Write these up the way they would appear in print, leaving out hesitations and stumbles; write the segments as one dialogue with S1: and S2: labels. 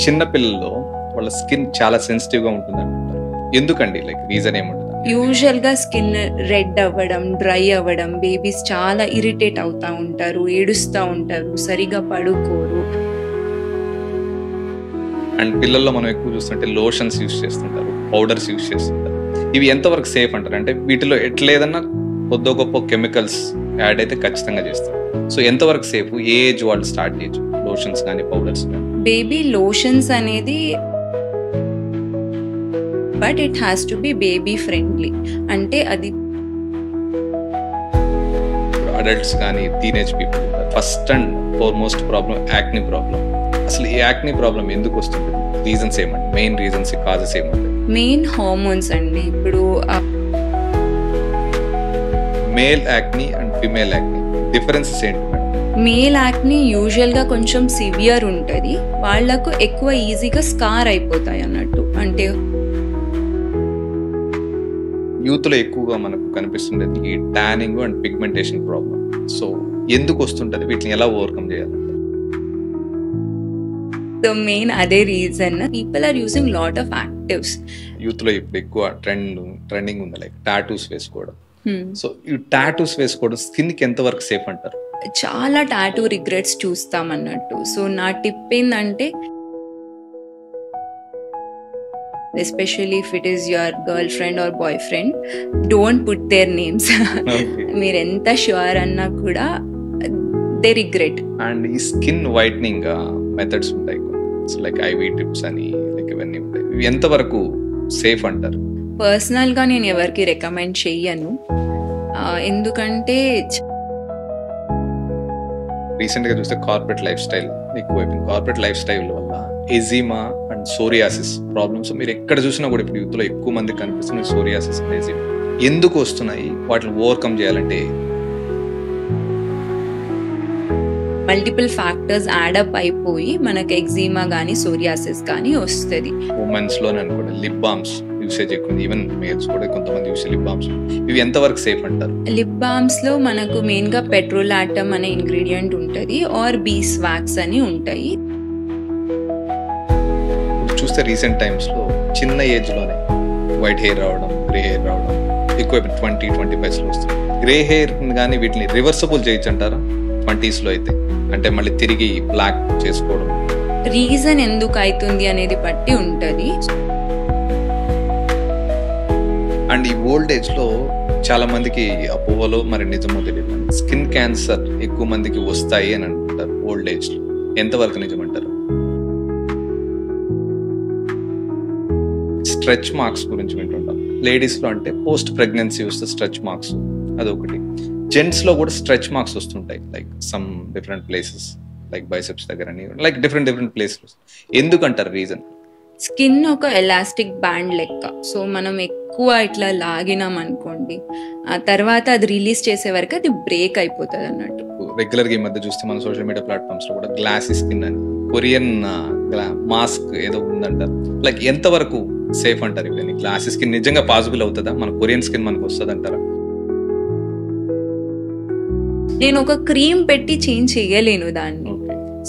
S1: చిన్న పిల్లల్లో వాళ్ళ స్కిన్ చాలా సెన్సిటివ్ గా ఉంటుంది అంటారు. ఎందుకండి? లైక్ రీజన్ ఏముంటుంది?
S2: యూజువల్ గా స్కిన్ రెడ్ అవ్వడం, డ్రై అవ్వడం, బేబీస్ చాలా ఇరిటేట్ అవుతా ఉంటారు, ఏడుస్తూ ఉంటారు, సరిగా పడుకోరు.
S1: అండ్ పిల్లల్లో మనం ఎక్కువ చూస్తుంటే లోషన్స్ యూస్ చేస్తుంటారు, పౌడర్స్ యూస్ చేస్తుంటారు. ఇవి ఎంతవరకు సేఫ్ అంటారు? అంటే వీటిలో ఎట్లేదన్నా కొద్ది గొప్ప కెమికల్స్ యాడ్ అయితే ఖచ్చితంగా చేస్తారు. సో ఎంతవరకు సేఫ్? ఏ ఏజ్ వాళ్ళు స్టార్ట్ చేయొచ్చు లోషన్స్ కానీ పౌడర్స్ కానీ?
S2: బేబీ లోషన్స్ అనేది but it has to be baby friendly. అంటే అది
S1: అడల్ట్స్ కానీ teenage people first and foremost problem acne problem. అసలు ఈ యాక్ని ప్రాబ్లం ఎందుకు వస్తుంది? రీజన్స్ ఏమండి? మెయిన్ రీజన్స్, కాజెస్ ఏమంటాయి?
S2: మెయిన్ హార్మోన్స్ అండి. ఇప్పుడు
S1: male acne and female acne differences ఏంటి మేడం?
S2: మేల్ యాక్ని యూజువల్ గా కొంచెం సివియర్ ఉంటుంది, వాళ్లకు ఎక్కువ ఈజీగా స్కార్ అయిపోతాయి అన్నట్టు. అంటే
S1: యూత్ లో ఎక్కువగా మనకు కనిపిస్తుండేది ఈ tanning and pigmentation problem. So ఎందుకు వస్తుంటది? వీటిని ఎలా ఓవర్కమ్ చేయాలంటే?
S2: ద మెయిన్ అదే reason. People are using lot of actives.
S1: Youth లో ఇప్పుడు ఎక్కువ ట్రెండింగ్ ఉంది లైక్ టాటూస్ వేసుకోవడం. సో ఈ టాటూస్ వేసుకోవడం స్కిన్ కి ఎంత వరకు సేఫ్ అంటారు?
S2: చాలా టాటూ రిగ్రెట్స్ చూస్తాం అన్నట్టు. సో నా టిప్ ఏంటంటే, especially if it is your girl friend or boy friend, don't put their names. మీరు ఎంత ష్యూర్ అన్నా కూడా దే రిగ్రెట్.
S1: అండ్ ఈ స్కిన్ వైట్నింగ్ మెథడ్స్ ఉంటాయి, లైక్ ఐవీ టిప్స్ అని, లైక్ ఇవన్నీ ఉంటాయి. ఇవి ఎంతవరకు సేఫ్ అంటారు?
S2: పర్సనల్ గా నేను ఎవరికి రికమెండ్ చెయ్యను. ఎందుకంటే
S1: రీసెంట్ గా చూస్తే కార్పొరేట్ లైఫ్ స్టైల్ ఎక్కువైపోయింది. కార్పొరేట్ లైఫ్ స్టైల్ వల్ల ఎజిమా అండ్ సోరియాసిస్ ప్రాబ్లమ్స్ మీరు ఎక్కడ చూసినా కూడా ఇప్పుడు యూత్ లో ఎక్కువ మంది కనిపిస్తున్నాయి సోరియాసిస్ అండ్ ఎజిమా. ఎందుకు వస్తున్నాయి? వాటిని ఓవర్కమ్ చేయాలంటే
S2: మల్టిపుల్ ఫ్యాక్టర్స్ యాడప్ అయిపోయి మనకి ఎగ్జిమా కానీ సోరియాసిస్ కానీ వస్తుంది.
S1: ఉమెన్స్ లోనే అనుకోండి లిప్ బామ్స్ యూసేజ్ ఎక్కువ, ఈవెన్ మేల్స్ కూడా కొంతమంది యూస్ లిప్ బామ్స్. ఇవి ఎంతవరకు సేఫ్ అంటారు?
S2: లిప్ బామ్స్ లో మనకు మెయిన్ గా పెట్రోలాటమ్ అనే ఇంగ్రీడియంట్ ఉంటుంది, ఆర్ బీస్ వాక్స్ అని ఉంటాయి.
S1: చూస్తే రీసెంట్ టైమ్స్ లో చిన్న ఏజ్ లోనే వైట్ హెయిర్ రావడం, గ్రే హెయిర్ రావడం ఎక్కువ 20-25 లో వస్తుంది. గ్రే హెయిర్ కానీ వీటిని రివర్సబుల్ చేయొచ్చు అంటారా 20s లో అయితే? అంటే మళ్ళీ తిరిగి బ్లాక్ చేసుకోవడం
S2: రీజన్ ఎందుకు అవుతుంది అనేది బట్టి ఉంటుంది.
S1: అండ్ ఈ ఓల్డ్ ఏజ్ లో చాలా మందికి అపోహలో, మరి నిజమో తెలియదు, స్కిన్ క్యాన్సర్ ఎక్కువ మందికి వస్తాయి అని అంటారు ఓల్డ్ ఏజ్ లో. ఎంతవరకు నిజమంటారు? స్ట్రెచ్ మార్క్స్ గురించి వింటుంటాం లేడీస్ లో. అంటే పోస్ట్ ప్రెగ్నెన్సీ వస్తే స్ట్రెచ్ మార్క్స్ అదొకటి. జెంట్స్ లో కూడా స్ట్రెచ్ మార్క్స్ వస్తుంటాయి, like some different places, like biceps దగ్గర, లైక్ డిఫరెంట్ ప్లేసెస్. ఎందుకంటారు రీజన్?
S2: స్కిన్ ఒక ఎలాస్టిక్ బ్యాండ్ లెక్క. సో మనం ఎక్కువ ఇట్లా లాగినాం అనుకోండి, ఆ తర్వాత అది రిలీజ్ చేసే వరకు అది బ్రేక్ అయిపోతుంది అన్నట్టు.
S1: రెగ్యులర్ గా ఈ మధ్య చూస్తే మన సోషల్ మీడియా ప్లాట్ఫామ్స్ లో కూడా గ్లాసీ స్కిన్ అని, కొరియన్ మాస్క్ ఏదో ఉందంటారు. లైక్ ఎంతవరకు సేఫ్ అంటారు ఇవన్నీ? గ్లాసీ స్కిన్ నిజంగా పాసిబుల్ అవుతుందా? మన కొరియన్ స్కిన్ మనకు వస్తుంది అంటారా?
S2: నేను ఒక క్రీమ్ పెట్టి చేంజ్ చేయలేను దాన్ని.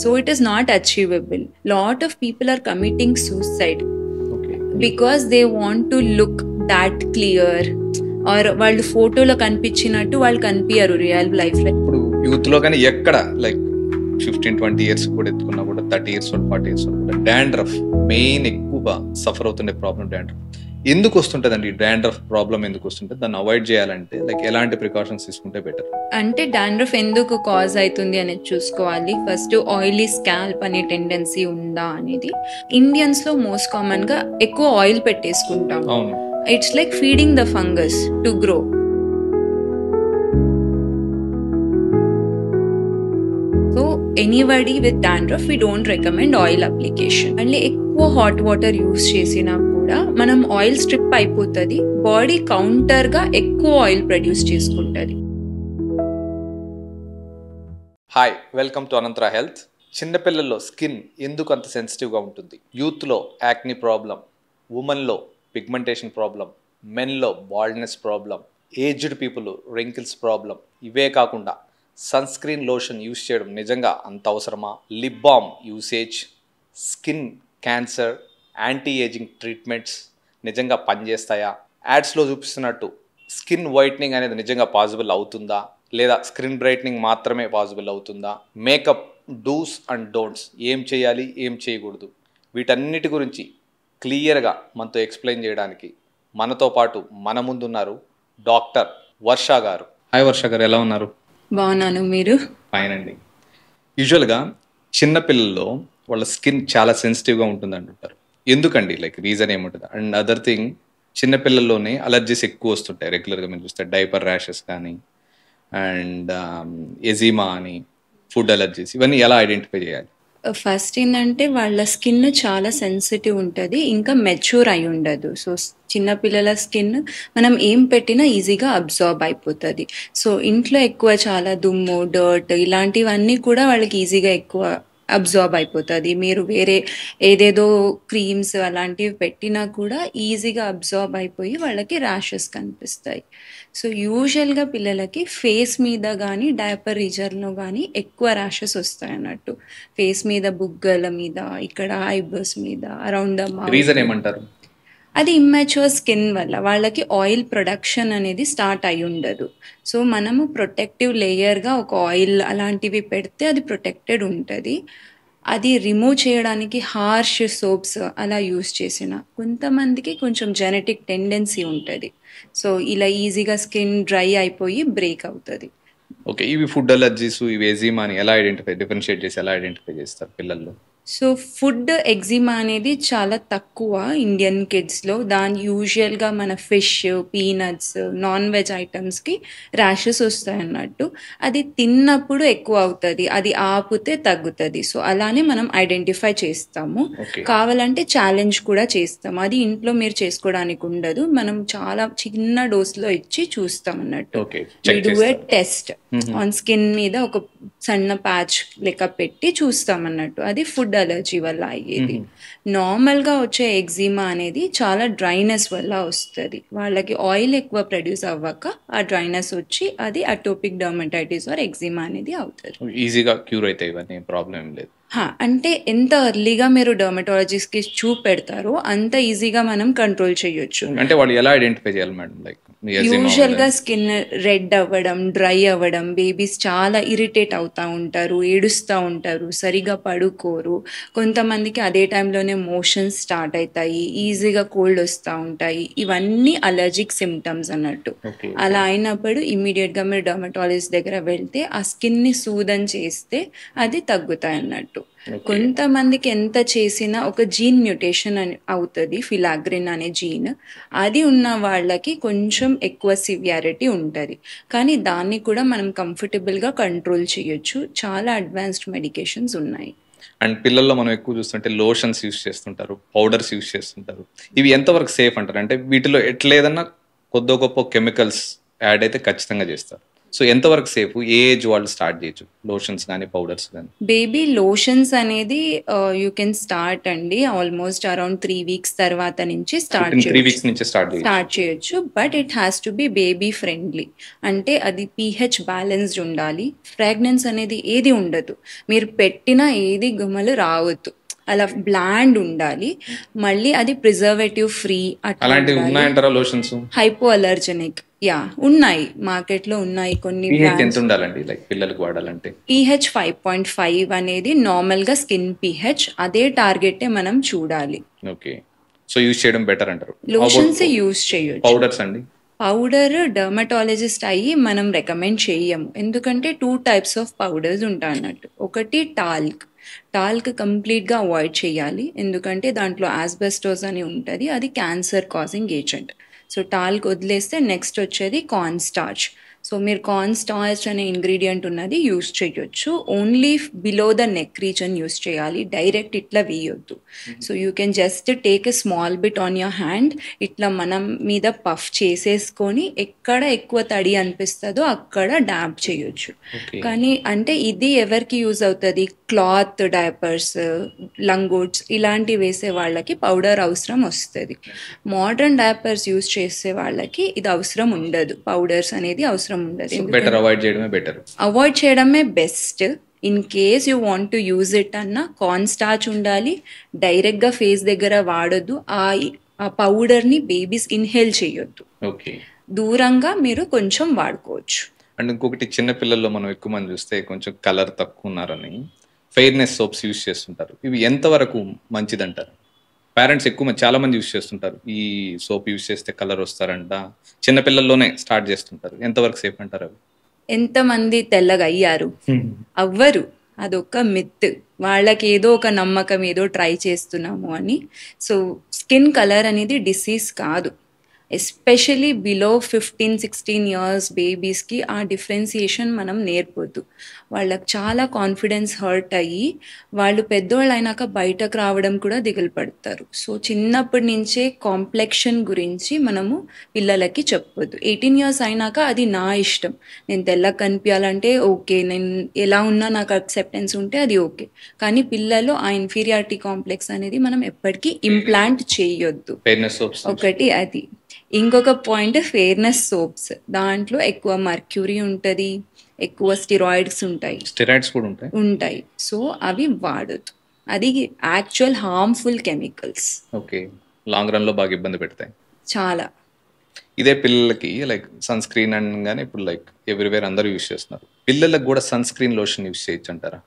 S2: So it is not achievable. Lot of people are committing suicide because they want to look that clear, or వాళ్ళు ఫోటోలో కనిపించినట్టు వాళ్ళు కనిపించరు రియల్ లైఫ్ లో.
S1: ఇప్పుడు యూత్ లో కానీ ఎక్కడ లైక్ 15-20 years కూడా ఎత్తుకున్నా కూడా 30 years 40 years కూడా డాండ్రఫ్ మెయిన్ ఎక్కువగా సఫర్ అవుతుండే ప్రాబ్లం డాండ్రఫ్. ఎందుకు వస్తుంటదండి డాండ్రఫ్ ప్రాబ్లం? ఎందుకు వస్తుంటుంది? దాన్ని అవాయిడ్ చేయాలంటే లైక్ ఎలాంటి ప్రికాషన్స్ తీసుకుంటే బెటర్?
S2: అంటే డాండ్రఫ్ ఎందుకు కాజ్ అవుతుంది అనేది చూసుకోవాలి. ఫస్ట్ ఆయిలీ స్కాల్ప్ అనే టెండెన్సీ ఉందా అనేది. ఇండియన్స్ లో మోస్ట్ కామన్ గా ఎక్కువ ఆయిల్ పెట్టేసుకుంటాం. It's like feeding the fungus to grow. So anybody with dandruff we don't recommend oil application. మళ్ళీ ఎక్కువ హాట్ వాటర్ యూస్ చేసినా కూడా మనం ఆయిల్ స్ట్రిప్ అయిపోతుంది, బాడీ కౌంటర్ గా ఎక్కువ ఆయిల్ ప్రొడ్యూస్ చేసుకుంటది.
S1: Hi, welcome to Anantara health. చిన్నపిల్లల్లో స్కిన్ ఎందుకు అంత సెన్సిటివ్గా ఉంటుంది? యూత్లో యాక్ని ప్రాబ్లం, ఉమెన్లో pigmentation problem, మెన్లో baldness problem, aged people wrinkles problem. ఇవే కాకుండా సన్ స్క్రీన్ లోషన్ యూస్ చేయడం నిజంగా అంత అవసరమా? Lip balm usage skin cancer, anti ageing treatments నిజంగా పనిచేస్తాయా? యాడ్స్లో చూపిస్తున్నట్టు స్కిన్ వైట్నింగ్ అనేది నిజంగా పాసిబుల్ అవుతుందా, లేదా స్కిన్ బ్రైట్నింగ్ మాత్రమే పాసిబుల్ అవుతుందా? మేకప్ డూస్ అండ్ డోంట్స్, ఏం చేయాలి, ఏం చేయకూడదు, వీటన్నిటి గురించి క్లియర్గా మనతో ఎక్స్ప్లెయిన్ చేయడానికి మనతో పాటు మన ముందున్నారు డాక్టర్ వర్ష గారు. హాయ్ వర్ష గారు, ఎలా ఉన్నారు?
S2: బాగున్నాను, మీరు?
S1: ఫైన్ అండి. యూజువల్గా చిన్నపిల్లల్లో వాళ్ళ స్కిన్ చాలా సెన్సిటివ్గా ఉంటుంది అంటుంటారు. ఎందుకండి, లైక్ రీజన్ ఏముంటుంది? అండ్ అదర్ థింగ్, చిన్నపిల్లల్లోనే అలర్జీస్ ఎక్కువ వస్తుంటాయి రెగ్యులర్గా. మీరు చూస్తే డైపర్ ర్యాషెస్ కానీ అండ్ ఎజిమా అని, ఫుడ్ అలర్జీస్, ఇవన్నీ ఎలా ఐడెంటిఫై చేయాలి?
S2: ఫస్ట్ ఏంటంటే వాళ్ళ స్కిన్ చాలా సెన్సిటివ్ ఉంటుంది, ఇంకా మెచ్యూర్ అయి ఉండదు. సో చిన్నపిల్లల స్కిన్ మనం ఏం పెట్టినా ఈజీగా అబ్జార్బ్ అయిపోతుంది. సో ఇంట్లో ఎక్కువ చాలా దుమ్ము, డర్ట్ ఇలాంటివన్నీ కూడా వాళ్ళకి ఈజీగా ఎక్కువ అబ్జార్బ్ అయిపోతుంది. మీరు వేరే ఏదేదో క్రీమ్స్ అలాంటివి పెట్టినా కూడా ఈజీగా అబ్జార్బ్ అయిపోయి వాళ్ళకి ర్యాషెస్ కనిపిస్తాయి. సో యూజువల్గా పిల్లలకి ఫేస్ మీద కానీ డైపర్ రీజన్లో కానీ ఎక్కువ ర్యాషెస్ వస్తాయి అన్నట్టు. ఫేస్ మీద, బుగ్గల మీద, ఇక్కడ ఐబ్రోస్ మీద, అరౌండ్ ద మౌత్.
S1: రీజన్ ఏమంటారు?
S2: అది ఇమ్మెచ్యూర్ స్కిన్ వల్ల వాళ్ళకి ఆయిల్ ప్రొడక్షన్ అనేది స్టార్ట్ అయి ఉండదు. సో మనము ప్రొటెక్టివ్ లేయర్గా ఒక ఆయిల్ అలాంటివి పెడితే అది ప్రొటెక్టెడ్ ఉంటుంది. అది రిమూవ్ చేయడానికి హార్ష్ సోప్స్ అలా యూస్ చేసిన కొంతమందికి కొంచెం జెనెటిక్ టెండెన్సీ ఉంటుంది. సో ఇలా ఈజీగా స్కిన్ డ్రై అయిపోయి బ్రేక్ అవుతుంది.
S1: ఓకే, ఇవి ఫుడ్ అలర్జీస్, ఇవి ఎజిమా అని ఎలా డిఫరెన్షియేట్ చేసి ఎలా ఐడెంటిఫై చేస్తారు పిల్లల్లో?
S2: సో ఫుడ్ ఎగ్జిమా అనేది చాలా తక్కువ ఇండియన్ కిడ్స్లో. దాని యూజువల్గా మన ఫిష్, పీనట్స్, నాన్ వెజ్ ఐటమ్స్కి ర్యాషెస్ వస్తాయి అన్నట్టు. అది తిన్నప్పుడు ఎక్కువ అవుతుంది, అది ఆపితే తగ్గుతుంది. సో అలానే మనం ఐడెంటిఫై చేస్తాము. కావాలంటే ఛాలెంజ్ కూడా చేస్తాము. అది ఇంట్లో మీరు చేసుకోవడానికి ఉండదు, మనం చాలా చిన్న డోస్లో ఇచ్చి చూస్తాం అన్నట్టు. Do a test on skin మీద ఒక సన్న ప్యాచ్ లెక్క పెట్టి చూస్తాం అన్నట్టు. అది ఫుడ్ అలర్జీ వల్ల అయ్యేది. నార్మల్గా వచ్చే ఎగ్జిమా అనేది చాలా డ్రైనెస్ వల్ల వస్తుంది. వాళ్ళకి ఆయిల్ ఎక్కువ ప్రొడ్యూస్ అవ్వక ఆ డ్రైనెస్ వచ్చి అది అటోపిక్ డర్మటైటిస్ ఆర్ ఎగ్జిమా అనేది అవుతుంది.
S1: ఈజీగా క్యూర్ అయితే ఇవన్నీ ప్రాబ్లం లేదు.
S2: అంటే ఎంత ఎర్లీగా మీరు డర్మటాలజిస్ట్కి చూపెడతారో అంత ఈజీగా మనం కంట్రోల్ చేయొచ్చు.
S1: అంటే వాళ్ళు ఎలా ఐడెంటిఫై చేయాలి మేడం? లైక్
S2: యూజువల్గా స్కిన్ రెడ్ అవ్వడం, డ్రై అవ్వడం, బేబీస్ చాలా ఇరిటేట్ అవుతూ ఉంటారు, ఏడుస్తూ ఉంటారు, సరిగా పడుకోరు. కొంతమందికి అదే టైంలోనే మోషన్స్ స్టార్ట్ అవుతాయి, ఈజీగా కోల్డ్ వస్తూ ఉంటాయి. ఇవన్నీ అలర్జిక్ సిమ్టమ్స్ అన్నట్టు. అలా అయినప్పుడు ఇమ్మీడియట్గా మీరు డర్మటాలజిస్ట్ దగ్గర వెళ్తే ఆ స్కిన్ని సూదన్ చేస్తే అది తగ్గుతాయి అన్నట్టు. కొంతమందికి ఎంత చేసినా ఒక జీన్ మ్యూటేషన్ అని అవుతుంది, ఫిలాగ్రిన్ అనే జీన్. అది ఉన్న వాళ్ళకి కొంచెం ఎక్కువ సివియారిటీ ఉంటుంది, కానీ దాన్ని కూడా మనం కంఫర్టబుల్గా కంట్రోల్ చేయొచ్చు. చాలా అడ్వాన్స్డ్ మెడికేషన్స్ ఉన్నాయి.
S1: అండ్ పిల్లల్లో మనం ఎక్కువ చూస్తుంటే లోషన్స్ యూస్ చేస్తుంటారు, పౌడర్స్ యూస్ చేస్తుంటారు. ఇవి ఎంతవరకు సేఫ్ అంటారు? అంటే వీటిలో ఎట్లేదన్నా కొద్ది గొప్ప కెమికల్స్ యాడ్ అయితే ఖచ్చితంగా చేస్తారు. సో ఎంతవరకు సేఫ్? ఏ ఏజ్ వాళ్ళు స్టార్ట్ చేయొచ్చు లోషన్స్ కానీ పౌడర్స్ కానీ?
S2: బేబీ లోషన్స్ అనేది యూ కెన్ స్టార్ట్ అండి ఆల్మోస్ట్ అరౌండ్ 3 weeks తర్వాత నుంచి స్టార్ట్ చేయొచ్చు. But it has to be baby friendly. అంటే అది pH బ్యాలెన్స్డ్ ఉండాలి. ఫ్రాగ్రెన్స్ అనేది ఏది ఉండదు, మీరు పెట్టిన ఏది గుమ్మలు రావద్దు, అలా బ్లాండ్ ఉండాలి. మళ్ళీ అది ప్రిజర్వేటివ్ ఫ్రీ.
S1: అలాంటివి ఉన్నాయంటారా లోషన్స్?
S2: హైపో అలర్జెనిక్ ఉన్నాయి, మార్కెట్లో ఉన్నాయి కొన్ని.
S1: ఎంత ఉండాలండి లైక్ పిల్లలకు వాడాలంటే?
S2: pH 5.5 అనేది నార్మల్గా స్కిన్ pH. అదే టార్గెట్ మనం చూడాలి.
S1: ఓకే, సో యూస్ చేయడం బెటర్ అంటారు.
S2: లోషన్స్ యూస్ చేయొచ్చు.
S1: పౌడర్స్ అండి?
S2: పౌడర్ డర్మటాలజిస్ట్ అయ్యి మనం రికమెండ్ చేయము, ఎందుకంటే 2 types ఆఫ్ పౌడర్స్ ఉంటాయి అన్నట్టు. ఒకటి టాల్క్ కంప్లీట్గా అవాయిడ్ చేయాలి, ఎందుకంటే దాంట్లో ఆస్బెస్టోస్ అని ఉంటుంది, అది cancer causing agent. So talc వదిలేస్తే నెక్స్ట్ వచ్చేది కార్న్ స్టార్చ్. సో మీరు కార్న్ స్టార్చ్ అనే ఇంగ్రీడియంట్ ఉన్నది యూస్ చేయొచ్చు. Only below the neck reason use చేయాలి, డైరెక్ట్ ఇట్లా వేయొద్దు. So you can just take a small bit on your hand, ఇట్లా మనం మీద పఫ్ చేసేసుకొని ఎక్కడ ఎక్కువ తడి అనిపిస్తుందో అక్కడ డాబ్ చేయొచ్చు. కానీ అంటే ఇది ఎవరికి యూజ్ అవుతుంది? క్లాత్ డైపర్స్, లంగోట్స్ ఇలాంటివి వేసే వాళ్ళకి పౌడర్ అవసరం వస్తుంది. మోడర్న్ డైపర్స్ యూజ్ చేసే వాళ్ళకి ఇది అవసరం ఉండదు, పౌడర్స్ అనేది అవసరం ఉండదు.
S1: అవాయిడ్ చేయడమే best.
S2: In case you want to use it అన్న కార్న్ స్టార్చ్ ఉండాలి, డైరెక్ట్గా ఫేస్ దగ్గర వాడొద్దు, ఆ పౌడర్ని బేబీస్ ఇన్హేల్ చేయొద్దు,
S1: ఓకే.
S2: దూరంగా మీరు కొంచెం వాడుకోవచ్చు.
S1: అండ్ ఇంకొకటి చిన్న పిల్లల్లో మనం ఎక్కువ మంది చూస్తే కొంచెం కలర్ తక్కువ ఉన్నారని ఫెయిర్నెస్ సోప్స్ యూజ్ చేస్తుంటారు. ఇవి ఎంతవరకు మంచిదంటారు? పేరెంట్స్ ఎక్కువ మంది చాలా మంది యూజ్ చేస్తుంటారు, ఈ సోప్ యూజ్ చేస్తే కలర్ వస్తారంట, చిన్నపిల్లల్లోనే స్టార్ట్ చేస్తుంటారు. ఎంతవరకు సేఫ్ అంటారు అవి?
S2: ఎంతమంది తెల్లగా అయ్యారు? అవ్వరు, అదొక మిత్. వాళ్ళకి ఏదో ఒక నమ్మకం, ఏదో ట్రై చేస్తున్నాము అని. సో స్కిన్ కలర్ అనేది డిసీజ్ కాదు. ఎస్పెషలీ బిలో 15-16 ఇయర్స్ బేబీస్కి ఆ డిఫరెన్సియేషన్ మనం నేర్పొద్దు. వాళ్ళకి చాలా కాన్ఫిడెన్స్ హర్ట్ అయ్యి వాళ్ళు పెద్దవాళ్ళు అయినాక బయటకు రావడం కూడా దిగులు పడతారు. సో చిన్నప్పటి నుంచే కాంప్లెక్షన్ గురించి మనము పిల్లలకి చెప్పొద్దు. 18 ఇయర్స్ అయినాక అది నా ఇష్టం, నేను తెల్లగా కనిపించాలంటే ఓకే, నేను ఎలా ఉన్నా నాకు అక్సెప్టెన్స్ ఉంటే అది ఓకే. కానీ పిల్లలు ఆ ఇన్ఫీరియారిటీ కాంప్లెక్స్ అనేది మనం ఎప్పటికీ ఇంప్లాంట్ చేయొద్దు. ఒకటి అది. ఇంకొక పాయింట్ ఫెయిర్నెస్ సోప్స్, దాంట్లో ఎక్కువ మర్క్యూరీ ఉంటుంది, ఎక్కువ స్టిరాయిడ్స్ ఉంటాయి. సో అవి వాడొద్దు, అది actual harmful chemicals.
S1: Okay, long run లో బాగా ఇబ్బంది పెడతాయి
S2: చాలా.
S1: ఇదే పిల్లలకి లైక్ సన్ స్క్రీన్ అనగానే ఇప్పుడు లైక్ ఎవ్రీవేర్ అందరూ యూజ్ చేస్తున్నారు, పిల్లలకు కూడా సన్ స్క్రీన్ లోషన్ యూజ్ చేయొచ్చు అంటారా?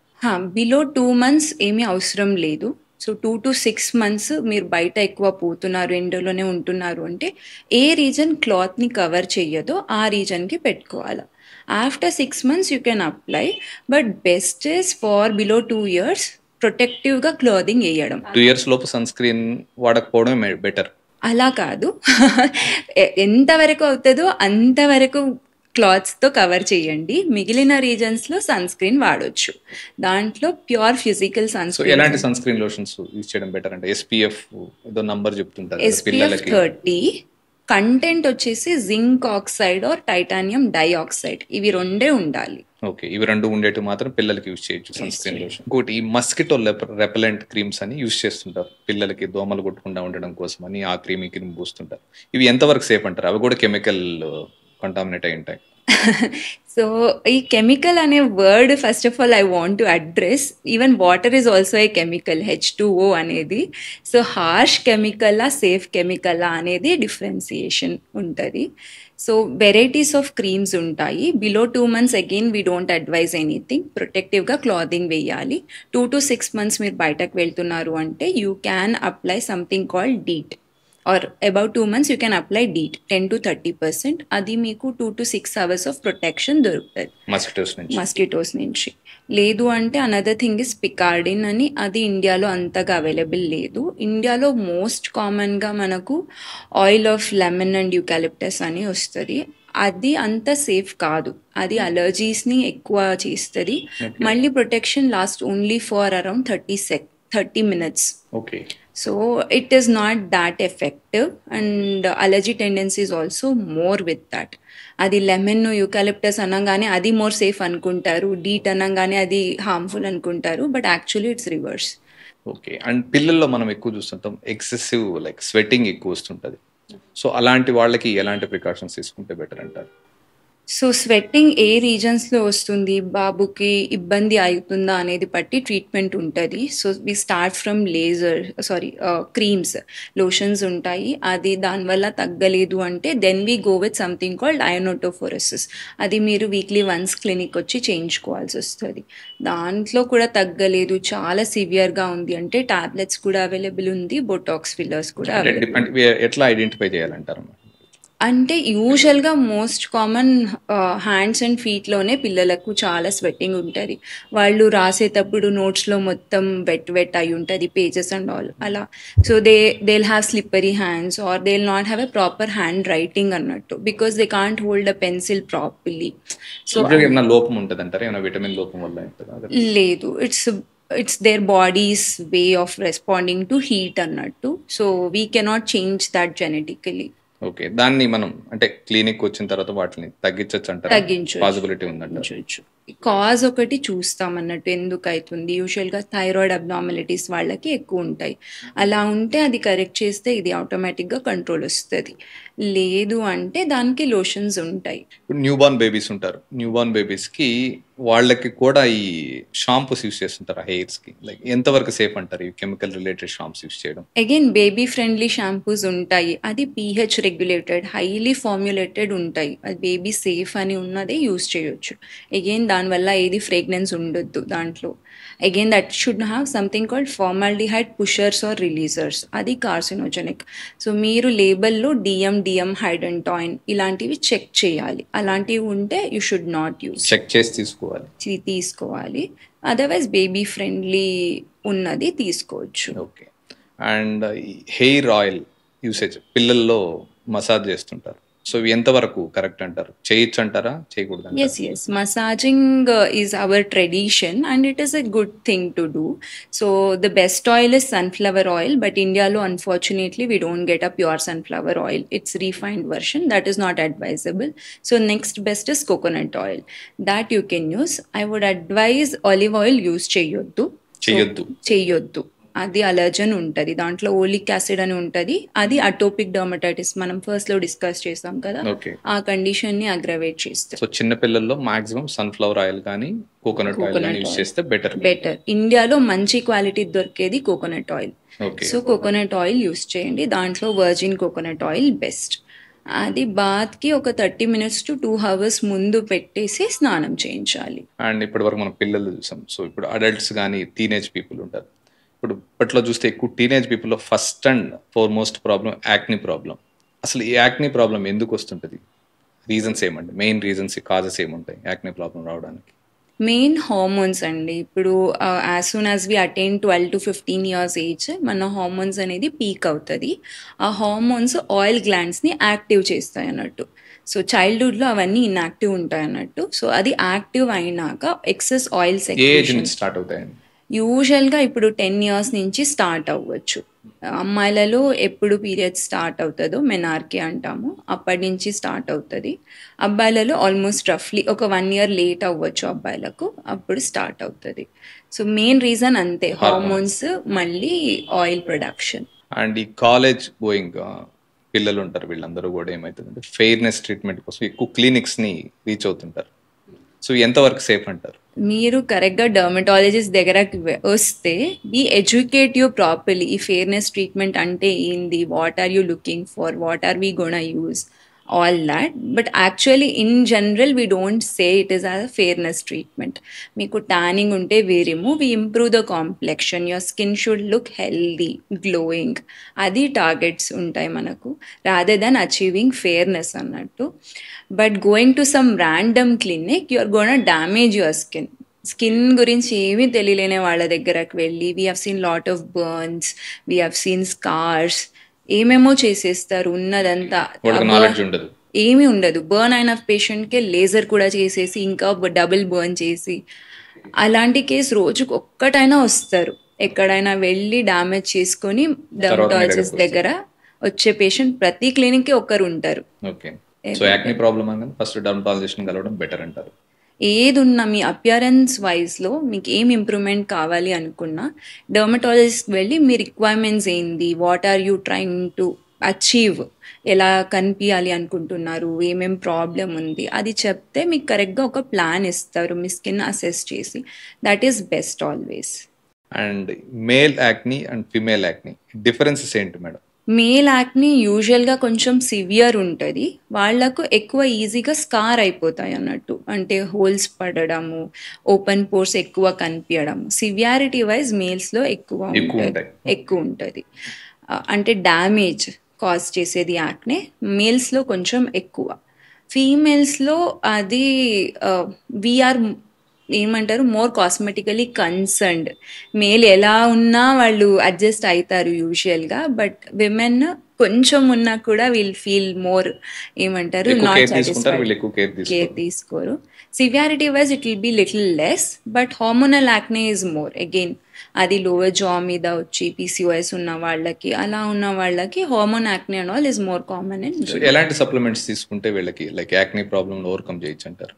S2: బిలో 2 months ఏమీ అవసరం లేదు. సో 2 to 6 months మీరు బయట ఎక్కువ పోతున్నారు, ఎండలోనే ఉంటున్నారు అంటే ఏ రీజన్ క్లాత్ని కవర్ చెయ్యదో ఆ రీజన్కి పెట్టుకోవాలి. After 6 months you can apply, but best is far below 2 years ప్రొటెక్టివ్గా క్లాతింగ్ వేయడం.
S1: 2 years లోపు సన్ స్క్రీన్ వాడకపోవడం బెటర్.
S2: అలా కాదు, ఎంతవరకు అవుతుందో అంతవరకు క్లాత్స్తో కవర్ చేయండి, మిగిలిన రీజన్స్లో సన్ స్క్రీన్ వాడొచ్చు. దాంట్లో ప్యూర్ ఫిజికల్ సన్ స్క్రీన్.
S1: ఎలాంటి సన్ స్క్రీన్ లోషన్స్ యూజ్ చేయడం బెటర్ అంటే? SPF ఏదో నంబర్ చెప్తుంటారు,
S2: SPF 30, కంటెంట్ వచ్చేసి zinc oxide or titanium dioxide, ఇవి రెండే ఉండాలి.
S1: ఓకే, ఇవి రెండు ఉండేవి మాత్రం పిల్లలకి యూజ్ చేయొచ్చు సన్ స్క్రీన్ లోషన్. ఇంకోటి మస్కిటో రెపెలెంట్ క్రీమ్స్ అని యూజ్ చేస్తుంటారు పిల్లలకి, దోమలు కొట్టకుండా ఉండడం కోసం అని ఆ క్రీమ్ ఈ క్రీమ్ పూస్తుంటారు. ఇవి ఎంతవరకు సేఫ్ అంటారు? అవి కూడా కెమికల్ కంటామినేట్ అయి ఉంటాయి.
S2: సో ఈ కెమికల్ అనే word first of all I want to address, even water is also a chemical, H2O అనేది. సో హార్ష్ కెమికలా సేఫ్ కెమికలా అనేది డిఫరెన్సియేషన్ ఉంటుంది. సో వెరైటీస్ ఆఫ్ క్రీమ్స్ ఉంటాయి. Below 2 months again we don't advise anything, ప్రొటెక్టివ్గా clothing వేయాలి. 2 to 6 months మీరు బయటకు వెళ్తున్నారు అంటే you can apply something called DEET, or about 2 months you can apply DEET 10-30%. అది మీకు 2 to 6 hours ఆఫ్ ప్రొటెక్షన్ దొరుకుతుంది మస్కిటోస్ నుంచి. లేదు అంటే అనదర్ థింగ్ ఇస్ పికార్డిన్ అని, అది ఇండియాలో అంతగా అవైలబుల్ లేదు. ఇండియాలో మోస్ట్ కామన్గా మనకు ఆయిల్ ఆఫ్ లెమన్ అండ్ యూకాలిప్టస్ అని వస్తుంది. అది అంత సేఫ్ కాదు, అది అలర్జీస్ని ఎక్కువ చేస్తుంది. మళ్ళీ protection last only for around 30 minutes.
S1: Okay,
S2: so it is not that effective and allergy tendencies also more with that. అది లెమన్ యూకాలిప్టస్ అనగానే అది మోర్ సేఫ్ అనుకుంటారు, డీట్ అనగానే అది హార్మ్ఫుల్ అనుకుంటారు, but actually it's reverse.
S1: Okay, and పిల్లల్లో మనం ఎక్కువ చూస్తుంటాం ఎక్సెసివ్ లైక్ స్వెట్టింగ్ ఎక్కువ వస్తుంటుంది. సో అలాంటి వాళ్ళకి ఎలాంటి ప్రికాషన్స్ తీసుకుంటే బెటర్ అంటారు?
S2: సో స్వెట్టింగ్ ఏ రీజన్స్లో వస్తుంది, బాబుకి ఇబ్బంది అవుతుందా అనేది బట్టి ట్రీట్మెంట్ ఉంటుంది. So we start from creams, lotions ఉంటాయి. అది దానివల్ల తగ్గలేదు అంటే then we go with something called iontophoresis. అది మీరు వీక్లీ వన్స్ క్లినిక్ వచ్చి చేయించుకోవాల్సి వస్తుంది. దాంట్లో కూడా తగ్గలేదు, చాలా సివియర్గా ఉంది అంటే టాబ్లెట్స్ కూడా అవైలబుల్ ఉంది, బొటాక్స్ ఫిల్లర్స్ కూడా అవైలబుల్.
S1: ఎట్లా ఐడెంటిఫై చేయాలంటారు?
S2: అంటే యూజువల్గా మోస్ట్ కామన్ హ్యాండ్స్ అండ్ ఫీట్లోనే పిల్లలకు చాలా స్వెట్టింగ్ ఉంటుంది. వాళ్ళు రాసేటప్పుడు నోట్స్లో మొత్తం వెట్ అయి ఉంటుంది, పేజెస్ అండ్ ఆల్ అలా. So they'll have slippery hands or they'll not have a proper hand writing అన్నట్టు, because they can't hold a pencil properly. So
S1: ఏమైనా లోపం ఉంటుంది అంటారా? ఏమైనా విటమిన్ లోపం వల్ల?
S2: లేదు, it's their body's way of responding to heat అన్నట్టు. So we cannot change that genetically.
S1: Okay, దాన్ని మనం అంటే క్లినిక్ వచ్చిన తర్వాత వాటిని తగ్గించవచ్చు అంటారా? పాసిబిలిటీ ఉందంట.
S2: కాజ్ ఒకటి చూస్తాం అన్నట్టు, ఎందుకు అవుతుంది. యూజువల్గా థైరాయిడ్ అబ్నార్మాలిటీస్ వాళ్ళకి ఎక్కువ ఉంటాయి. అలా ఉంటే అది కరెక్ట్ చేస్తే ఇది ఆటోమేటిక్గా కంట్రోల్ వస్తుంది. లేదు అంటే దానికి లోషన్స్ ఉంటాయి.
S1: న్యూ బార్న్ బేబీస్ ఉంటారు, న్యూ బార్న్ బేబీస్కి వాళ్ళకి కూడా ఈ షాంపూస్ యూస్ చేస్తుంటారు హెయిర్స్ కి, లైక్ ఎంతవరకు సేఫ్ అంటారు ఈ కెమికల్ రిలేటెడ్ షాంపూస్ యూస్ చేయడం?
S2: అగైన్ బేబీ ఫ్రెండ్లీ షాంపూస్ ఉంటాయి, అది pH రెగ్యులేటెడ్ హైలీ ఫార్మ్యులేటెడ్ ఉంటాయి, అది బేబీ సేఫ్ అని ఉన్నదే యూస్ చేయొచ్చు. అగైన్ దానివల్ల ఏది ఫ్రేగ్రెన్స్ ఉండొద్దు దాంట్లో. Again that should have something called formaldehyde pushers or releasers, అది కార్సినోజెనిక్. సో మీరు లేబుల్లో డిఎం హైడెంటాయిన్ ఇలాంటివి చెక్ చేయాలి, అలాంటివి ఉంటే you should not use,
S1: check చేసి
S2: తీసుకోవాలి. అదర్వైజ్ బేబీ ఫ్రెండ్లీ ఉన్నది తీసుకోవచ్చు.
S1: Okay. And hair oil usage పిల్లల్లో మసాజ్ చేస్తుంటారు, సో ఇవి ఎంతవరకు కరెక్ట్ అంటారు? చేయొచ్చు అంటారా, చేయకూడదు?
S2: Yes. Massaging is our tradition and it is a good thing to do. So the best oil is sunflower oil, but India lo unfortunately we don't get a pure sunflower oil. It's refined version that is not advisable. So next best is coconut oil that you can use. I would advise olive oil use చేయొద్దు. అది allergen ఉంటుంది, దాంట్లో oleic acid అని ఉంటుంది, అది atopic dermatitis మనం first లో discuss చేసాం కదా, ఆ కండిషన్ ని అగ్రవేట్ చేస్తుంది.
S1: సో చిన్న పిల్లల్లో మాక్సిమం సన్ఫ్లవర్ ఆయిల్ కానీ కోకోనట్ ఆయిల్ యూస్ చేస్తే బెటర్.
S2: ఇండియాలో మంచి క్వాలిటీ దొరికేది coconut oil. So coconut oil use చేయండి, దాంట్లో వర్జిన్ కోకోనట్ ఆయిల్ బెస్ట్. అది బాత్కి ఒక 30 minutes to 2 hours ముందు పెట్టేసి స్నానం చేయించాలి.
S1: అండ్ ఇప్పటి వరకు మనం పిల్లలు చూసాం, సో ఇప్పుడు అడల్ట్స్ కానీ టీనేజ్ పీపుల్ ఉంటారు. ఇప్పుడు ఇప్పట్లో చూస్తే ఎక్కువ టీనేజ్ పీపుల్లో first and foremost problem acne problem. అసలు ఈ యాక్నీ ప్రాబ్లం ఎందుకు వస్తుంటుంది? రీజన్స్ ఏమండి, మెయిన్ రీజన్స్, కాజెస్ ఏముంటాయి యాక్నీ ప్రాబ్లం రావడానికి?
S2: మెయిన్ హార్మోన్స్ అండి. ఇప్పుడు as soon as we attain 12 to 15 years age మన హార్మోన్స్ అనేది పీక్ అవుతుంది. ఆ హార్మోన్స్ ఆయిల్ గ్లాండ్స్ని యాక్టివ్ చేస్తాయి అన్నట్టు. సో చైల్డ్హుడ్లో అవన్నీ ఇన్యాక్టివ్ ఉంటాయి అన్నట్టు. సో అది యాక్టివ్ అయినాక ఎక్సెస్ ఆయిల్ సెక్రేషన్
S1: స్టార్ట్ అవుతాయండి.
S2: యూజువల్గా ఇప్పుడు 10 years నుంచి స్టార్ట్ అవ్వచ్చు. అమ్మాయిలలో ఎప్పుడు పీరియడ్స్ స్టార్ట్ అవుతుందో మెనార్కీ అంటాము, అప్పటి నుంచి స్టార్ట్ అవుతుంది. అబ్బాయిలలో ఆల్మోస్ట్ రఫ్లీ ఒక 1 year లేట్ అవ్వచ్చు అబ్బాయిలకు, అప్పుడు స్టార్ట్ అవుతుంది. సో మెయిన్ రీజన్ అంతే, హార్మోన్స్ మళ్ళీ ఆయిల్ ప్రొడక్షన్.
S1: అండ్ ఈ కాలేజ్ గోయింగ్ పిల్లలు ఉంటారు, వీళ్ళందరూ కూడా ఏమవుతుందంటే ఫెయిర్నెస్ ట్రీట్మెంట్ కోసం ఎక్కువ క్లినిక్స్ని రీచ్ అవుతుంటారు. సో ఎంతవరకు సేఫ్ అంటారు?
S2: మీరు కరెక్ట్గా డర్మటాలజిస్ట్ దగ్గరకు వస్తే బీ ఎడ్యుకేట్ యూ ప్రాపర్లీ. ఈ ఫెయిర్నెస్ ట్రీట్మెంట్ అంటే ఏంది, what are you looking for, what are we gonna use, all that. But actually in general we don't say it is a fairness treatment. Meeku tanning unte we remove, we improve the complexion, your skin should look healthy, glowing, adi targets untai manaku, rather than achieving fairness annattu. But going to some random clinic, you are going to damage your skin గురించి ఏమీ తెలియలేని వాళ్ళ దగ్గరకు వెళ్ళి, we have seen lot of burns, we have seen scars, ఏమేమో చేసేస్తారు, ఉన్నదంతా ఏమీ ఉండదు. బర్న్ అయిన పేషెంట్కే లేజర్ కూడా చేసేసి ఇంకా డబుల్ బర్న్ చేసి, అలాంటి కేసు రోజుకు ఒక్కటైనా వస్తారు. ఎక్కడైనా వెళ్ళి డ్యామేజ్ చేసుకొని డర్మటాలజిస్ట్ దగ్గర వచ్చే పేషెంట్ ప్రతి క్లినిక్కి ఒకరు ఉంటారు. ఏదున్నా మీ అపియరెన్స్ వైజ్లో మీకు ఏం ఇంప్రూవ్మెంట్ కావాలి అనుకున్నా డర్మటాలజిస్ట్కి వెళ్ళి మీ రిక్వైర్మెంట్స్ ఏంది, what are you trying to achieve, ఎలా కనిపించాలి అనుకుంటున్నారు, ఏమేం ప్రాబ్లం ఉంది, అది చెప్తే మీకు కరెక్ట్గా ఒక ప్లాన్ ఇస్తారు మీ స్కిన్ అసెస్ చేసి. That is best always.
S1: And male acne and female acne differences ఏంటి మేడం?
S2: మేల్ యాక్నీ యూజువల్గా కొంచెం సివియర్ ఉంటుంది, వాళ్లకు ఎక్కువ ఈజీగా స్కార్ అయిపోతాయి అన్నట్టు, అంటే హోల్స్ పడడము, ఓపెన్ పోర్స్ ఎక్కువ కనిపించడము. సివియారిటీ వైజ్ మేల్స్లో ఎక్కువ ఉంటుంది, అంటే డ్యామేజ్ కాజ్ చేసేది యాక్నే మేల్స్లో కొంచెం ఎక్కువ. ఫీమేల్స్లో అది వీఆర్ ఏమంటారు మోర్ కాస్మెటికలీ కన్సర్న్డ్. మేల్ ఎలా ఉన్నా వాళ్ళు అడ్జస్ట్ అవుతారు యూజువల్గా, బట్ విమెన్ కొంచెం ఉన్నా కూడా వీల్ ఫీల్ మోర్ ఏమంటారు నాట్ సాటిస్ఫైడ్, కేర్ తీసుకోరు. Severity wise it will be little less, but hormonal acne is more. Again అది లోవర్ జా మీద వచ్చి PCOS ఉన్న వాళ్ళకి, అలా ఉన్న వాళ్ళకి hormone acne and all is more common.
S1: ఎలాంటి సప్లిమెంట్స్ తీసుకుంటే వీళ్ళకి లైక్ యాక్నే ప్రాబ్లమ్ ఓవర్కమ్ చేయొచ్చు అంటారు?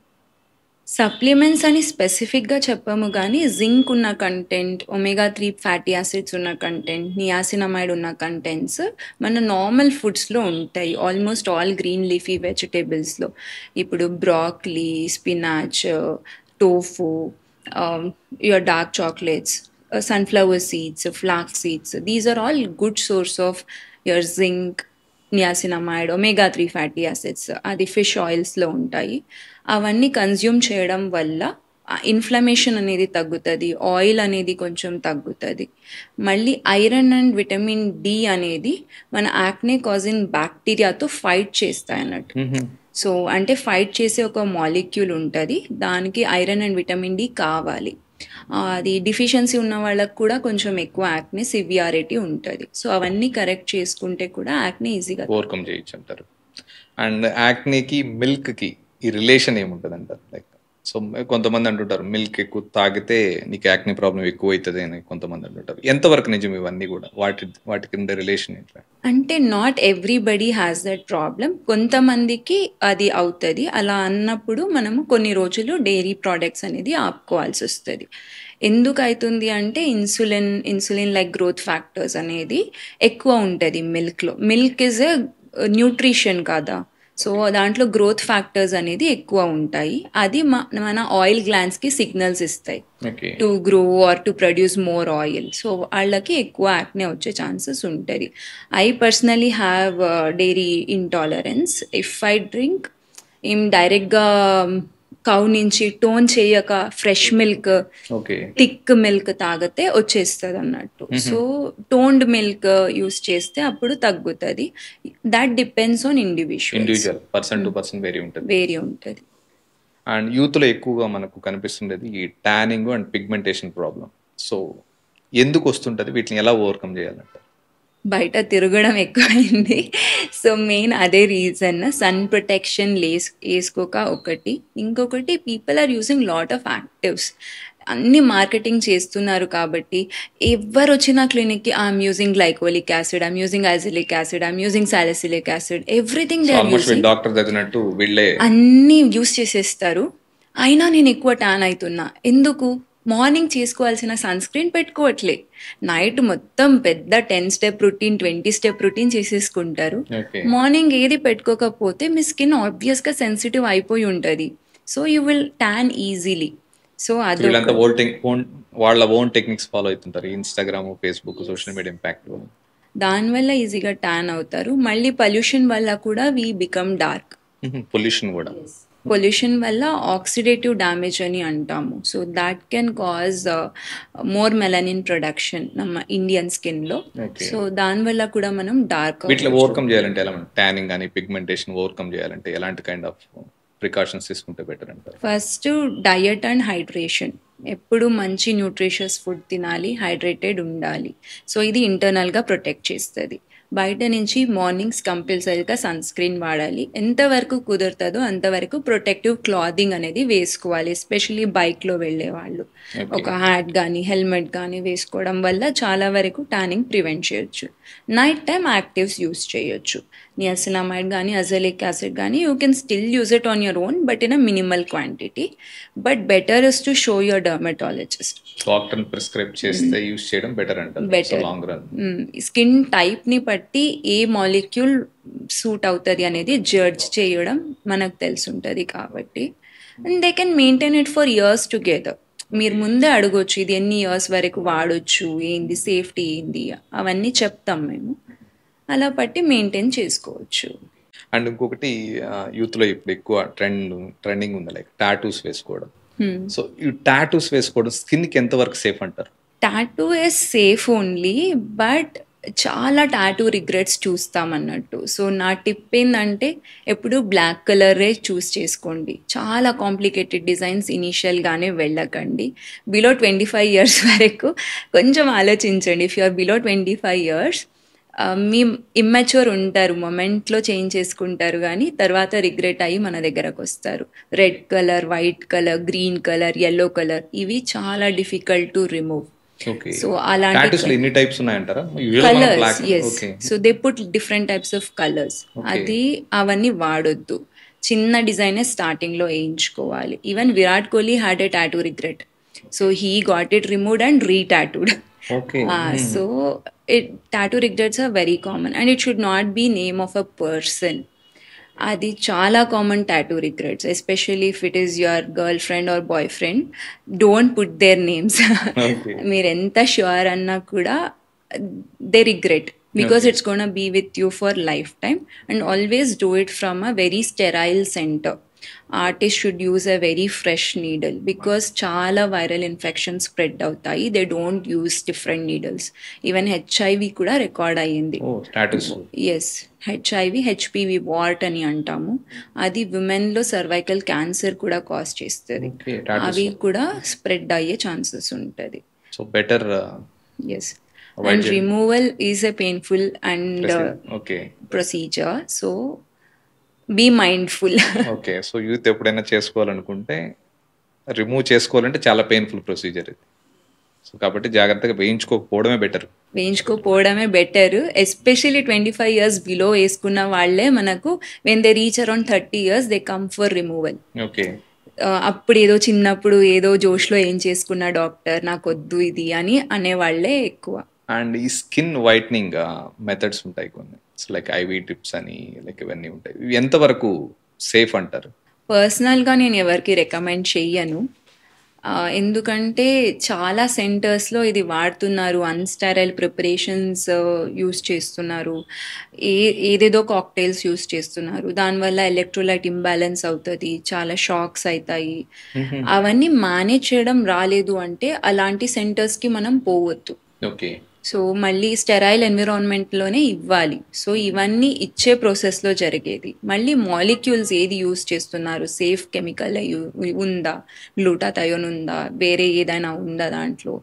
S2: సప్లిమెంట్స్ అని స్పెసిఫిక్గా చెప్పాము కానీ జింక్ ఉన్న కంటెంట్, omega-3 ఫ్యాటీ యాసిడ్స్ ఉన్న కంటెంట్, నియాసినమైడ్ ఉన్న కంటెంట్స్ మన నార్మల్ ఫుడ్స్లో ఉంటాయి. ఆల్మోస్ట్ ఆల్ గ్రీన్ లీఫీ వెజిటేబుల్స్లో ఇప్పుడు broccoli, spinach, tofu, your dark chocolates, sunflower seeds, flax seeds. These are all good source of your zinc, niacinamide, omega-3 fatty acids, అది fish ఆయిల్స్లో ఉంటాయి. అవన్నీ consume చేయడం వల్ల inflammation అనేది తగ్గుతుంది, ఆయిల్ అనేది కొంచెం తగ్గుతుంది. మళ్ళీ ఐరన్ అండ్ విటమిన్ డి అనేది మన యాక్నే కాజింగ్ బ్యాక్టీరియాతో ఫైట్ చేస్తాయి అన్నట్టు. సో అంటే ఫైట్ చేసే ఒక మాలిక్యూల్ ఉంటుంది, దానికి ఐరన్ అండ్ విటమిన్ డి కావాలి. అది డిఫిషియన్సీ ఉన్న వాళ్ళకు కూడా కొంచెం ఎక్కువ యాక్నే సివియారిటీ ఉంటుంది. సో అవన్నీ కరెక్ట్ చేసుకుంటే కూడా యాక్నే ఈజీగా
S1: ఓవర్కమ్ చేయొచ్చు అంటారు. అండ్ యాక్నేకి మిల్క్కి ఈ రిలేషన్ ఏముంటుంది అంటారు? లైక్ సో కొంతమంది అంటుంటారు మిల్క్ ఎక్కువ తాగితే నీకు యాక్నే ప్రాబ్లం ఎక్కువ అవుతుంది అని కొంతమంది అంటుంటారు. ఎంతవరకు నిజం ఇవన్నీ కూడా? వాటి కింద రిలేషన్ ఏంటి?
S2: అంటే not everybody has that problem, కొంతమందికి అది అవుతుంది. అలా అన్నప్పుడు మనము కొన్ని రోజులు డైరీ ప్రోడక్ట్స్ అనేది ఆపుకోవాల్సి వస్తుంది. ఎందుకు అవుతుంది అంటే ఇన్సులిన్ లైక్ గ్రోత్ ఫ్యాక్టర్స్ అనేది ఎక్కువ ఉంటుంది మిల్క్లో. మిల్క్ ఇస్ ఎ న్యూట్రిషన్ కదా, సో దాంట్లో గ్రోత్ ఫ్యాక్టర్స్ అనేది ఎక్కువ ఉంటాయి. అది మన ఆయిల్ గ్లాండ్స్కి సిగ్నల్స్ ఇస్తాయి to grow or to produce more oil. So వాళ్ళకి ఎక్కువ యాక్నే వచ్చే ఛాన్సెస్ ఉంటుంది. I personally have dairy intolerance. If I drink డైరెక్ట్గా కౌ నుంచి టోన్ చేయక ఫ్రెష్ మిల్క్, థిక్ మిల్క్ తాగితే వచ్చేస్తుంది అన్నట్టు. సో టోన్డ్ మిల్క్ యూస్ చేస్తే అప్పుడు తగ్గుతుంది. That depends on individual,
S1: person to person vary
S2: ఉంటుంది.
S1: అండ్ యూత్లో ఎక్కువగా మనకు కనిపిస్తుండేది ఈ tanning and pigmentation problem. So ఎందుకు వస్తుంటుంది, వీటిని ఎలా ఓవర్కమ్ చేయాలంటే?
S2: బయట తిరగడం ఎక్కువైంది. సో మెయిన్ అదే రీజన్. సన్ ప్రొటెక్షన్ వేసుకోక ఒకటి, ఇంకొకటి people are using lot of actives. అన్ని మార్కెటింగ్ చేస్తున్నారు కాబట్టి ఎవరు వచ్చిన క్లినిక్కి I'm using glycolic acid, I'm using azelaic acid, I'm using salicylic acid, everything అన్నీ యూస్ చేసేస్తారు. అయినా నేను ఎక్కువ ట్యాన్ అవుతున్నా. ఎందుకు? మార్నింగ్ చేసుకోవాల్సిన సన్ స్క్రీన్ పెట్టుకోవట్లే, నైట్ మొత్తం పెద్ద 10 స్టెప్ రొటీన్ 20 స్టెప్ రొటీన్ చేసేసుకుంటారు. మార్నింగ్ ఏది పెట్టుకోకపోతే మీ స్కిన్ ఆబ్వియస్గా సెన్సిటివ్ అయిపోయి ఉంటుంది. So you will tan easily. So అది
S1: వాళ్ళ ఓన్ టెక్నిక్స్ ఫాలో అవుతుంటారు, Instagram, Facebook, social media impact వల్ల.
S2: దానివల్ల ఈజీగా ట్యాన్ అవుతారు. మళ్ళీ పొల్యూషన్ వల్ల కూడా వీ బికమ్ డార్క్. పొల్యూషన్ వల్ల ఆక్సిడేటివ్ డ్యామేజ్ అని అంటాము. So that can cause more melanin production ನಮ್ಮ ఇండియన్ స్కిన్లో. సో దానివల్ల కూడా మనం డార్క్
S1: ఓవర్కమ్ చేయాలంటే ఎలా? ట్యానింగ్ కానీ పిగ్మెంటేషన్ ఓవర్కమ్ చేయాలంటే ఎలాంటి కైండ్ ఆఫ్ ప్రికాషన్స్ తీసుకుంటే బెటర్ అంటారు?
S2: First diet and hydration. ఎప్పుడు మంచి న్యూట్రిషియస్ ఫుడ్ తినాలి, హైడ్రేటెడ్ ఉండాలి. సో ఇది ఇంటర్నల్గా ప్రొటెక్ట్ చేస్తుంది. బయట నుంచి మార్నింగ్స్ కంపల్సరీగా సన్ స్క్రీన్ వాడాలి. ఎంతవరకు కుదురుతుందో అంతవరకు ప్రొటెక్టివ్ క్లాదింగ్ అనేది వేసుకోవాలి, ఎస్పెషల్లీ బైక్లో వెళ్ళే వాళ్ళు. ఒక హ్యాట్ కానీ హెల్మెట్ కానీ వేసుకోవడం వల్ల చాలా వరకు ట్యానింగ్ ప్రివెంట్ చేయొచ్చు. నైట్ టైం యాక్టివ్స్ యూస్ చేయొచ్చు. నియాసినమైడ్ కానీ అజలిక్ యాసిడ్ కానీ you can still use it on your own but in a minimal quantity. But better is to show your dermatologist.
S1: Doctor prescribe చేస్తే use చేయడం better అంటారు.
S2: Better. Skin టైప్ని బట్టి a molecule suit అవుతుంది అనేది judge చేయడం మనకు తెలిసి ఉంటుంది కాబట్టి. And they can maintain it for years together. మీరు ముందే అడగొచ్చు ఇది ఎన్ని ఇయర్స్ వరకు వాడొచ్చు, ఏంది సేఫ్టీ ఏంది, అవన్నీ చెప్తాం మేము. అలా బట్టి మెయింటైన్ చేసుకోవచ్చు.
S1: అండ్ ఇంకొకటి యూత్లో ఇప్పుడు ఎక్కువ ట్రెండింగ్ ఉంది లైక్ టాటూస్ వేసుకోవడం. సో ఈ టాటూస్ వేసుకోవడం స్కిన్కి ఎంతవరకు సేఫ్ అంటారు?
S2: Tattoo is safe only, but చాలా టాటూ రిగ్రెట్స్ చూస్తామన్నట్టు. సో నా టిప్ ఏంటంటే ఎప్పుడు బ్లాక్ కలరే చూస్ చేసుకోండి. చాలా కాంప్లికేటెడ్ డిజైన్స్ ఇనీషియల్గానే వెళ్ళకండి. బిలో 25 years వరకు కొంచెం ఆలోచించండి. If you are below 25 years మీ ఇమ్మెచ్యూర్ ఉంటారు, మొమెంట్లో చేంజ్ చేసుకుంటారు, కానీ తర్వాత రిగ్రెట్ అయ్యి మన దగ్గరకు వస్తారు. Red colour, white colour, green colour, yellow colour ఇవి చాలా డిఫికల్ట్ టు రిమూవ్. సో అలాంటి colours, yes, so they put different types of colours. అది అవన్నీ వాడొద్దు. చిన్న డిజైనే స్టార్టింగ్లో వేయించుకోవాలి. Even Virat Kohli had a tattoo regret. So he got it removed and retattooed. So tattoo regrets are very common and it should not be name of a person. అది చాలా common tattoo regrets, especially if it is your girl friend or boy friend. Don't put their names.
S1: Okay.
S2: మీరు ఎంత sure అన్నా కూడా they regret, because
S1: Okay.
S2: it's going to be with you for lifetime. And always do it from a very sterile center. Artist should use a very fresh needle, because చాలా viral infections spread అవుతాయి. They don't use different needles. Even HIV కూడా record అయ్యింది.
S1: ఓ status.
S2: Yes, HIV HPV what అని అంటాము. అది విమెన్లో cervical cancer కూడా కాజ్ చేస్తుంది.
S1: Okay, tattoos.
S2: అవి కూడా స్ప్రెడ్ అయ్యే ఛాన్సెస్ ఉంటుంది.
S1: So better
S2: yes, and removal is a painful and
S1: okay.
S2: procedure, so be mindful.
S1: Okay. So youth ఎప్పుడైనా చేసుకోవాలనుకుంటే రిమూవ్ చేసుకోవాలంటే చాలా పెయిన్ఫుల్ ప్రొసీజర్ ఇది. సో కాబట్టి జాగ్రత్తగా వేయించుకోకపోవడమే బెటర్.
S2: వేయించుకోపోవడమే బెటర్. ఎస్పెషలీ 25 years బిలో వేసుకున్న వాళ్ళే మనకు when they reach around 30 years they come for removal.
S1: Okay.
S2: అప్పుడు ఏదో చిన్నప్పుడు ఏదో జోష్లో ఏం చేసుకున్న డాక్టర్ నాకు వద్దు ఇది అని అనేవాళ్లే ఎక్కువ.
S1: అండ్ ఈ స్కిన్ వైట్నింగ్ మెథడ్స్ ఉంటాయి కొన్ని, లైక్ ఐవీ టిప్స్ అని, లైక్ ఇవన్నీ ఉంటాయి. ఇవి ఎంతవరకు సేఫ్ అంటారు?
S2: పర్సనల్గా నేను ఎవరికి రికమెండ్ చెయ్యను. ఎందుకంటే చాలా సెంటర్స్లో ఇది వాడుతున్నారు, అన్స్టైరైల్ ప్రిపరేషన్స్ యూస్ చేస్తున్నారు, ఏదేదో కాక్టైల్స్ యూస్ చేస్తున్నారు. దానివల్ల ఎలక్ట్రోలైట్ ఇంబ్యాలెన్స్ అవుతుంది, చాలా షాక్స్ అవుతాయి. అవన్నీ మేనేజ్ చేయడం రాలేదు అంటే అలాంటి సెంటర్స్కి మనం పోవద్దు.
S1: ఓకే.
S2: సో మళ్ళీ స్టెరైల్ ఎన్విరాన్మెంట్లోనే ఇవ్వాలి. సో ఇవన్నీ ఇచ్చే ప్రాసెస్లో జరిగేది. మళ్ళీ మాలిక్యూల్స్ ఏది యూస్ చేస్తున్నారు, సేఫ్ కెమికల్ ఉందా, గ్లూటాథయోన్ ఉందా, వేరే ఏదైనా ఉందా, దాంట్లో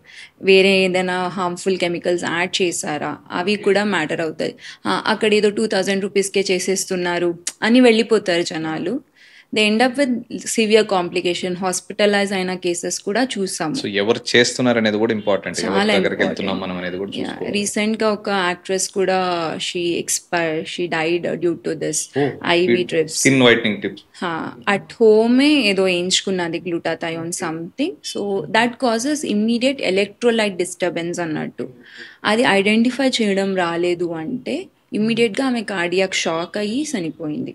S2: వేరే ఏదైనా హార్మ్ఫుల్ కెమికల్స్ యాడ్ చేశారా, అవి కూడా మ్యాటర్ అవుతుంది. అక్కడ ఏదో 2000 రూపీస్కే చేసేస్తున్నారు అని వెళ్ళిపోతారు జనాలు. They end up with severe complication, hospitalise అయిన కేసెస్ కూడా చూసాము.
S1: సో ఎవరు చేస్తున్నారు అనేది కూడా ఇంపార్టెంట్.
S2: చాలా
S1: రీసెంట్
S2: గా ఒక యాక్ట్రెస్ కూడా she died due to this IV drips.
S1: Skin whitening tips
S2: at హోమే ఏదో వేయించుకున్నది glutathione something. So that causes immediate electrolyte disturbance అన్నట్టు. అది ఐడెంటిఫై చేయడం రాలేదు అంటే ఇమ్మీడియట్ గా ఆమె కార్డియాక్ షాక్ అయ్యి చనిపోయింది.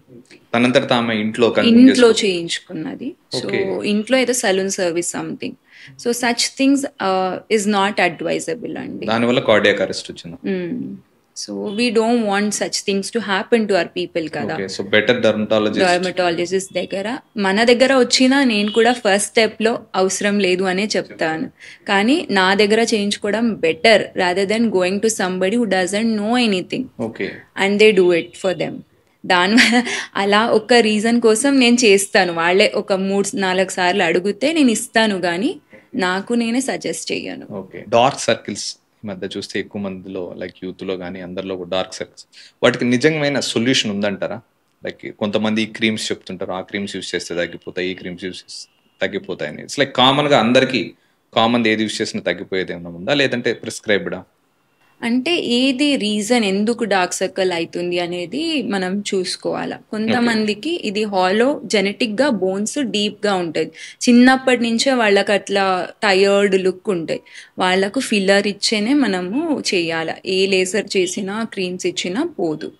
S1: తనంతట ఆమె
S2: ఇంట్లో చేయించుకున్నది. సో ఇంట్లో ఏదో salon service something. So such things is not advisable అండి.
S1: దానివల్ల కార్డియాక్ అరెస్ట్ వచ్చింది.
S2: So we don't want such things to happen to our people కదా.
S1: సో బెటర్
S2: డర్మటాలజిస్ట్ దగ్గర, మన దగ్గర వచ్చినా నేను కూడా ఫస్ట్ స్టెప్ లో అవసరం లేదు అనే చెప్తాను. కానీ నా దగ్గర చేయించుకోవడం better rather than going to somebody who doesn't know anything and they do it for them. దానివల్ల అలా ఒక రీజన్ కోసం నేను చేస్తాను. వాళ్ళే ఒక 3-4 సార్లు అడిగితే నేను ఇస్తాను, కానీ నాకు నేనే సజెస్ట్ చెయ్యను.
S1: డార్క్ సర్కిల్స్ ఈ మధ్య చూస్తే ఎక్కువ మందిలో, లైక్ యూత్ లో కానీ అందరిలో డార్క్ సర్కిల్స్, వాటికి నిజమైన సొల్యూషన్ ఉందంటారా? లైక్ కొంతమంది ఈ క్రీమ్స్ చెప్తుంటారు, ఆ క్రీమ్స్ యూస్ చేస్తే తగ్గిపోతాయి, ఈ క్రీమ్స్ యూస్ చేస్తే తగ్గిపోతాయి అని. ఇట్స్ లైక్ కామన్ గా అందరికి కామన్ ఏది యూస్ చేసినా తగ్గిపోయేది ఏమైనా ఉందా, లేదంటే ప్రిస్క్రైబ్డా?
S2: అంటే ఏది రీజన్ ఎందుకు డార్క్ సర్కిల్ అవుతుంది అనేది మనం చూసుకోవాలా. కొంతమందికి ఇది హాలో జెనెటిక్ గా బోన్స్ డీప్ గా ఉంటుంది, చిన్నప్పటి నుంచే వాళ్ళకి అట్లా టయర్డ్ లుక్ ఉంటాయి. వాళ్ళకు ఫిల్లర్ ఇచ్చేనే మనము చేయాలి, ఏ లేజర్ చేసినా క్రీమ్స్ ఇచ్చినా పోదు.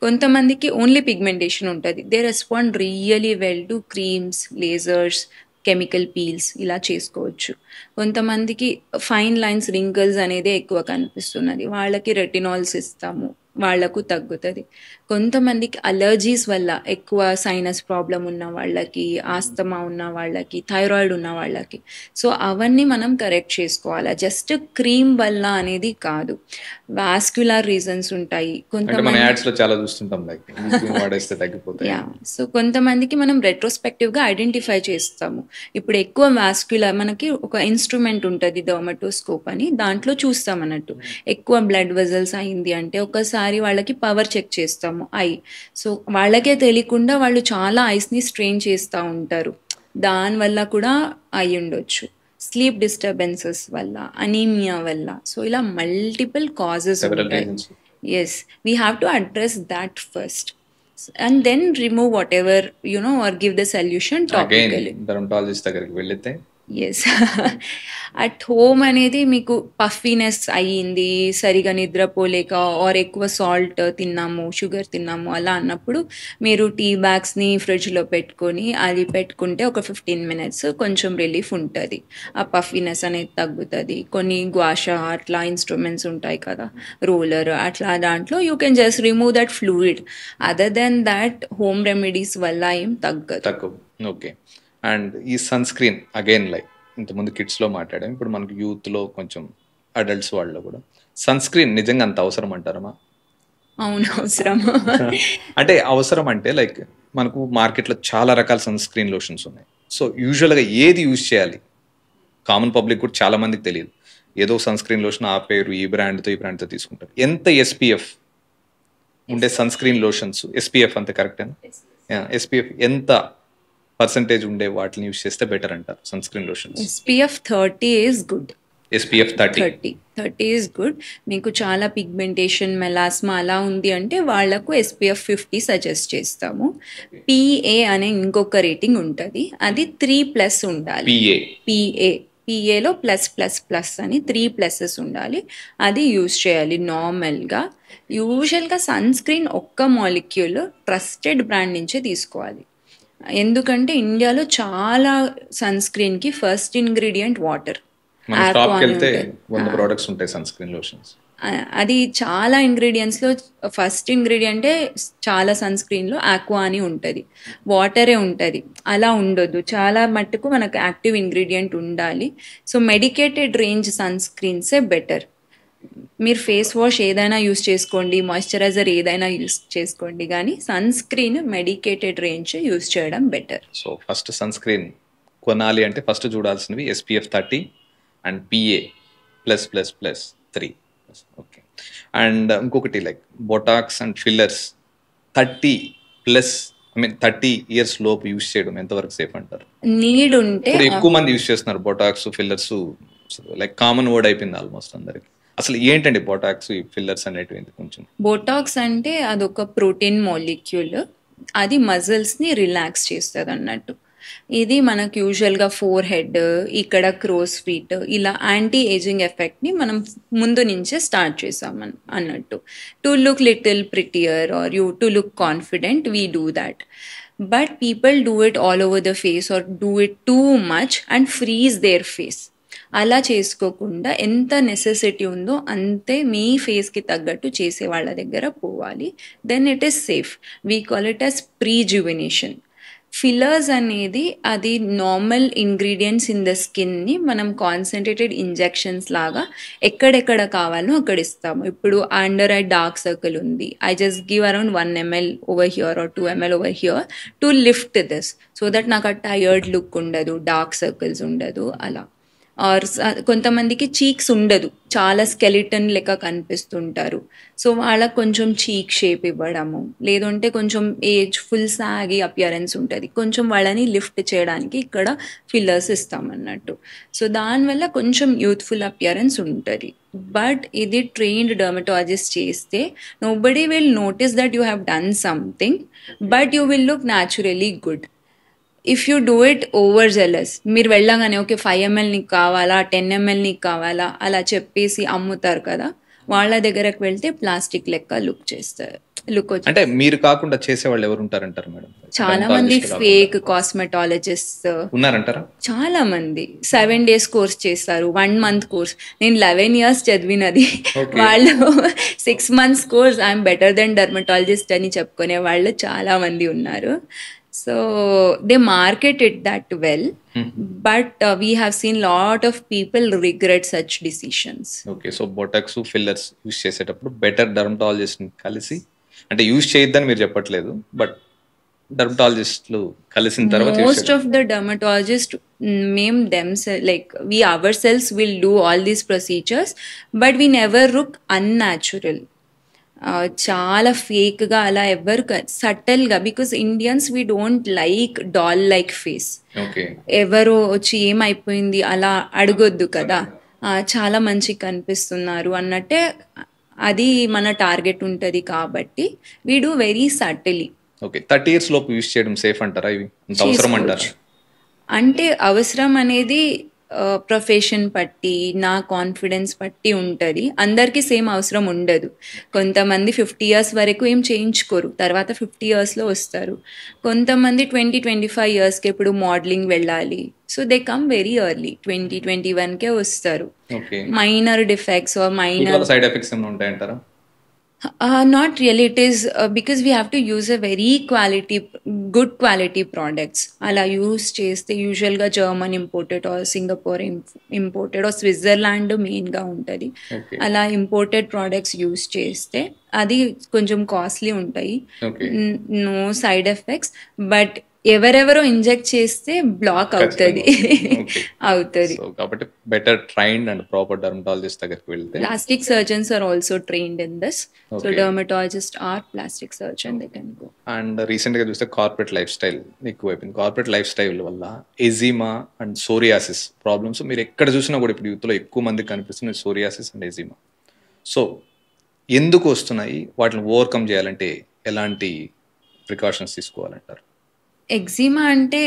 S2: కొంతమందికి ఓన్లీ పిగ్మెంటేషన్ ఉంటుంది, they respond really well to creams, lasers, chemical peels ఇలా చేసుకోవచ్చు. కొంతమందికి ఫైన్ లైన్స్, రింకిల్స్ అనేది ఎక్కువ కనిపిస్తున్నది, వాళ్ళకి రెటినాల్స్ ఇస్తాము, వాళ్లకు తగ్గుతుంది. కొంతమందికి అలర్జీస్ వల్ల, ఎక్కువ సైనస్ ప్రాబ్లం ఉన్న వాళ్ళకి, ఆస్తమా ఉన్న వాళ్ళకి, థైరాయిడ్ ఉన్న వాళ్ళకి, సో అవన్నీ మనం కరెక్ట్ చేసుకోవాలా. జస్ట్ క్రీమ్ వల్ల అనేది కాదు, వాస్క్యులర్ రీజన్స్ ఉంటాయి. సో కొంతమందికి మనం రెట్రోస్పెక్టివ్ గా ఐడెంటిఫై చేస్తాము. ఇప్పుడు ఎక్కువ వాస్క్యులర్, మనకి ఒక ఇన్స్ట్రుమెంట్ ఉంటుంది డర్మటోస్కోప్ అని, దాంట్లో చూస్తాం అన్నట్టు. ఎక్కువ బ్లడ్ వెజల్స్ అయింది అంటే ఒకసారి వాళ్ళకి పవర్ చెక్ చేస్తాము ఐ. సో వాళ్ళకే తెలియకుండా వాళ్ళు చాలా ఐస్ని స్ట్రెయిన్ చేస్తూ ఉంటారు, దానివల్ల కూడా అయి ఉండొచ్చు. స్లీప్ డిస్టర్బెన్సెస్ వల్ల, అనీమియా వల్ల, సో ఇలా మల్టిపుల్ కాజెస్ ఉంటాయి. Yes, we have to address that first and then remove whatever or give the solution topically.
S1: Dermatologist దగ్గరికి వెళ్తే
S2: ఎస్. అట్ హోమ్ అనేది మీకు పఫీనెస్ అయ్యింది, సరిగా నిద్రపోలేక ఆర్ ఎక్కువ సాల్ట్ తిన్నాము, షుగర్ తిన్నాము అలా అన్నప్పుడు మీరు టీ బ్యాగ్స్ని ఫ్రిడ్జ్లో పెట్టుకొని అది పెట్టుకుంటే ఒక 15 minutes కొంచెం రిలీఫ్ ఉంటుంది, ఆ పఫీనెస్ అనేది తగ్గుతుంది. కొన్ని గ్వాషా అట్లా ఇన్స్ట్రుమెంట్స్ ఉంటాయి కదా, రోలర్ అట్లా, దాంట్లో you can just remove that fluid. Other than that home remedies వల్ల ఏం తగ్గదు.
S1: ఓకే. అండ్ ఈ సన్ స్క్రీన్ అగైన్ లైక్ ఇంతకుముందు కిడ్స్లో మాట్లాడాం, ఇప్పుడు మనకు యూత్లో కొంచెం అడల్ట్స్ వాళ్ళలో కూడా సన్ స్క్రీన్ నిజంగా అంత అవసరం అంటారమ్మా?
S2: అవును, అవసరం.
S1: అంటే అవసరం అంటే లైక్ మనకు మార్కెట్లో చాలా రకాల సన్ స్క్రీన్ లోషన్స్ ఉన్నాయి. సో యూజువల్గా ఏది యూజ్ చేయాలి కామన్ పబ్లిక్ కూడా చాలా మందికి తెలియదు. ఏదో సన్ స్క్రీన్ లోషన్ ఆ పేరు ఈ బ్రాండ్తో తీసుకుంటారు. ఎంత ఎస్పీఎఫ్ ఉండే సన్ స్క్రీన్ లోషన్స్, ఎస్పీఎఫ్ అంతే కరెక్టేనా? ఎస్పీఎఫ్ ఎంత పర్సంటేజ్ ఉండే వాటిని యూజ్ చేస్తే బెటర్ అంటారు sunscreen lotions?
S2: SPF 30 is good.
S1: SPF 30
S2: is good. మీకు చాలా పిగ్మెంటేషన్, మెలాస్మా అలా ఉంది అంటే వాళ్లకు SPF 50 సజెస్ట్ చేస్తాము. PA అనే ఇంకొక రేటింగ్ ఉంటుంది, అది 3+ ఉండాలి. PAలో +++ అని 3+ ఉండాలి, అది యూజ్ చేయాలి నార్మల్గా. యూజువల్గా సన్ స్క్రీన్ ఒక్క మాలిక్యూల్ ట్రస్టెడ్ బ్రాండ్ నుంచే తీసుకోవాలి. ఎందుకంటే ఇండియాలో చాలా సన్ స్క్రీన్కి ఫస్ట్ ఇంగ్రీడియంట్ వాటర్. అది చాలా ఇంగ్రీడియంట్స్లో ఫస్ట్ ఇంగ్రీడియంటే చాలా సన్ స్క్రీన్లో ఆక్వా అని ఉంటుంది, వాటరే ఉంటుంది. అలా ఉండొద్దు, చాలా మట్టుకు మనకు యాక్టివ్ ఇంగ్రీడియంట్ ఉండాలి. సో మెడికేటెడ్ రేంజ్ సన్ స్క్రీన్సే బెటర్. మీరు ఫేస్ వాష్ ఏదైనా యూస్ చేసుకోండి, మాయిశ్చరైజర్ ఏదైనా యూస్ చేసుకోండి, కానీ sun screen medicated range use చేయడం better.
S1: So first sun screen కొనాలి అంటే ఫస్ట్ చూడాల్సినవి SPF 30 and PA+++3. Okay. And ఇంకొకటి like Botox and fillers 30 years లోపు యూస్ చేయడం ఎంతవరకు సేఫ్ అంటారు?
S2: నీడ్ ఉంటే
S1: ఎక్కువ మంది యూస్ చేస్తున్నారు Botox, fillers, like common word అయిపోయింది ఆల్మోస్ట్ అందరికి. అసలు ఏంటండి బొటాక్స్, ఫిల్లర్స్ అనేటివి? కొంచెం
S2: బొటాక్స్ అంటే అదొక ప్రోటీన్ మాలిక్యూల్, అది మజిల్స్ని రిలాక్స్ చేస్తుంది అన్నట్టు. ఇది మనకు యూజువల్గా ఫోర్ హెడ్, ఇక్కడ క్రోస్ ఫీట్, ఇలా యాంటీ ఏజింగ్ ఎఫెక్ట్ని మనం ముందు నుంచే స్టార్ట్ చేసాం అన్నట్టు. To look little prettier or to look confident we do that. But people do it all over the face or do it too much and freeze their face. అలా చేసుకోకుండా ఎంత necessity ఉందో అంతే మీ ఫేస్కి తగ్గట్టు చేసే వాళ్ళ దగ్గర పోవాలి. Then it is safe. We call it as prejuvenation. Fillers అనేది అది నార్మల్ ఇంగ్రీడియంట్స్ ఇన్ ద స్కిన్ని మనం కాన్సన్ట్రేటెడ్ ఇంజెక్షన్స్ లాగా ఎక్కడెక్కడ కావాలో అక్కడ ఇస్తాము. ఇప్పుడు అండర్ ఐ డార్క్ సర్కిల్ ఉంది, I just give around 1 ml over here or 2 ml over here to lift this, so that నాకు ఆ టయర్డ్ లుక్ ఉండదు, డార్క్ సర్కిల్స్ ఉండదు అలా. ఆర్ కొంతమందికి చీక్స్ ఉండదు, చాలా స్కెలిటన్ లెక్క కనిపిస్తుంటారు, సో వాళ్ళకు కొంచెం చీక్ షేప్ ఇవ్వడము, లేదంటే కొంచెం ఏజ్ ఫుల్ సాగి అపియరెన్స్ ఉంటుంది, కొంచెం వాళ్ళని లిఫ్ట్ చేయడానికి ఇక్కడ ఫిల్లర్స్ ఇస్తామన్నట్టు. సో దానివల్ల కొంచెం యూత్ఫుల్ అపియరెన్స్ ఉంటుంది. బట్ ఇది ట్రైన్డ్ డర్మటాలజిస్ట్ చేస్తే nobody will notice that you have done something, but you will look naturally good. If you do it over jealous, మీరు వెళ్ళగానే ఓకే 5 ml నీకు కావాలా, 10 ml నీకు కావాలా అలా చెప్పేసి అమ్ముతారు కదా, వాళ్ళ దగ్గరకు వెళ్తే ప్లాస్టిక్ లెక్క లుక్ చేస్తారు. లుక్
S1: అంటే మీరు కాకుండా చేసేవాళ్ళు ఎవరు ఉంటారంటారు మేడం?
S2: చాలా మంది ఫేక్ కాస్మెటాలజిస్ట్
S1: ఉన్నారంటారా?
S2: చాలా మంది 7 days కోర్స్ చేస్తారు, 1 month కోర్స్. నేను 11 years చదివినది, వాళ్ళు 6 months course I'm better than dermatologist అని చెప్పుకునే వాళ్ళు చాలా మంది ఉన్నారు. So they market it that well, but we have seen lot of people regret such decisions.
S1: Okay, so botox fillers use చేసేటప్పుడు బెటర్ డర్మటాలజిస్ట్ ని కలిసి, అంటే యూస్ చేయొద్దని మీరు చెప్పట్లేదు, బట్ డర్మటాలజిస్టులు కలిసిన తర్వాత
S2: most of the dermatologists themselves, like we ourselves will do all these procedures, but we never look unnatural. చాలా ఫేక్గా అలా ఎవరు సటల్గా, because Indians we don't like doll like face. ఎవరో వచ్చి ఏమైపోయింది అలా అడగొద్దు కదా, చాలా మంచిగా కనిపిస్తున్నారు అన్నట్టే అది మన టార్గెట్ ఉంటుంది. కాబట్టి we do very subtly.
S1: Okay, 30 years లోపు యూస్ చేయడం సేఫ్ అంటారా? ఇవి అవసరం అంటారా?
S2: అంటే అవసరం అనేది ప్రొఫెషన్ బట్టి, నా కాన్ఫిడెన్స్ బట్టి ఉంటుంది. అందరికీ సేమ్ అవసరం ఉండదు. కొంతమంది 50 ఇయర్స్ వరకు ఏం చేయించుకోరు, తర్వాత 50 ఇయర్స్లో వస్తారు. కొంతమంది 20-25 ఇయర్స్కి ఇప్పుడు మోడలింగ్ వెళ్ళాలి, so they come very early, 20-21కే వస్తారు. Minor defects or minor
S1: side effects ఏమైనా ఉంటాయంటారా?
S2: Not really. It is because we have to use a very good quality products. అలా యూస్ చేస్తే యూజువల్గా German imported or Singapore imported or Switzerland మెయిన్గా ఉంటుంది. అలా ఇంపోర్టెడ్ ప్రోడక్ట్స్ యూస్ చేస్తే అది కొంచెం కాస్ట్లీ ఉంటాయి, నో సైడ్ ఎఫెక్ట్స్. బట్ ఎవరెవరో ఇంజెక్ట్ చేస్తే బ్లాక్ అవుతుంది అవుతుంది.
S1: కాబట్టి better trained and proper dermatologist దగ్గరికి వెళ్తే.
S2: Plastic surgeons are also trained in this, so dermatologist or plastic surgeon they can go.
S1: And recent గా చూస్తే కార్పొరేట్ లైఫ్ స్టైల్ ఎక్కువైపోయింది. కార్పొరేట్ లైఫ్ స్టైల్ వల్ల ఎజిమా అండ్ సోరియాసిస్ ప్రాబ్లమ్స్ మీరు ఎక్కడ చూసినా కూడా ఇప్పుడు యూత్ లో ఎక్కువ మందికి కనిపిస్తున్నాయి, సోరియాసిస్ అండ్ ఎజిమా. సో ఎందుకు వస్తున్నాయి, వాటిని ఓవర్కమ్ చేయాలంటే ఎలాంటి ప్రికాషన్స్ తీసుకోవాలంటారు?
S2: ఎగ్జిమా అంటే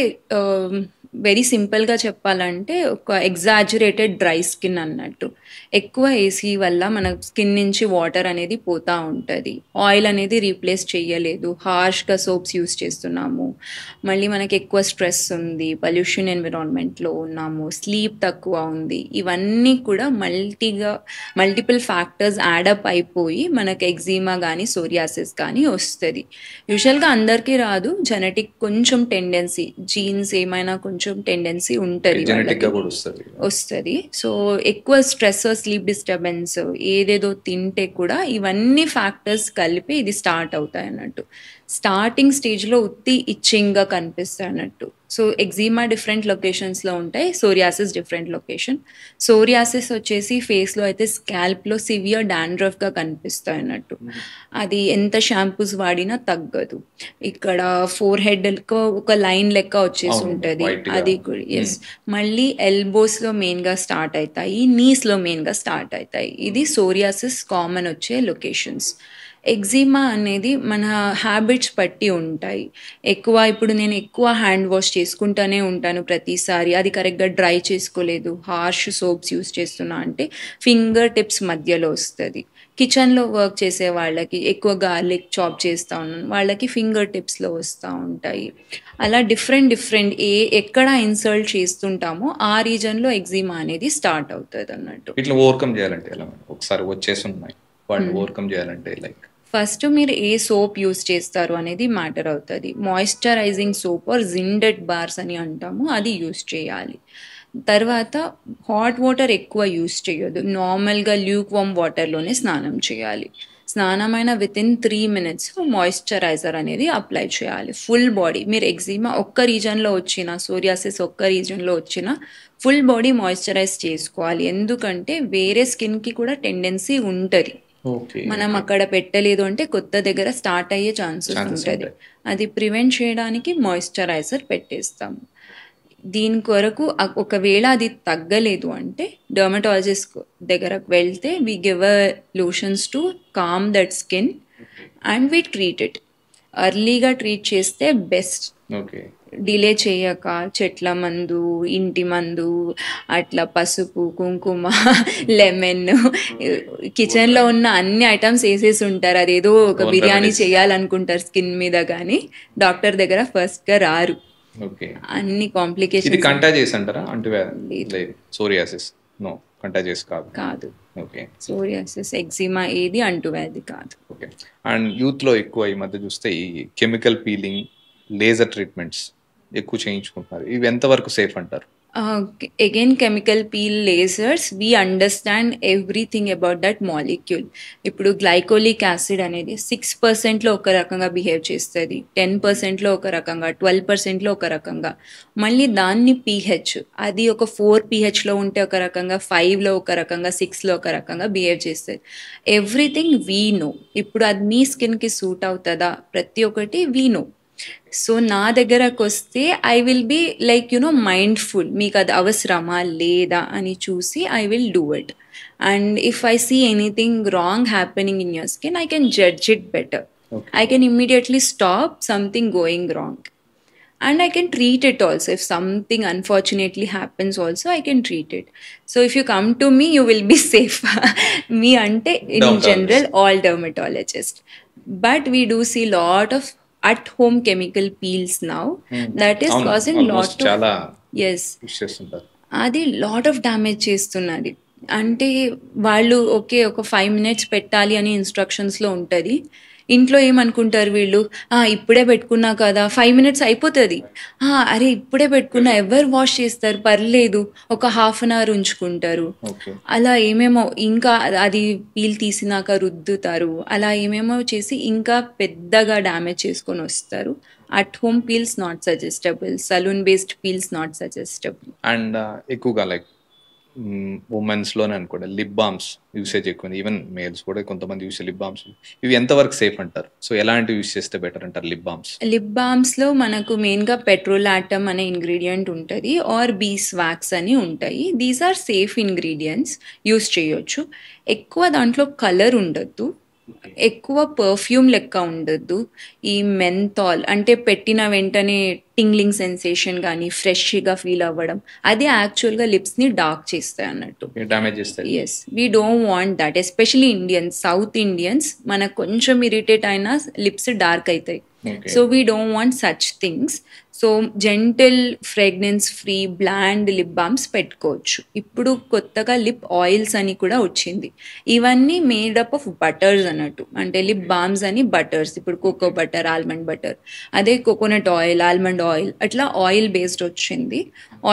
S2: వెరీ సింపుల్గా చెప్పాలంటే ఒక ఎగ్జాజరేటెడ్ డ్రై స్కిన్ అన్నట్టు. ఎక్కువ ఏసీ వల్ల మన స్కిన్ నుంచి వాటర్ అనేది పోతూ ఉంటుంది, ఆయిల్ అనేది రీప్లేస్ చేయలేదు, హార్ష్గా సోప్స్ యూస్ చేస్తున్నాము, మళ్ళీ మనకి ఎక్కువ స్ట్రెస్ ఉంది, పొల్యూషన్ ఎన్విరాన్మెంట్లో ఉన్నాము, స్లీప్ తక్కువ ఉంది. ఇవన్నీ కూడా మల్టిపుల్ ఫ్యాక్టర్స్ యాడప్ అయిపోయి మనకి ఎగ్జిమా కానీ సోరియాసిస్ కానీ వస్తుంది. యూజువల్గా అందరికీ రాదు, జెనెటిక్ కొంచెం టెండెన్సీ, జీన్స్ ఏమైనా కొంచెం టెండెన్సీ ఉంటుంది, వస్తుంది. సో ఎక్కువ స్ట్రెస్, స్లీప్ డిస్టర్బెన్స్, ఏదేదో తింటే కూడా ఇవన్నీ ఫ్యాక్టర్స్ కలిపి ఇది స్టార్ట్ అవుతాయి అన్నట్టు. స్టార్టింగ్ స్టేజ్లో ఉత్తి ఇచ్చింగ్గా కనిపిస్తాయి అన్నట్టు. సో ఎగ్జిమా డిఫరెంట్ లొకేషన్స్లో ఉంటాయి, సోరియాసిస్ డిఫరెంట్ లొకేషన్. సోరియాసిస్ వచ్చేసి ఫేస్లో అయితే స్కాల్ప్లో సివియర్ డాండ్రఫ్గా కనిపిస్తాయి అన్నట్టు. అది ఎంత షాంపూస్ వాడినా తగ్గదు. ఇక్కడ ఫోర్ హెడ్ ఒక లైన్ లెక్క వచ్చేసి ఉంటుంది, అది కూడా ఎస్. మళ్ళీ ఎల్బోస్లో మెయిన్గా స్టార్ట్ అవుతాయి, నీస్లో మెయిన్గా స్టార్ట్ అవుతాయి. ఇది సోరియాసిస్ కామన్ వచ్చే లొకేషన్స్. ఎగ్జిమా అనేది మన హ్యాబిట్స్ బట్టి ఉంటాయి. ఇప్పుడు నేను ఎక్కువ హ్యాండ్ వాష్ చేసుకుంటూనే ఉంటాను ప్రతిసారి, అది కరెక్ట్గా డ్రై చేసుకోలేదు, హార్ష్ సోప్స్ యూస్ చేస్తున్నా అంటే ఫింగర్ టిప్స్ మధ్యలో వస్తుంది. కిచెన్లో వర్క్ చేసే వాళ్ళకి, ఎక్కువ గార్లిక్ చాప్ చేస్తూ ఉన్నాను వాళ్ళకి ఫింగర్ టిప్స్లో వస్తూ ఉంటాయి. అలా డిఫరెంట్ ఎక్కడ ఇన్సల్ట్ చేస్తుంటామో ఆ రీజన్లో ఎగ్జిమా అనేది స్టార్ట్ అవుతుంది అన్నట్టు.
S1: ఇట్లా ఓవర్కమ్ చేయాలంటే ఎలా? ఒకసారి వచ్చేసి ఉన్నాయి, వాటిని ఓవర్కమ్ చేయాలంటే లైక్
S2: ఫస్ట్ మీరు ఏ సోప్ యూస్ చేస్తారు అనేది మ్యాటర్ అవుతుంది. మాయిశ్చరైజింగ్ సోప్ ఆర్ జిండెడ్ బార్స్ అని అంటాము, అది యూస్ చేయాలి. తర్వాత హాట్ వాటర్ ఎక్కువ యూస్ చేయొద్దు, నార్మల్గా ల్యూక్ వామ్ వాటర్లోనే స్నానం చేయాలి. స్నానమైన వితిన్ 3 minutes మాయిశ్చరైజర్ అనేది అప్లై చేయాలి ఫుల్ బాడీ. మీరు ఎగ్జిమా ఒక్క రీజన్లో వచ్చినా, సోరియాసిస్ ఒక్క రీజన్లో వచ్చినా ఫుల్ బాడీ మాయిశ్చరైజ్ చేసుకోవాలి. ఎందుకంటే వేరే స్కిన్కి కూడా టెండెన్సీ ఉంటుంది, మనం అక్కడ పెట్టలేదు అంటే కొత్త దగ్గర స్టార్ట్ అయ్యే ఛాన్సెస్ ఉంటుంది. అది ప్రివెంట్ చేయడానికి మాయిశ్చరైజర్ పెట్టేస్తాము. దీని కొరకు ఒకవేళ అది తగ్గలేదు అంటే డర్మటాలజిస్ట్ దగ్గరకు వెళ్తే we give a lotions to calm that skin and we treat it. అర్లీగా ట్రీట్ చేస్తే బెస్ట్. డిలే చేయక చెట్ల మందు, ఇంటి మందు, అట్లా పసుపు, కుంకుమ, లెమన్, కిచెన్లో ఉన్న అన్ని ఐటమ్స్ వేసేసి ఉంటారు. అదేదో ఒక బిర్యానీ చేయాలనుకుంటారు స్కిన్ మీద, కానీ డాక్టర్ దగ్గర ఫస్ట్గా రారు. అన్ని కాంప్లికేషన్స్. కాదు, సోరియాసిస్ ఎగ్జిమా ఏది అంటువ్యాధి కాదు.
S1: అండ్ యూత్ లో ఎక్కువ ఈ మధ్య చూస్తే ఈ కెమికల్ పీలింగ్, లేజర్ ట్రీట్మెంట్స్ ఎక్కువ చేయించుకుంటున్నారు. ఇవి ఎంతవరకు సేఫ్ అంటారు?
S2: Again chemical peel, lasers, we understand everything about that molecule. ఇప్పుడు గ్లైకోలిక్ యాసిడ్ అనేది 6%లో ఒక రకంగా బిహేవ్ చేస్తుంది, 10%లో ఒక రకంగా, 12%లో ఒక రకంగా. మళ్ళీ దాన్ని pH, అది ఒక 4 pHలో ఉంటే ఒక రకంగా, 5లో ఒక రకంగా, 6లో ఒక రకంగా బిహేవ్ చేస్తుంది. Everything we know. ఇప్పుడు అది మీ స్కిన్కి సూట్ అవుతుందా, ప్రతి ఒక్కటి వీ నో. సో నా దగ్గరకు వస్తే I will be like mindful, మీకు అది అవసరమా లేదా అని చూసి I will do it. And if I see anything wrong happening in your skin, I can judge it better. I can immediately stop something going wrong. and I can treat it also. If something unfortunately happens also, I can treat it. So if you come to me, you will be safe. Me ante in general all dermatologists, but we do see lot of at home chemical peels now that is causing lot of
S1: చాలా
S2: yes
S1: use చేస్తుంటారు.
S2: అది lot of damage చేస్తున్నది. అంటే వాళ్ళు okay ఒక 5 minutes పెట్టాలి అని ఇన్స్ట్రక్షన్స్లో ఉంటుంది. ఇంట్లో ఏమనుకుంటారు వీళ్ళు, ఇప్పుడే పెట్టుకున్నా కదా 5 minutes అయిపోతుంది, అరే ఇప్పుడే పెట్టుకున్నా ఎవరు వాష్ చేస్తారు, పర్లేదు ఒక 1/2 hour ఉంచుకుంటారు. అలా ఏమేమో ఇంకా అది పీల్ తీసినాక రుద్దుతారు, అలా ఏమేమో చేసి ఇంకా పెద్దగా డ్యామేజ్ చేసుకొని వస్తారు. At home peels not suggestible, saloon based peels not suggestible.
S1: And ఎక్కువగా లైక్ ఉమెన్స్ లోనే అనుకోండి లిప్ బామ్స్ యూసేజ్ ఎక్కువ, ఈవెన్ మేల్స్ కూడా కొంతమంది యూస్ లిప్ బామ్స్. ఇవి ఎంతవరకు సేఫ్ అంటారు? సో ఎలాంటివి యూస్ చేస్తే బెటర్ అంటారు లిప్ బామ్స్?
S2: లిప్ బామ్స్లో మనకు మెయిన్గా పెట్రోలాటమ్ అనే ఇంగ్రీడియంట్ ఉంటుంది, ఆర్ బీస్ వ్యాక్స్ అని ఉంటాయి. These are safe ingredients, use చేయొచ్చు. ఎక్కువ దాంట్లో కలర్ ఉండద్దు, ఎక్కువ పర్ఫ్యూమ్ లెక్క ఉండద్దు. ఈ మెంథాల్ అంటే పెట్టిన వెంటనే టింగ్లింగ్ సెన్సేషన్ కానీ ఫ్రెష్గా ఫీల్ అవ్వడం, అది యాక్చువల్గా లిప్స్ని డార్క్ చేస్తాయి అన్నట్టు,
S1: డ్యామేజ్ చేస్తాయి.
S2: Yes, we don't want that. Especially Indians, South Indians, మనకు కొంచెం ఇరిటేట్ అయినా లిప్స్ డార్క్ అవుతాయి. So we don't want such things. So gentle fragrance free bland lip balms పెట్టుకోవచ్చు. ఇప్పుడు కొత్తగా లిప్ ఆయిల్స్ అని కూడా వచ్చింది. ఇవన్నీ మేడప్ ఆఫ్ బటర్స్ అన్నట్టు, అంటే లిప్ బామ్స్ అని బటర్స్. ఇప్పుడు కోకో బటర్, ఆల్మండ్ బటర్, అదే కోకోనట్ ఆయిల్, ఆల్మండ్ ఆయిల్, అట్లా ఆయిల్ బేస్డ్ వచ్చింది.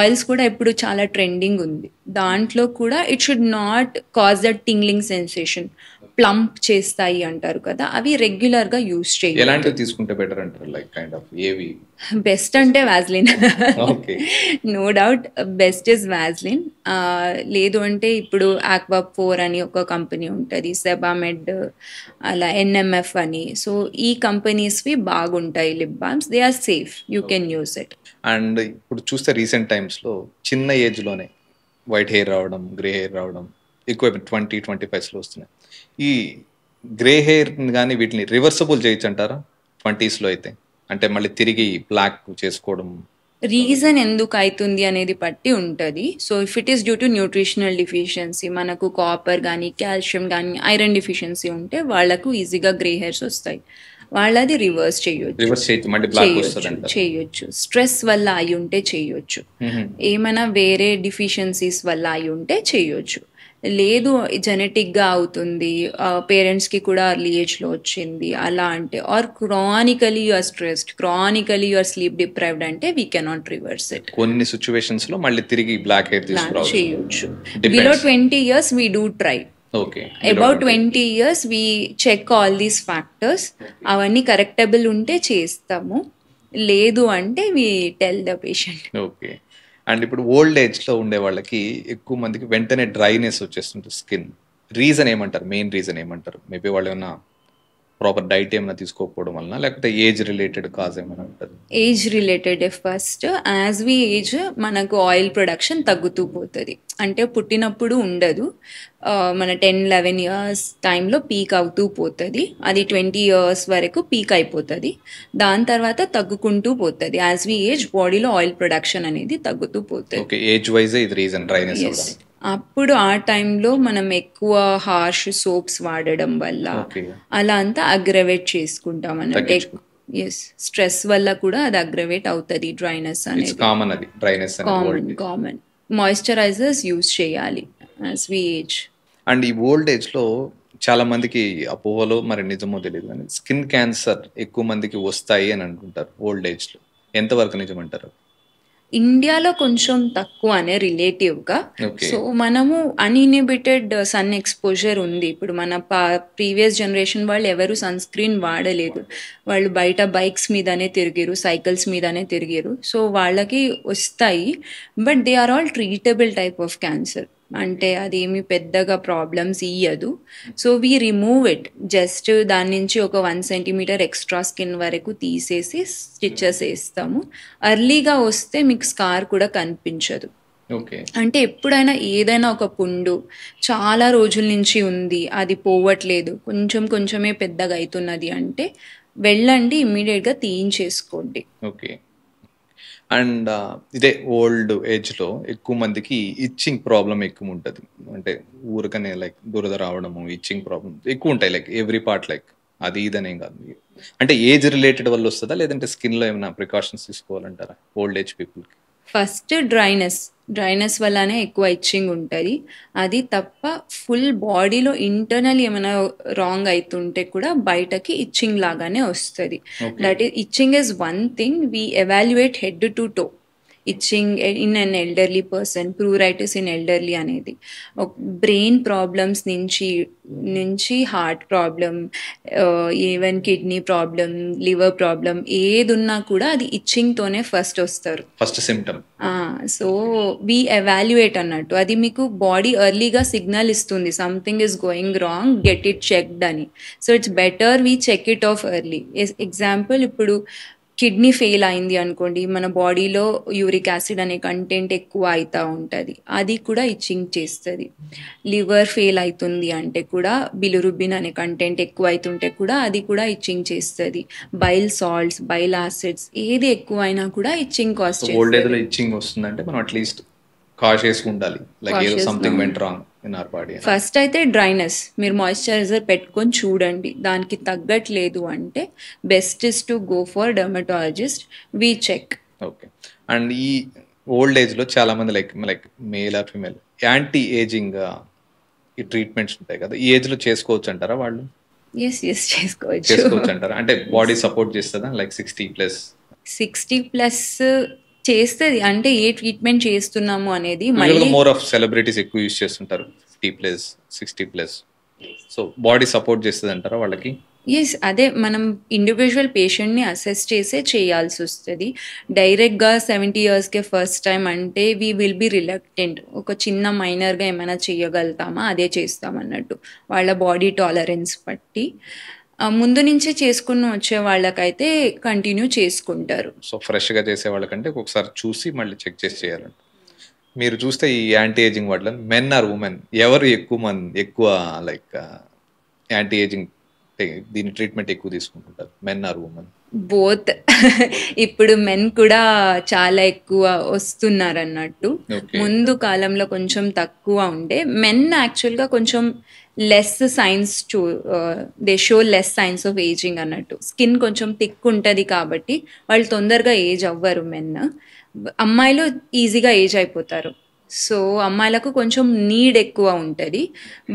S2: ఆయిల్స్ కూడా ఇప్పుడు చాలా ట్రెండింగ్ ఉంది. దాంట్లో కూడా it should not cause that tingling sensation, plump చేస్తాయి అంటారు కదా, అవి రెగ్యులర్గా యూస్ చేయాలి.
S1: ఎలాంటివి తీసుకుంటే బెటర్ అంటారు? లైక్ కైండ్ ఆఫ్ ఏవి
S2: బెస్ట్ అంటే Vaseline, no doubt best is Vaseline. లేదు అంటే ఇప్పుడు ఆక్వాపోర్ అని ఒక కంపెనీ ఉంటుంది, సెబామెడ్, అలా ఎన్ఎంఎఫ్ అని. సో ఈ కంపెనీస్వి బాగుంటాయి lip balms, they are safe, you can use it.
S1: And ఇప్పుడు చూస్తే రీసెంట్ టైమ్స్లో చిన్న ఏజ్లోనే వైట్ హెయిర్ రావడం, గ్రే హెయిర్ రావడం ఎక్కువ 20-25లో వస్తున్నాయి. ఈ గ్రే హెయిర్ కానీ వీటిని రివర్సబుల్ చేయొచ్చు అంటారా 20sలో అయితే? అంటే మళ్ళీ తిరిగి బ్లాక్ చేసుకోవడం
S2: రీజన్ ఎందుకు అవుతుంది అనేది బట్టి ఉంటుంది. So if it is due to nutritional deficiency, మనకు కాపర్ కానీ కాల్షియం కానీ ఐరన్ డిఫిషియన్సీ ఉంటే వాళ్ళకు ఈజీగా గ్రే హెయిర్స్ వస్తాయి. వాళ్ళది రివర్స్ చేయొచ్చు. స్ట్రెస్ వల్ల అయి ఉంటే చేయొచ్చు, ఏమైనా వేరే డిఫిషియన్సీస్ వల్ల అయి ఉంటే చేయొచ్చు. లేదు జెనెటిక్గా అవుతుంది, పేరెంట్స్కి కూడా అర్లీ ఏజ్లో వచ్చింది అలా అంటే, or chronically you're stressed, chronically you're sleep deprived అంటే వీ కెనాట్ రివర్స్ ఇట్.
S1: కొన్ని సిచ్యువేషన్స్లో మళ్ళీ తిరిగి బ్లాక్ హెయిర్
S2: చేయొచ్చు. Below 20 years we do try. About 20 years we check all these factors, అవన్నీ కరెక్టబుల్ ఉంటే చేస్తాము, లేదు అంటే we tell the patient.
S1: Okay. And ఇప్పుడు ఓల్డ్ ఏజ్లో ఉండే వాళ్ళకి ఎక్కువ మందికి వెంటనే డ్రైనెస్ వచ్చేస్తుంటుంది స్కిన్. రీజన్ ఏమంటారు? మెయిన్ రీజన్ ఏమంటారు? మేబీ వాళ్ళు ఏమన్నా ప్రాపర్ డైట్ ఏమైనా తీసుకోకపోవడం వలన, లేకపోతే ఏజ్ రిలేటెడ్ కాజ్ ఏమైనా ఉంటుంది?
S2: Age related. First as we age మనకు ఆయిల్ ప్రొడక్షన్ తగ్గుతూ పోతుంది. అంటే పుట్టినప్పుడు ఉండదు, మన 10-11 years టైంలో పీక్ అవుతూ పోతుంది, అది 20 years వరకు పీక్ అయిపోతుంది, దాని తర్వాత తగ్గుకుంటూ పోతుంది. యాజ్ వి ఏజ్ బాడీలో ఆయిల్ ప్రొడక్షన్ అనేది తగ్గుతూ పోతుంది.
S1: ఓకే, ఏజ్ వైజ్ ఇది రీజన్ డ్రైనెస్ అవ్వడం.
S2: అప్పుడు ఆ టైంలో మనం ఎక్కువ హార్ష్ సోప్స్ వాడడం వల్ల అలా అంతా అగ్రవేట్ చేసుకుంటాం అన్నట్టు. ఎస్, స్ట్రెస్ వల్ల కూడా అది అగ్రవేట్ అవుతుంది డ్రైనెస్ అనేది. కామన్. మాయిశ్చరైజర్స్ యూజ్ చేయాలి యాజ్ వి ఏజ్.
S1: అండ్ ఈ ఓల్డ్ ఏజ్లో చాలా మందికి అపోహలో, మరి నిజమో తెలియదు కానీ స్కిన్ క్యాన్సర్ ఎక్కువ మందికి వస్తాయి అని అనుకుంటారు ఓల్డ్ ఏజ్లో. ఎంతవరకు నిజమంటారు?
S2: ఇండియాలో కొంచెం తక్కువనే రిలేటివ్గా. సో మనము అన్ఇన్హిబిటెడ్ సన్ ఎక్స్పోజర్ ఉంది. ఇప్పుడు మన ప్రీవియస్ జనరేషన్ వాళ్ళు ఎవరు సన్ స్క్రీన్ వాడలేదు, వాళ్ళు బయట బైక్స్ మీదనే తిరిగారు, సైకిల్స్ మీదనే తిరిగారు. సో వాళ్ళకి వస్తాయి, but they are all treatable type of cancer. అంటే అదేమి పెద్దగా ప్రాబ్లమ్స్ ఇయ్యదు. So we remove it, just దాని నుంచి ఒక 1 centimeter ఎక్స్ట్రా స్కిన్ వరకు తీసేసి స్టిచెస్ వేస్తాము. అర్లీగా వస్తే మీకు స్కార్ కూడా కనిపించదు. అంటే ఎప్పుడైనా ఏదైనా ఒక పుండు చాలా రోజుల నుంచి ఉంది, అది పోవట్లేదు, కొంచెం కొంచెమే పెద్దగా అవుతున్నది అంటే వెళ్ళండి, ఇమ్మీడియట్గా తీయించేసుకోండి.
S1: ఓకే. అండ్ ఇదే ఓల్డ్ ఏజ్లో ఎక్కువ మందికి ఇచ్చింగ్ ప్రాబ్లం ఎక్కువ ఉంటుంది. అంటే ఊరికనే లైక్ దురద రావడము, ఇచ్చింగ్ ప్రాబ్లమ్ ఎక్కువ ఉంటాయి. లైక్ ఎవ్రీ పార్ట్ లైక్ అది ఇదనేం కాదు. అంటే ఏజ్ రిలేటెడ్ వల్ల వస్తుందా, లేదంటే స్కిన్లో ఏమైనా ప్రికాషన్స్ తీసుకోవాలంటారా ఓల్డ్ ఏజ్ పీపుల్కి?
S2: ఫస్ట్ డ్రైనెస్ వల్లనే ఎక్కువ ఇచ్చింగ్ ఉంటుంది. అది తప్ప ఫుల్ బాడీలో ఇంటర్నల్ ఏమైనా రాంగ్ అవుతుంటే కూడా బయటకి ఇచ్చింగ్ లాగానే వస్తుంది. That is itching is one thing. We evaluate head to toe itching in an elderly person, pruritus in elderly అనేది. బ్రెయిన్ ప్రాబ్లమ్స్ నుంచి heart problem, even kidney problem, liver problem ఏది ఉన్నా కూడా అది ఇచ్చింగ్తోనే ఫస్ట్ వస్తారు,
S1: first symptom.
S2: So we evaluate అన్నట్టు. అది మీకు బాడీ ఎర్లీగా సిగ్నల్ ఇస్తుంది something is going wrong, get it checked అని. So it's better we check it off early. Example, ఇప్పుడు కిడ్నీ ఫెయిల్ అయింది అనుకోండి, మన బాడీలో యూరిక్ యాసిడ్ అనే కంటెంట్ ఎక్కువ అవుతూ ఉంటుంది, అది కూడా ఇచ్చింగ్ చేస్తుంది. లివర్ ఫెయిల్ అవుతుంది అంటే కూడా బిలిరుబిన్ అనే కంటెంట్ ఎక్కువ అవుతుంటే కూడా అది కూడా ఇచ్చింగ్ చేస్తుంది. బైల్ సాల్ట్స్, బైల్ యాసిడ్స్ ఏది ఎక్కువ అయినా కూడా ఇచ్చింగ్ కాస్ట్ చేస్తుంది.
S1: ఓల్డ్ ఏజ్ లో ఇచ్చింగ్ వస్తుందంటే మనం అట్లీస్ట్ కాషియస్ ఉండాలి, లైక్ ఏదో something went wrong in our body.
S2: First అయితే డ్రైనెస్, మీరు మాయిశ్చరైజర్ పెట్టుకొని చూడండి. దానికి తగ్గట్లేదు అంటే best is to go for dermatologist, we check.
S1: Okay. And ఈ ఓల్డ్ ఏజ్ లో చాలా మంది like male or female anti ageing ఈ ట్రీట్మెంట్స్ ఉంటాయి కదా, ఈ ఏజ్ లో చేసుకోవచ్చు అంటారా వాళ్ళు?
S2: ఎస్ చేసుకోవచ్చు
S1: అంటారా? అంటే బాడీ సపోర్ట్ చేస్తుందా లైక్
S2: 60+ చేస్తుంది. అంటే ఏ ట్రీట్మెంట్ చేస్తున్నాము అనేది
S1: మోర్ ఆఫ్ సెలబ్రిటీస్ ఎక్కువ యూజ్ చేస్తుంటారు 50+, 60+. సో బాడీ సపోర్ట్ చేస్తుంది అంటారా వాళ్ళకి?
S2: ఎస్, అదే మనం ఇండివిజువల్ పేషెంట్ని అసెస్ చేసే చేయాల్సి వస్తుంది. డైరెక్ట్గా 70 yearsకే ఫస్ట్ టైం అంటే వీ విల్ బి రిలక్టెంట్. ఒక చిన్న మైనర్గా ఏమైనా చేయగలుగుతామా అదే చేస్తామన్నట్టు, వాళ్ళ బాడీ టాలరెన్స్ బట్టి. ముందు నుంచే చేసుకుని వచ్చే వాళ్ళకైతే కంటిన్యూ చేసుకుంటారు.
S1: సో ఫ్రెష్గా చేసే వాళ్ళకంటే ఒకసారి చూసి మళ్ళీ చెక్ చేసి చేయాలంట. మీరు చూస్తే ఈ యాంటీ ఏజింగ్ వాటిలో మెన్ ఆర్ ఉమెన్ ఎవరు ఎక్కువ లైక్ యాంటీ ఏజింగ్ దీని ట్రీట్మెంట్ ఎక్కువ తీసుకుంటుంటారు, మెన్ ఆర్ ఉమెన్?
S2: బోత్. ఇప్పుడు మెన్ కూడా చాలా ఎక్కువ వస్తున్నారు అన్నట్టు. ముందు కాలంలో కొంచెం తక్కువ ఉండే. మెన్ యాక్చువల్గా కొంచెం less science they show less science of ageing అన్నట్టు. స్కిన్ కొంచెం థిక్ ఉంటుంది కాబట్టి వాళ్ళు తొందరగా ఏజ్ అవ్వరు మెన్. అమ్మాయిలు ఈజీగా ఏజ్ అయిపోతారు. సో అమ్మాయిలకు కొంచెం నీడ్ ఎక్కువ ఉంటుంది.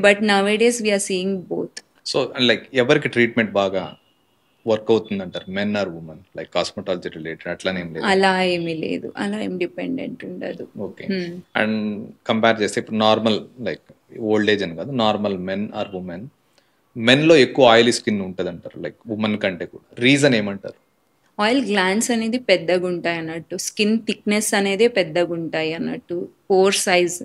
S2: But nowadays we're seeing both.
S1: So like ఎవరికి ట్రీట్మెంట్ బాగా వర్క్ అవుతుంది అంటారు, men or women? Like cosmetology related అట్లానేం లేదు?
S2: అలా ఏమీ లేదు, అలా ఏం డిపెండెంట్ ఉండదు.
S1: ఓకే. అండ్ కంపేర్ చేస్తే ఇప్పుడు నార్మల్ లైక్ ఓల్డ్ ఏజ్ అని కాదు, నార్మల్ మెన్ ఆర్ ఉమెన్, మెన్లో ఎక్కువ ఆయిలీ స్కిన్ ఉంటుంది అంటారు లైక్ ఉమెన్ కంటే కూడా. రీజన్ ఏమంటారు?
S2: ఆయిల్ గ్లాండ్స్ అనేది పెద్దగా ఉంటాయి అన్నట్టు, స్కిన్ థిక్నెస్ అనేది పెద్దగా ఉంటాయి అన్నట్టు, పోర్ సైజ్,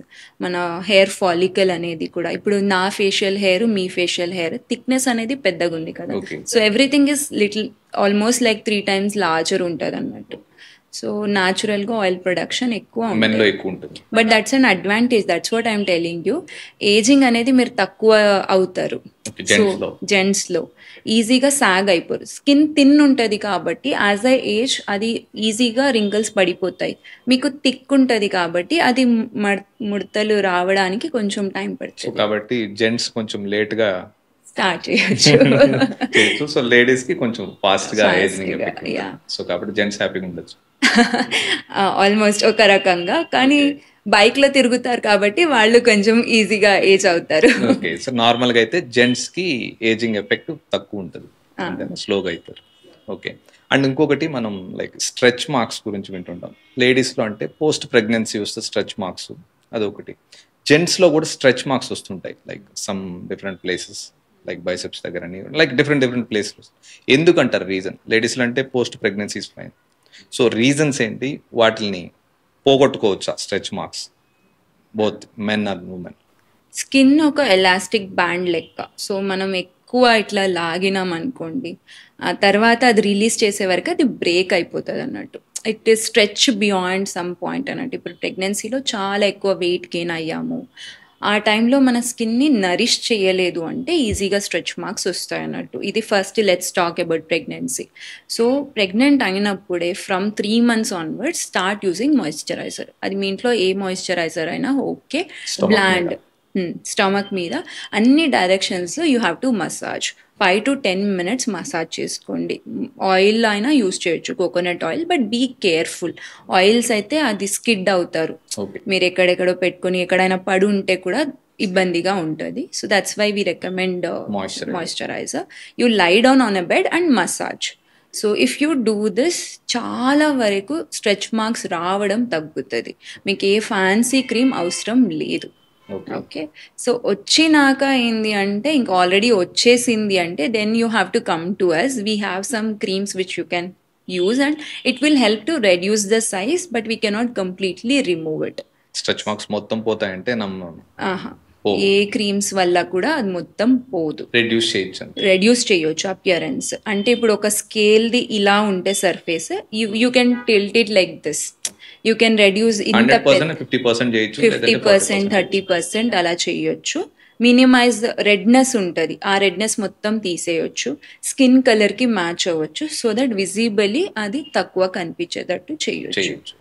S2: మన హెయిర్ ఫాలికల్ అనేది కూడా. ఇప్పుడు నా ఫేషియల్ హెయిర్, మీ ఫేషియల్ హెయిర్ థిక్నెస్ అనేది పెద్దగా ఉంది కదా. So everything is little almost like 3 times larger ఉంటుంది అన్నట్టు. సో న్యాచురల్గా ఆయిల్ ప్రొడక్షన్ ఎక్కువ
S1: ఉంటుంది.
S2: But that's an advantage, that's what I'm telling you. Ageing అనేది మీరు తక్కువ అవుతారు. సో జెంట్స్లో ఈజీగా సాగ్ అయిపోరు. స్కిన్ థిన్ ఉంటుంది కాబట్టి యాజ్ ఐ ఏజ్ అది ఈజీగా రింకిల్స్ పడిపోతాయి. మీకు థిక్ ఉంటుంది కాబట్టి అది ముడతలు రావడానికి కొంచెం టైం పడుతుంది.
S1: కాబట్టి జెంట్స్ కొంచెం లేట్గా
S2: స్టార్ట్ చేయొచ్చు.
S1: సో లేడీస్ కి కొంచెం ఫాస్ట్ గా ఏజింగ్. సో కాబట్టి జెంట్స్ హ్యాపీగా ఉండొచ్చు
S2: ఆల్మోస్ట్ ఒక రకంగా. కానీ బైక్ లో తిరుగుతారు కాబట్టి వాళ్ళు కొంచెం ఈజీగా ఏజ్ అవుతారు.
S1: ఓకే. సో నార్మల్ గా అయితే జెంట్స్ కి ఏజింగ్ ఎఫెక్ట్ తక్కువ ఉంటుంది, స్లోగా అవుతారు. ఓకే. అండ్ ఇంకొకటి మనం లైక్ స్ట్రెచ్ మార్క్స్ గురించి వింటుంటాం లేడీస్ లో. అంటే పోస్ట్ ప్రెగ్నెన్సీ వస్తే స్ట్రెచ్ మార్క్స్ అదొకటి. జెంట్స్ లో కూడా స్ట్రెచ్ మార్క్స్ వస్తుంటాయి like some different places, like biceps దగ్గర అని, లైక్ డిఫరెంట్ ప్లేసెస్. ఎందుకంటారు రీజన్? లేడీస్లో అంటే post pregnancies fine. So reasons ఏంటి? వాటిని పోగొట్టుకోవచ్చా stretch marks both men or women?
S2: Skin ఒక ఎలాస్టిక్ బ్యాండ్ లెక్క. సో మనం ఎక్కువ ఇట్లా లాగినాం అనుకోండి, ఆ తర్వాత అది రిలీజ్ చేసే వరకు అది బ్రేక్ అయిపోతుంది అన్నట్టు. It is stretch beyond some point అన్నట్టు. ఇప్పుడు ప్రెగ్నెన్సీలో చాలా ఎక్కువ వెయిట్ గెయిన్ అయ్యాము, ఆ టైంలో మన స్కిన్ని నరిష్ చేయలేదు అంటే ఈజీగా స్ట్రెచ్ మార్క్స్ వస్తాయి అన్నట్టు. ఇది first let's talk about pregnancy. So pregnant అయినప్పుడే from 3 months onwards start using moisturiser. అది మీ ఇంట్లో ఏ మాయిశ్చరైజర్ అయినా ఓకే. బ్లాండ్ స్టమక్ మీద అన్ని డైరెక్షన్స్లో you have to massage. 5 to 10 minutes massage చేసుకోండి. ఆయిల్ అయినా యూస్ చేయొచ్చు, coconut oil, but be careful. Oils అయితే అది స్కిడ్ అవుతారు, మీరు ఎక్కడెక్కడో పెట్టుకొని ఎక్కడైనా పడి ఉంటే కూడా ఇబ్బందిగా ఉంటుంది. So that's why we recommend moisturiser. You lie down on a bed and massage. So if you do this చాలా వరకు స్ట్రెచ్ మార్క్స్ రావడం తగ్గుతుంది. మీకు ఏ ఫ్యాన్సీ క్రీమ్ అవసరం లేదు. ఓకే, సో వచ్చినాక ఏంది అంటే ఇంకా ఆల్రెడీ వచ్చేసింది అంటే then you have to come to us. We have some creams which you can use and it will help to reduce the size, but we cannot completely remove it.
S1: Stretch marks మొత్తం పోతాయంటే
S2: ఏ creams వల్ల కూడా అది మొత్తం పోదు, reduce చేయొచ్చు appearance. అంటే ఇప్పుడు ఒక స్కేల్ది ఇలా ఉంటే surface, you can tilt it like this. You can reduce 50%, 30% అలా చేయొచ్చు. మినిమైజ్ రెడ్నెస్ ఉంటుంది, ఆ రెడ్నెస్ మొత్తం తీసేయొచ్చు. స్కిన్ కలర్కి మ్యాచ్ అవ్వచ్చు, సో దట్ విజిబుల్లీ అది తక్కువ కనిపించేటట్టు చేయొచ్చు.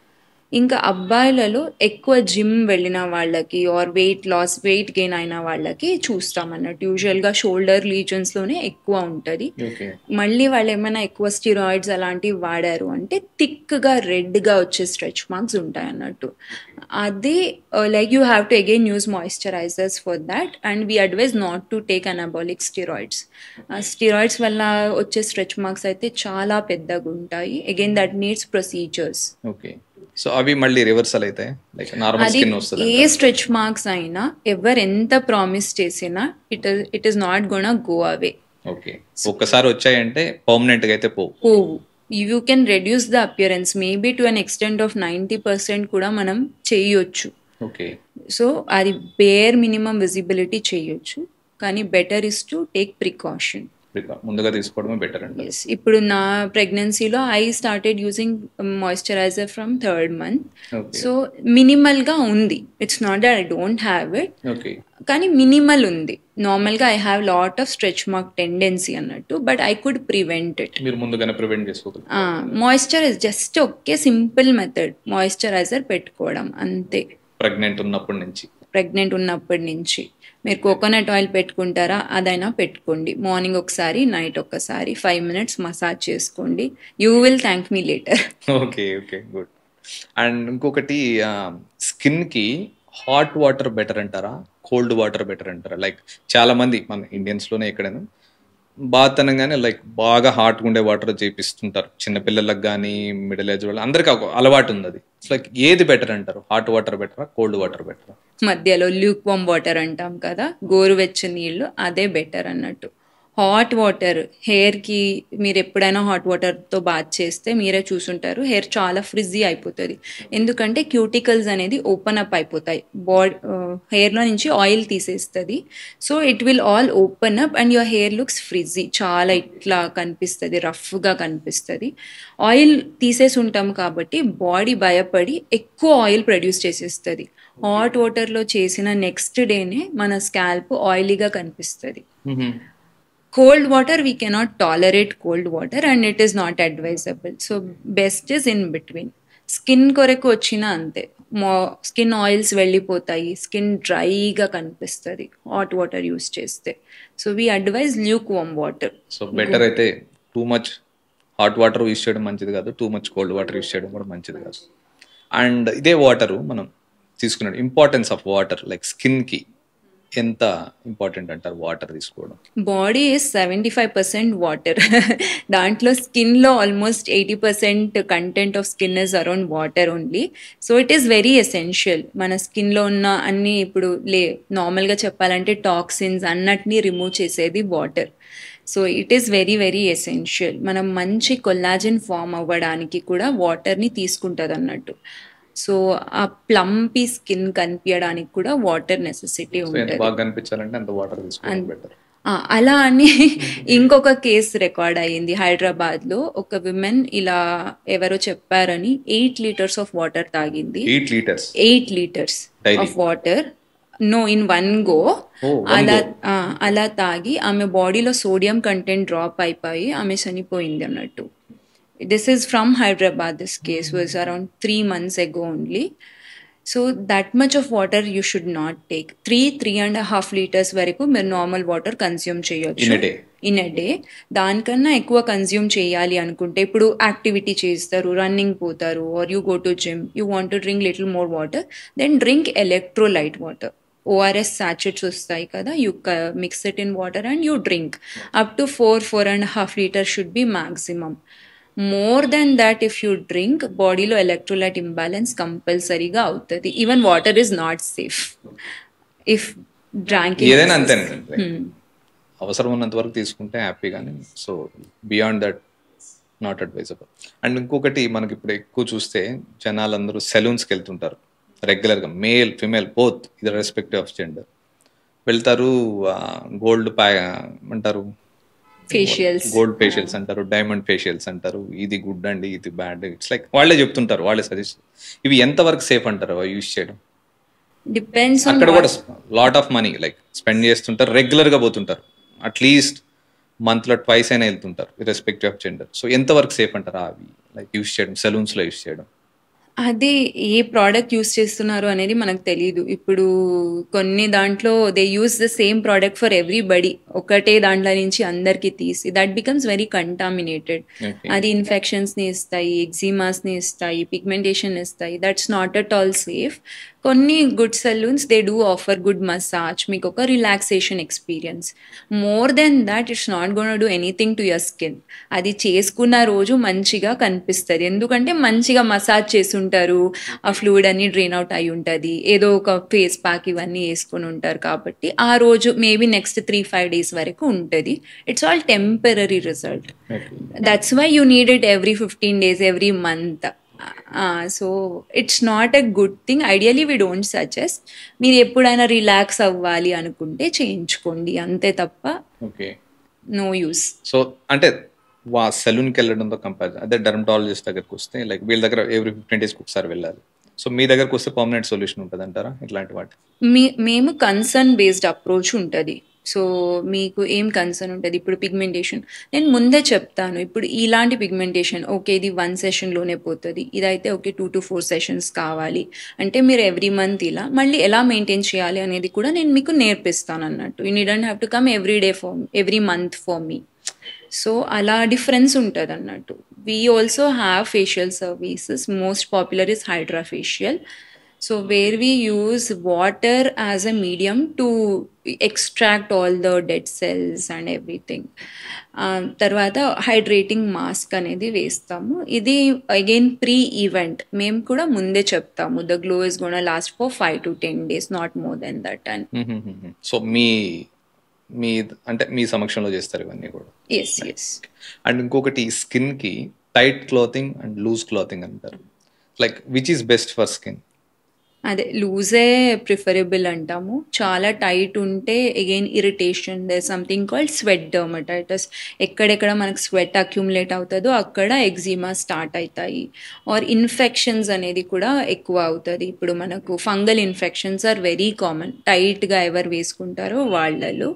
S2: ఇంకా అబ్బాయిలలో ఎక్కువ జిమ్ వెళ్ళిన వాళ్ళకి ఆర్ వెయిట్ గెయిన్ అయిన వాళ్ళకి చూస్తాం అన్నట్టు. యూజువల్గా షోల్డర్ రీజన్స్లోనే ఎక్కువ ఉంటుంది. మళ్ళీ వాళ్ళు ఏమైనా ఎక్కువ స్టిరాయిడ్స్ అలాంటివి వాడారు అంటే థిక్గా రెడ్గా వచ్చే స్ట్రెచ్ మార్క్స్ ఉంటాయి అన్నట్టు. అది like you have to again use moisturisers for that and we advise not to take anabolic steroids. Steroids వల్ల వచ్చే స్ట్రెచ్ మార్క్స్ అయితే చాలా పెద్దగా ఉంటాయి. Again that needs procedures.
S1: So అవి మళ్ళీ రివర్సల్ అయితే లైక్ నార్మల్ స్కిన్ వస్తుంది.
S2: ఏ స్ట్రెచ్ మార్క్స్ అయినా ఎవరు ఎంత ప్రామిస్ చేసినా it is not gonna go away.
S1: Okay, ఒక్కసారి వచ్చాయంటే పర్మనెంట్ గా అయితే పోవు.
S2: You can reduce the appearance maybe to an extent of 90% కూడా మనం చేయొచ్చు.
S1: ఓకే,
S2: సో అది బేర్ మినిమం విజిబిలిటీ చేయొచ్చు, కానీ better is to take precaution.
S1: ముందుగా తీసుకోవడమే బెటర్ అండి.
S2: ఇప్పుడు నా ప్రెగ్నెన్సీలో I started using moisturiser from 3rd month. So minimal గా ఉంది, it's not that I don't have it, కానీ మినిమల్ ఉంది. నార్మల్గా I have lot of stretch mark tendency అన్నట్టు, but I could prevent it.
S1: మీరు ముందుగానే ప్రివెంట్ చేసుకోగలరు.
S2: మాయిశ్చరైజర్ జస్ట్ ఒకే సింపుల్ మెథడ్, మాయిశ్చరైజర్ పెట్టుకోవడం అంతే.
S1: ప్రెగ్నెంట్
S2: ఉన్నప్పటి నుంచి మీరు కోకోనట్ ఆయిల్ పెట్టుకుంటారా, అదైనా పెట్టుకోండి. మార్నింగ్ ఒకసారి, నైట్ ఒకసారి 5 minutes మసాజ్ చేసుకోండి. You will thank me later.
S1: Okay, good. And ఇంకొకటి, స్కిన్ కి హాట్ వాటర్ బెటర్ అంటారా, కోల్డ్ వాటర్ బెటర్ అంటారా? లైక్ చాలా మంది మన ఇండియన్స్ లోనే ఎక్కడైనా బాత్ అనగానే లైక్ బాగా హాట్గా ఉండే వాటర్ చేపిస్తుంటారు. చిన్నపిల్లలకు కానీ మిడిల్ ఏజ్ వాళ్ళు అందరికీ అలవాటు ఉంది అది. లైక్ ఏది బెటర్ అంటారు, హాట్ వాటర్ బెటరా, కోల్డ్ వాటర్ బెటరా?
S2: మధ్యలో ల్యూక్ వామ్ వాటర్ అంటాం కదా, గోరువెచ్చని నీళ్ళు, అదే బెటర్ అన్నట్టు. హాట్ వాటర్ హెయిర్కి, మీరు ఎప్పుడైనా హాట్ వాటర్తో బాత్ చేస్తే మీరే చూసుంటారు, హెయిర్ చాలా ఫ్రిజీ అయిపోతుంది. ఎందుకంటే క్యూటికల్స్ అనేది ఓపెన్ అప్ అయిపోతాయి, హెయిర్లో నుంచి ఆయిల్ తీసేస్తుంది. So it will all open up and your hair looks frizzy, చాలా ఇట్లా కనిపిస్తుంది, రఫ్గా కనిపిస్తుంది. ఆయిల్ తీసేసి ఉంటాం కాబట్టి బాడీ భయపడి ఎక్కువ ఆయిల్ ప్రొడ్యూస్ చేసేస్తుంది. హాట్ వాటర్లో చేసిన నెక్స్ట్ డేనే మన స్కాల్ప్ ఆయిలీగా కనిపిస్తుంది. Cold water, we cannot tolerate cold water and it is not advisable. So best is in between. Skin కొరకు వచ్చినా అంతే, స్కిన్ ఆయిల్స్ వెళ్ళిపోతాయి, స్కిన్ డ్రైగా కనిపిస్తుంది హాట్ వాటర్ యూస్ చేస్తే. So we advise lukewarm water.
S1: So better అయితే too much hot water use చేయడం మంచిది కాదు, too much cold water use చేయడం కూడా మంచిది కాదు. అండ్ ఇదే వాటరు మనం తీసుకున్నాడు, ఇంపార్టెన్స్ ఆఫ్ వాటర్ లైక్ స్కిన్కి ఎంత ఇంపార్టెంట్ అంటారు వాటర్ తీసుకోవడం?
S2: Body is 75% water. దాంట్లో స్కిన్లో almost 80% content of skin is around water only. So it is very essential. మన స్కిన్లో ఉన్న అన్ని, ఇప్పుడు నార్మల్గా చెప్పాలంటే టాక్సిన్స్ అన్నటినీ రిమూవ్ చేసేది water. So it is very very essential. మనం మంచి కొల్లాజన్ ఫామ్ అవ్వడానికి కూడా వాటర్ని తీసుకుంటుంది అన్నట్టు. సో ఆ ప్లంపీ స్కిన్ కనిపించడానికి కూడా వాటర్ నెసెసిటీ ఉంటుంది. అలా అని ఇంకొక కేసు రికార్డ్ అయ్యింది హైదరాబాద్లో. ఒక విమెన్ ఇలా ఎవరో చెప్పారని 8 liters ఆఫ్ వాటర్ తాగింది.
S1: 8 liters
S2: of water no in one go.
S1: Oh, one
S2: అలా
S1: go.
S2: అలా తాగి ఆమె బాడీలో సోడియం కంటెంట్ డ్రాప్ అయిపోయి ఆమె చనిపోయింది అన్నట్టు. This is from Hyderabad. This case was around 3 months ago only. So that much of water you should not take. 3.5 liters వరకు మీరు నార్మల్ వాటర్ కన్స్యూమ్ చేయొచ్చు ఇన్ ఎ డే. దానికన్నా ఎక్కువ కన్స్యూమ్ చేయాలి అనుకుంటే, ఇప్పుడు యాక్టివిటీ చేస్తారు, రన్నింగ్ పోతారు, are you go to gym, you want to drink little more water, then drink electrolyte water. ORS sachets వస్తాయి కదా, you mix it in water and you drink. Up to 4.5 liters should be maximum. More than that if you drink, బాడీలో electrolyte imbalance కంపల్సరీగా అవుతుంది. Even water is not safe if drinking.
S1: ఏదైనా అంతే, అవసరం ఉన్నంత వరకు తీసుకుంటే హ్యాపీ, కానీ so beyond that not advisable. And ఇంకొకటి, మనకి ఇప్పుడు ఎక్కువ చూస్తే జనాలందరూ సెలూన్స్కి వెళ్తుంటారు రెగ్యులర్గా, మేల్ ఫిమేల్ బోత్, ఇది రెస్పెక్టివ్ ఆఫ్ జెండర్. వెళ్తారు, గోల్డ్ అంటారు,
S2: ఫేషియల్స్,
S1: గోల్డ్ ఫేషియల్స్ అంటారు, డైమండ్ ఫేషియల్స్ అంటారు, ఇది గుడ్ అండి, ఇది బ్యాడ్, ఇట్స్ లైక్ వాళ్ళే చెప్తుంటారు, వాళ్ళే సజెస్ట్. ఇవి ఎంతవరకు సేఫ్ అంటారు అవి యూజ్ చేయడం?
S2: డిపెండ్స్.
S1: అక్కడ కూడా lot of money like spend చేస్తుంటారు, రెగ్యులర్గా పోతుంటారు, అట్లీస్ట్ మంత్లో ట్వైస్ అయినా వెళ్తుంటారు, రెస్పెక్టివ్ ఆఫ్ జెండర్. సో ఎంతవరకు సేఫ్ అంటారా అవి లైక్ యూజ్ చేయడం, సెలూన్స్లో యూజ్ చేయడం?
S2: అది ఏ ప్రోడక్ట్ యూస్ చేస్తున్నారు అనేది మనకు తెలియదు. ఇప్పుడు కొన్ని దాంట్లో they use the same product for everybody, ఒకటే దాంట్లో నుంచి అందరికి తీసి, దట్ బికమ్స్ వెరీ కంటామినేటెడ్. అది ఇన్ఫెక్షన్స్ని ఇస్తాయి, ఎగ్జిమాస్ని ఇస్తాయి, పిగ్మెంటేషన్ ఇస్తాయి. That's not at all safe. కొన్ని good salons they do offer good massage, మీకు ఒక relaxation experience. More than that it's not gonna do anything to your skin. అది చేసుకున్న రోజు మంచిగా కనిపిస్తుంది, ఎందుకంటే మంచిగా మసాజ్ చేసుంటారు, ఆ ఫ్లూయిడ్ అన్ని డ్రైన్ అవుట్ అయి ఉంటుంది, ఏదో ఒక ఫేస్ ప్యాక్ ఇవన్నీ వేసుకుని ఉంటారు, కాబట్టి ఆ రోజు మేబీ నెక్స్ట్ 3-5 days వరకు ఉంటుంది. It's all temporary result. That's why you need it every 15 days, every month. So it's not a good thing. Ideally we don't suggest. మీరు ఎప్పుడైనా రిలాక్స్ అవ్వాలి అనుకుంటే చేయించుకోండి, అంతే తప్ప నో యూస్.
S1: సో అంటే సెలూన్కి వెళ్ళడంతో కంపేర్, అదే డర్మటాలజిస్ట్ దగ్గరకు వస్తే లైక్ వీళ్ళ దగ్గర ఎవ్రీ 15 days ఒకసారి వెళ్ళాలి. సో మీ దగ్గరకు వస్తే పర్మనెంట్ సొల్యూషన్ ఉంటుంది అంటారా ఇట్లాంటి వాటి? మేము కన్సర్న్ బేస్డ్ అప్రోచ్ ఉంటుంది. సో మీకు ఏం కన్సర్న్ ఉంటుంది? ఇప్పుడు పిగ్మెంటేషన్ నేను ముందే చెప్తాను, ఇప్పుడు ఇలాంటి పిగ్మెంటేషన్ ఓకే ఇది 1 sessionలోనే పోతుంది, ఇదైతే ఓకే 2 to 4 sessions కావాలి అంటే మీరు ఎవ్రీ మంత్ ఇలా మళ్ళీ ఎలా మెయింటైన్ చేయాలి అనేది కూడా నేను మీకు నేర్పిస్తాను అన్నట్టు. You needn't have to come every month for me. So అలా డిఫరెన్స్ ఉంటుంది అన్నట్టు. We also have facial services. Most popular is hydra facial. So where we use water as a medium to extract all the dead cells and everything. తర్వాత hydrating mask అనేది వేస్తాము. ఇది again pre event, మేము కూడా ముందే చెప్తాము the glow is gonna last for 5 to 10 days, not more than that. And so మీ అంటే మీ సమక్షంలో చేస్తారు ఇవన్నీ కూడా?
S2: ఎస్.
S1: అండ్ ఇంకొకటి, స్కిన్కి tight clothing and loose clothing అంటారు, like which is best for skin?
S2: అదే లూజే ప్రిఫరబుల్ అంటాము. చాలా టైట్ ఉంటే again irritation, they something called sweat dermatitis. ఎక్కడెక్కడ మనకు స్వెట్ అక్యుములేట్ అవుతుందో అక్కడ ఎగ్జిమా స్టార్ట్ అవుతాయి, ఆర్ ఇన్ఫెక్షన్స్ అనేది కూడా ఎక్కువ అవుతుంది. ఇప్పుడు మనకు fungal infections are very common. టైట్గా ఎవరు వేసుకుంటారో వాళ్ళలో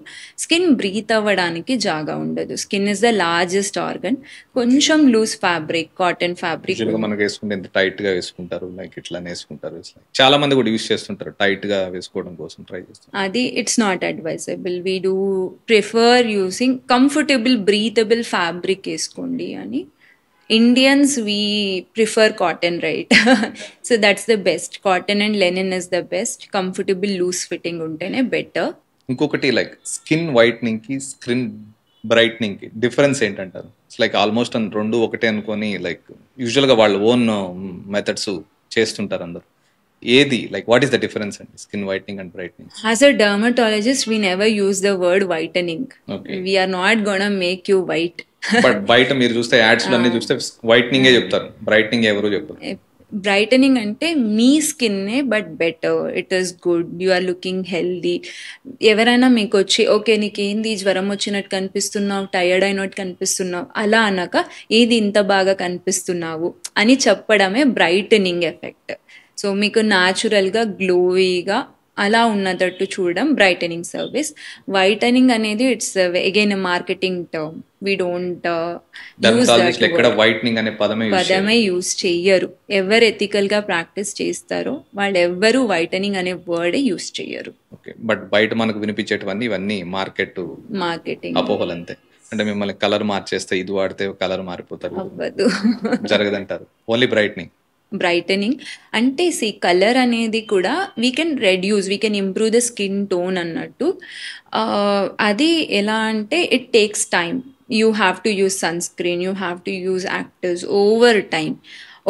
S2: స్కిన్ బ్రీత్ అవ్వడానికి జాగా ఉండదు. Skin is the largest organ. కొంచెం లూజ్ ఫ్యాబ్రిక్, కాటన్ ఫ్యాబ్రిక్
S1: మనకు వేసుకుంటే ఎంత టైట్గా వేసుకుంటారు, లైక్ ఇట్లా వేసుకుంటారు. చాలా మంది కూడా యూస్ చేస్తుంటారు, టైట్ గా వేసుకోవడం కోసం ట్రై చేస్తారు.
S2: అది it's not advisable. We do prefer using comfortable breathable fabric వేసుకోండి అని. Indians we prefer cotton, right? So that's the best. Cotton and linen is the best. Comfortable loose fitting ఉంటేనే better.
S1: ఇంకొకటి, like skin whitening కి skin brightening కి difference ఏంటంటారు? Like almost రెండు ఒకటే అనుకొని లైక్ యూజువల్ గా వాళ్ళ ఓన్ మెథడ్స్ చేస్తుంటారు అందరు. ఏది like what is the difference అండి skin whitening and brightening?
S2: As a dermatologist we never use the word whitening. We are not gonna make you white.
S1: But బయట మీరు చూస్తే యాడ్స్ లో అన్ని చూస్తే వైట్నింగ్ చెప్తారు, బ్రైట్నింగ్ ఎవరు చెప్పారు.
S2: బ్రైటనింగ్ అంటే మీ స్కిన్నే, but better, it is good, you are looking healthy. ఎవరైనా మీకు వచ్చి ఓకే నీకేంది జ్వరం వచ్చినట్టు కనిపిస్తున్నావు, టైర్డ్ అయినట్టు కనిపిస్తున్నావు అలా అనక ఏది ఇంత బాగా కనిపిస్తున్నావు అని చెప్పడమే బ్రైటనింగ్ ఎఫెక్ట్. సో మీకు న్యాచురల్గా గ్లోవీగా అలా ఉన్నదట్టు చూడడం బ్రైటనింగ్ సర్వీస్. వైటనింగ్ అనేది it's again marketing term. We don't use
S1: dermatologist ఎక్కడ వైట్నింగ్ అనే
S2: పదమే యూజ్ చెయ్యరు. ఎవరు ఎథికల్ గా ప్రాక్టీస్ చేస్తారో వాళ్ళు ఎవ్వరు వైటనింగ్ అనే వర్డే యూజ్ చెయ్యరు.
S1: ఓకే, బట్ బయట మనకు వినిపించేటివన్నీ ఇవన్నీ మార్కెటింగ్ అపోహలు అంతే. అంటే మిమ్మల్ని కలర్ మార్చేస్తే ఇది వాడితే కలర్ మారిపోతారు,
S2: అవ్వదు,
S1: జరగదంటారు. ఓన్లీ బ్రైటనింగ్
S2: అంటే కలర్ అనేది కూడా we can reduce, we can improve the skin tone అన్నట్టు. అది ఎలా అంటే it takes time. You have to use sunscreen, you have to use actives over time.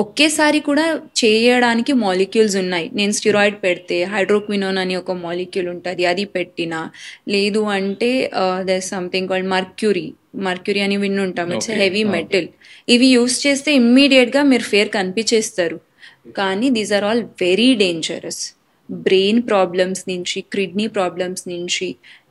S2: ఒకేసారి కూడా చేయడానికి మాలిక్యూల్స్ ఉన్నాయి. నేను స్టిరాయిడ్ పెడితే హైడ్రోక్వినోన్ అని ఒక మాలిక్యూల్ ఉంటుంది, అది పెట్టినా, లేదు అంటే దర్ సంథింగ్ కాల్డ్ మర్క్యూరీ అని విన్నుంటాం, ఇట్స్ హెవీ మెటల్. ఇవి యూస్ చేస్తే ఇమ్మీడియట్గా మీరు ఫేర్ కనిపించేస్తారు. కానీ these are all very dangerous. Brain problems నుంచి, కిడ్నీ ప్రాబ్లమ్స్ నుంచి,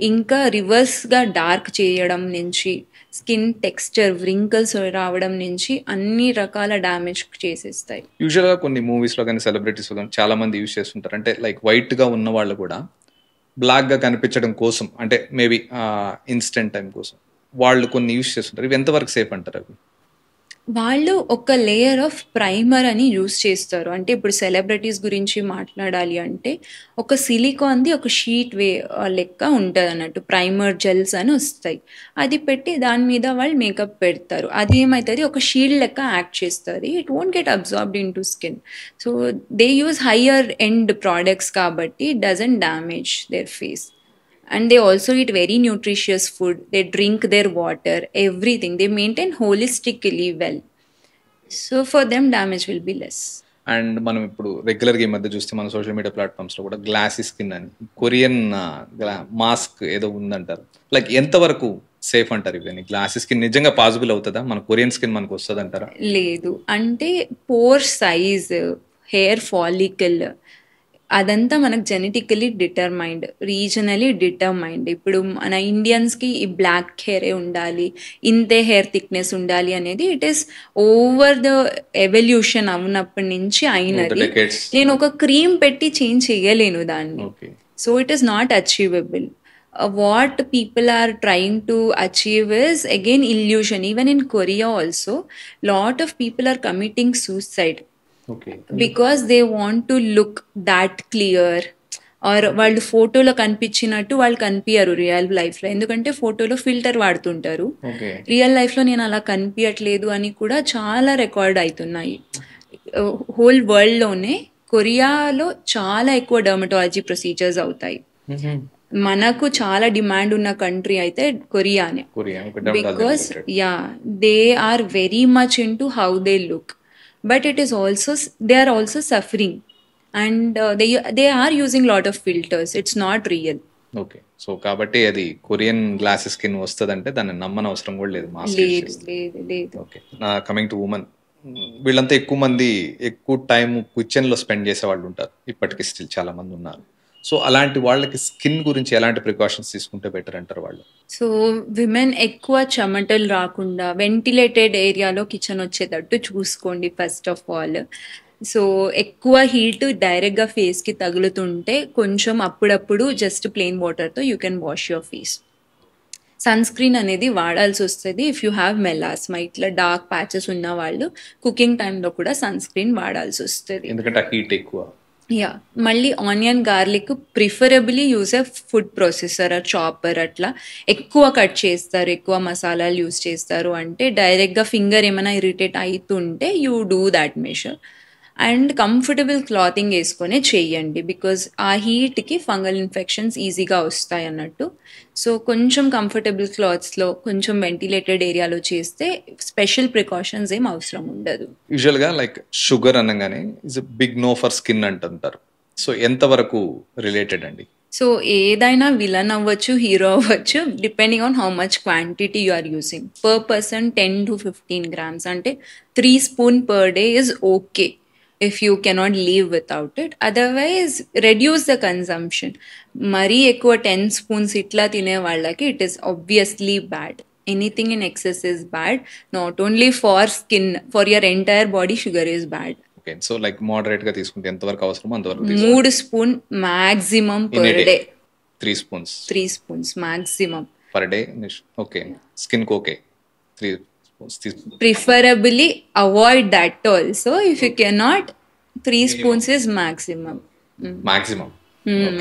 S2: ఇంకా రివర్స్గా డార్క్ చేయడం నుంచి, స్కిన్ టెక్స్చర్ వ్రింకల్స్ రావడం నుంచి అన్ని రకాల డ్యామేజ్ చేసేస్తాయి.
S1: యూజువల్గా కొన్ని మూవీస్లో కానీ సెలబ్రిటీస్లో కానీ చాలా మంది యూజ్ చేస్తుంటారు. అంటే లైక్ వైట్గా ఉన్న వాళ్ళు కూడా బ్లాక్గా కనిపించడం కోసం, అంటే మేబీ ఇన్స్టెంట్ టైం కోసం వాళ్ళు కొన్ని యూజ్ చేస్తుంటారు. ఇవి ఎంతవరకు సేఫ్ అంటారు? అవి
S2: వాళ్ళు ఒక లేయర్ ఆఫ్ ప్రైమర్ అని యూస్ చేస్తారు. అంటే ఇప్పుడు సెలబ్రిటీస్ గురించి మాట్లాడాలి అంటే ఒక సిలికాన్ది ఒక షీట్ లెక్క ఉంటుంది అన్నట్టు, ప్రైమర్ జెల్స్ అని వస్తాయి. అది పెట్టి దాని మీద వాళ్ళు మేకప్ పెడతారు. అది ఏమవుతుంది, ఒక షీల్డ్ లెక్క యాక్ట్ చేస్తుంది. It won't get absorbed into skin. So they use higher end products కాబట్టి it doesn't damage their face. And they also eat very nutritious food. They drink their water, everything. They maintain holistically well. So for them damage will be less.
S1: And మనం ఇప్పుడు రెగ్యులర్గా ఈ మధ్య చూస్తే మన social media ప్లాట్ఫామ్స్లో కూడా glassy skin అని Korean mask ఏదో ఉందంటారు. లైక్ ఎంతవరకు సేఫ్ అంటారు ఇవన్నీ? గ్లాసీ స్కిన్ నిజంగా పాసిబుల్ అవుతుందా? మన కొరియన్ స్కిన్ మనకు వస్తుంది అంటారా?
S2: లేదు, అంటే పోర్ సైజ్, హెయిర్ ఫాలికల్ అదంతా మనకు జెనెటికలీ డిటర్మైండ్, రీజనలీ డిటర్మైండ్. ఇప్పుడు మన ఇండియన్స్కి ఈ బ్లాక్ హెయిరే ఉండాలి, ఇంతే హెయిర్ థిక్నెస్ ఉండాలి అనేది it is over the evolution అవునప్పటి నుంచి అయినది. నేను ఒక క్రీమ్ పెట్టి చేంజ్ చేయలేను దాన్ని. So it is not achievable. What people are trying to achieve is again illusion. Even in Korea also, lot of people are committing suicide. Because they want to look that clear. Or వాళ్ళు ఫోటోలో కనిపించినట్టు వాళ్ళు కనిపించరు real లైఫ్లో, ఎందుకంటే ఫోటోలో filter వాడుతుంటారు. Real లైఫ్లో నేను అలా కనిపించట్లేదు అని కూడా చాలా రికార్డ్ అవుతున్నాయి. హోల్ వరల్డ్లోనే కొరియాలో చాలా ఎక్కువ డర్మటాలజీ ప్రొసీజర్స్ అవుతాయి. మనకు చాలా డిమాండ్ ఉన్న కంట్రీ అయితే కొరియానే. Because they are very much into how they look. But it is also, they are also suffering, and they are using lot of filters. It's not real.
S1: Okay, so కాబట్టి అది Korean glass skin వస్తుందంటే దాన్ని నమ్మని అవసరం కూడా లేదు.
S2: లేదు.
S1: Okay, నా కమింగ్ టు ఉమెన్, వీళ్ళంతా ఎక్కువ మంది ఎక్కువ టైం కిచెన్లో స్పెండ్ చేసే వాళ్ళు ఉంటారు ఇప్పటికీ, స్టిల్ చాలా మంది ఉన్నారు. సో అలాంటి వాళ్ళకి స్కిన్ గురించి ఎలాంటి ప్రికాషన్స్ తీసుకుంటే బెటర్ అంటారు వాళ్ళు?
S2: సో విమెన్ ఎక్కువ చెమటలు రాకుండా వెంటిలేటెడ్ ఏరియాలో కిచెన్ వచ్చేటట్టు చూసుకోండి ఫస్ట్ ఆఫ్ ఆల్. సో ఎక్కువ హీట్ డైరెక్ట్గా ఫేస్కి తగులుతుంటే కొంచెం అప్పుడప్పుడు జస్ట్ ప్లెయిన్ వాటర్తో you can wash your face. Sunscreen అనేది వాడాల్సి వస్తుంది. ఇఫ్ యూ హ్యావ్ మెలాస్మా, ఇట్లా డార్క్ ప్యాచెస్ ఉన్న వాళ్ళు కుకింగ్ టైంలో కూడా సన్ స్క్రీన్ వాడాల్సి వస్తుంది,
S1: ఎందుకంటే హీట్ ఎక్కువ.
S2: మళ్ళీ onion garlic preferably use a food processor or chopper. అట్లా ఎక్కువ కట్ చేస్తారు, ఎక్కువ మసాలాలు యూజ్ చేస్తారు అంటే డైరెక్ట్గా ఫింగర్ ఏమైనా ఇరిటేట్ అవుతుంటే you do that measure. And comfortable clothing వేసుకొనే చేయండి, బికాజ్ ఆ హీట్కి ఫంగల్ ఇన్ఫెక్షన్స్ ఈజీగా వస్తాయి అన్నట్టు. సో కొంచెం కంఫర్టబుల్ క్లాత్స్లో కొంచెం వెంటిలేటెడ్ ఏరియాలో చేస్తే స్పెషల్ ప్రికాషన్స్ ఏం అవసరం ఉండదు.
S1: యూజువల్గా లైక్ షుగర్ అనగానే is big no for skin అంటుంటారు. సో ఎంతవరకు రిలేటెడ్ అండి?
S2: సో ఏదైనా విలన్ అవ్వచ్చు, హీరో అవ్వచ్చు, depending on how much quantity you are using. Per person 10 to 15 grams, అంటే 3 spoons per day is okay if you cannot live without it. Otherwise reduce the consumption. Mari ఎక్కువ 10 spoons ఇట్లా తినే వాళ్ళకి it is obviously bad. Anything in excess is bad. Not only for skin, for your entire body sugar is bad.
S1: Okay. So like moderate గా తీసుకుంటే ఎంతవరకు అవసరమో అంతవరకు
S2: 3 spoon maximum
S1: In a
S2: per
S1: day.
S2: Day.
S1: 3 spoons
S2: 3 spoons maximum.
S1: per day. Okay. Skin కి okay 3 spoons తీసుకుంటే
S2: Preferably avoid that also. If you cannot, 3 spoons is maximum.
S1: Maximum.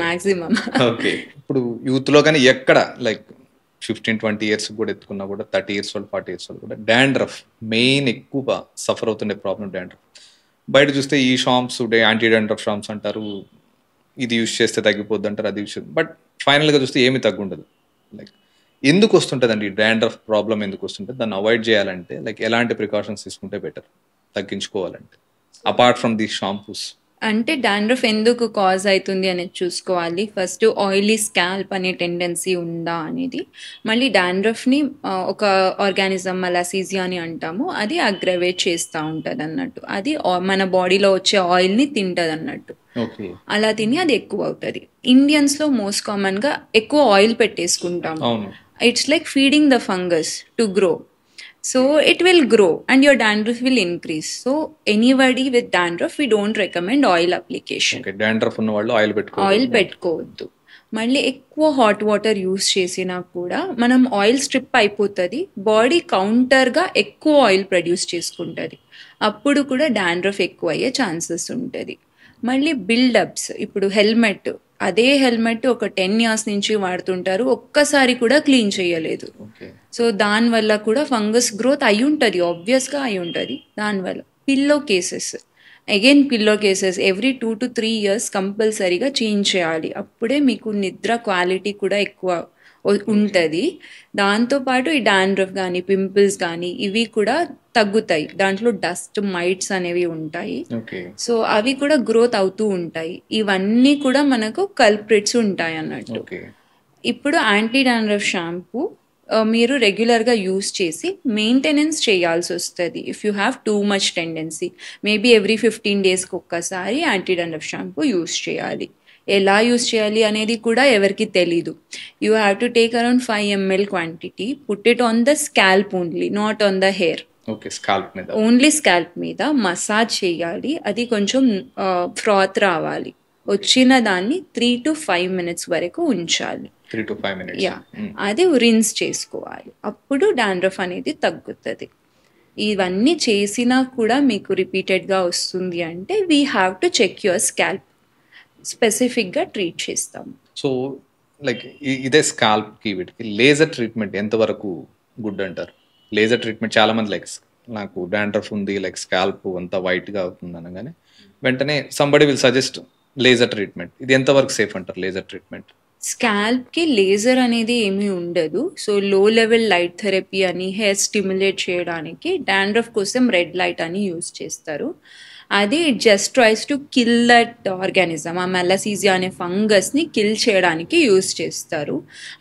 S2: Maximum.
S1: Okay. ఇప్పుడు youth లో కానీ ఎక్కడ లైక్ 15-20 ఇయర్స్ కూడా ఎత్తుకున్నా కూడా 30 years వాళ్ళు 40 years వాళ్ళు కూడా డాండ్రఫ్ మెయిన్ ఎక్కువగా సఫర్ అవుతుండే ప్రాబ్లం డాండ్రఫ్. బయట చూస్తే ఈ షాంప్స్ యాంటీ డాండ్రఫ్ షాంప్స్ అంటారు, ఇది యూజ్ చేస్తే తగ్గిపోద్ది అంటారు, అది యూజ్ బట్ ఫైనల్గా చూస్తే ఏమీ తగ్గుండదు. లైక్ ఎందుకు వస్తుంటుందండి ఈ డాండ్రఫ్ ప్రాబ్లం, ఎందుకు వస్తుంటుంది? దాన్ని అవాయిడ్ చేయాలంటే లైక్ ఎలాంటి ప్రికాషన్స్ తీసుకుంటే బెటర్ తగ్గించుకోవాలంటే అపార్ట్ ఫ్రమ్ ది షాంపూస్?
S2: అంటే డాండ్రఫ్ ఎందుకు కాజ్ అవుతుంది అనేది చూసుకోవాలి. ఫస్ట్ ఆయిలీ స్కాల్ప్ అనే టెండెన్సీ ఉందా అనేది. మళ్ళీ డాండ్రఫ్ని ఒక ఆర్గానిజం మలాసీజియా అని అంటాము, అది అగ్రవేట్ చేస్తూ ఉంటుంది అన్నట్టు. అది మన బాడీలో వచ్చే ఆయిల్ని తింటుంది అన్నట్టు. అలా తిని అది ఎక్కువ అవుతుంది. ఇండియన్స్లో మోస్ట్ కామన్గా ఎక్కువ ఆయిల్ పెట్టేసుకుంటాము. It's like feeding the fungus to grow. So it will grow and your dandruff will increase. So anybody with dandruff, we don't recommend oil application.
S1: Okay, dandruff ఉన్న వాళ్ళు ఆయిల్
S2: పెట్టుకోవద్దు. మళ్ళీ ఎక్కువ హాట్ వాటర్ యూస్ చేసినా కూడా మనం oil strip అయిపోతుంది, body కౌంటర్గా ఎక్కువ ఆయిల్ ప్రొడ్యూస్ చేసుకుంటుంది, అప్పుడు కూడా డాండ్రఫ్ ఎక్కువ అయ్యే ఛాన్సెస్ ఉంటుంది. మళ్ళీ బిల్డప్స్, ఇప్పుడు హెల్మెట్, అదే హెల్మెట్ ఒక 10 years నుంచి వాడుతుంటారు, ఒక్కసారి కూడా క్లీన్ చేయలేదు. సో దానివల్ల కూడా ఫంగస్ గ్రోత్ అయి ఉంటుంది, ఆబ్వియస్గా అయి ఉంటుంది. దానివల్ల pillow cases, again pillow cases every 2 to 3 years కంపల్సరీగా చేంజ్ చేయాలి, అప్పుడే మీకు నిద్ర క్వాలిటీ కూడా ఎక్కువ ఉంటుంది. దాంతోపాటు ఈ డాండ్రఫ్ కానీ పింపుల్స్ కానీ ఇవి కూడా తగ్గుతాయి. దాంట్లో డస్ట్ మైట్స్ అనేవి ఉంటాయి, సో అవి కూడా గ్రోత్ అవుతూ ఉంటాయి. ఇవన్నీ కూడా మనకు కల్ప్రిట్స్ ఉంటాయి అన్నట్టు. ఇప్పుడు యాంటీ డాండ్రఫ్ షాంపూ మీరు రెగ్యులర్గా యూస్ చేసి మెయింటెనెన్స్ చేయాల్సి వస్తుంది. If you have too much tendency, maybe every 15 daysకి ఒక్కసారి యాంటీ డాండ్రఫ్ షాంపూ యూస్ చేయాలి. ఎలా యూస్ చేయాలి అనేది కూడా ఎవరికి తెలీదు. You have to take around 5 ml quantity, put it on the scalp only, not on the hair. Only scalp మీద massage చేయాలి. అది కొంచెం ఫ్రాత్ రావాలి, వచ్చిన దాన్ని 3 to 5 minutes వరకు ఉంచాలి.
S1: 3 to 5 minutes.
S2: యా, అది రిన్స్ చేసుకోవాలి, అప్పుడు డాండ్రఫ్ అనేది తగ్గుతుంది. ఇవన్నీ చేసినా కూడా మీకు రిపీటెడ్గా వస్తుంది అంటే we have to check your scalp, స్పెసిఫిక్గా ట్రీట్ చేస్తాం.
S1: సో లైక్ ఇదే స్కాల్ప్కి వీటికి లేజర్ ట్రీట్మెంట్ ఎంతవరకు గుడ్ అంటారు? లేజర్ ట్రీట్మెంట్ చాలా మంది లైక్ నాకు డాండ్రఫ్ ఉంది, లైక్ స్కాల్ప్ అంతా వైట్గా అవుతుంది అనగానే వెంటనే somebody will suggest laser treatment. ఇది ఎంతవరకు సేఫ్ అంటారు లేజర్ ట్రీట్మెంట్?
S2: స్కాల్ప్కి లేజర్ అనేది ఏమీ ఉండదు. So low level light therapy అని హెయిర్ స్టిమ్యులేట్ చేయడానికి డాండ్రఫ్ కోసం రెడ్ లైట్ అని యూస్ చేస్తారు. అది it just tries to kill that organism, ఆ మెలసీజియా అనే ఫంగస్ని కిల్ చేయడానికి యూస్ చేస్తారు.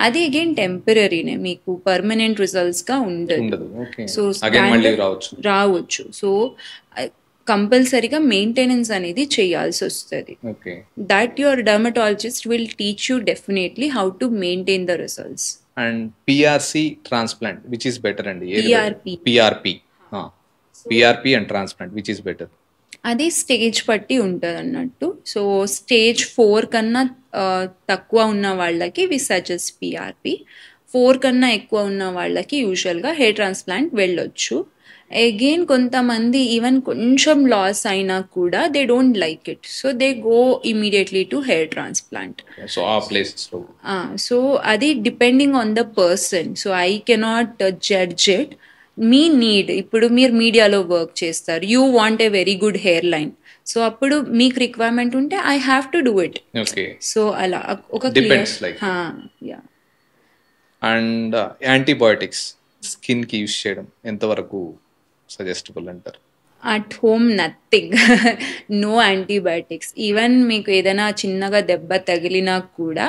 S2: అది అగైన్ టెంపరీనే, మీకు పర్మనెంట్ రిజల్ట్స్గా ఉండదు. సో రావచ్చు. సో కంపల్సరీగా మెయింటెనెన్స్ అనేది చేయాల్సి వస్తుంది. That your dermatologist will teach you definitely how to maintain the results.
S1: And PRC transplant which is better అండి? PRP and transplant which is better?
S2: అది స్టేజ్ బట్టి ఉంటుంది అన్నట్టు. సో స్టేజ్ 4 కన్నా తక్కువ ఉన్న వాళ్ళకి వి సజెస్ట్ పిఆర్పి. 4 కన్నా ఎక్కువ ఉన్న వాళ్ళకి యూజువల్గా హెయిర్ ట్రాన్స్ప్లాంట్ వెళ్ళొచ్చు. అగైన్ కొంతమంది ఈవెన్ కొంచెం లాస్ అయినా కూడా they don't like it, so they go immediately to hair transplant. So అది depending on the person, so I cannot judge it. మీ నీడ్, ఇప్పుడు మీరు మీడియాలో వర్క్ చేస్తారు, you want a very good hair line, so అప్పుడు మీకు requirement ఉంటే I have to do it. So అలా ఒక
S1: అండ్ యాంటీబయోటిక్స్ స్కిన్ కి యూస్ చేయడం ఎంతవరకు సజెస్టబుల్ అంటారు?
S2: At home nothing, no antibiotics. Even మీకు ఏదైనా చిన్నగా దెబ్బ తగిలినా కూడా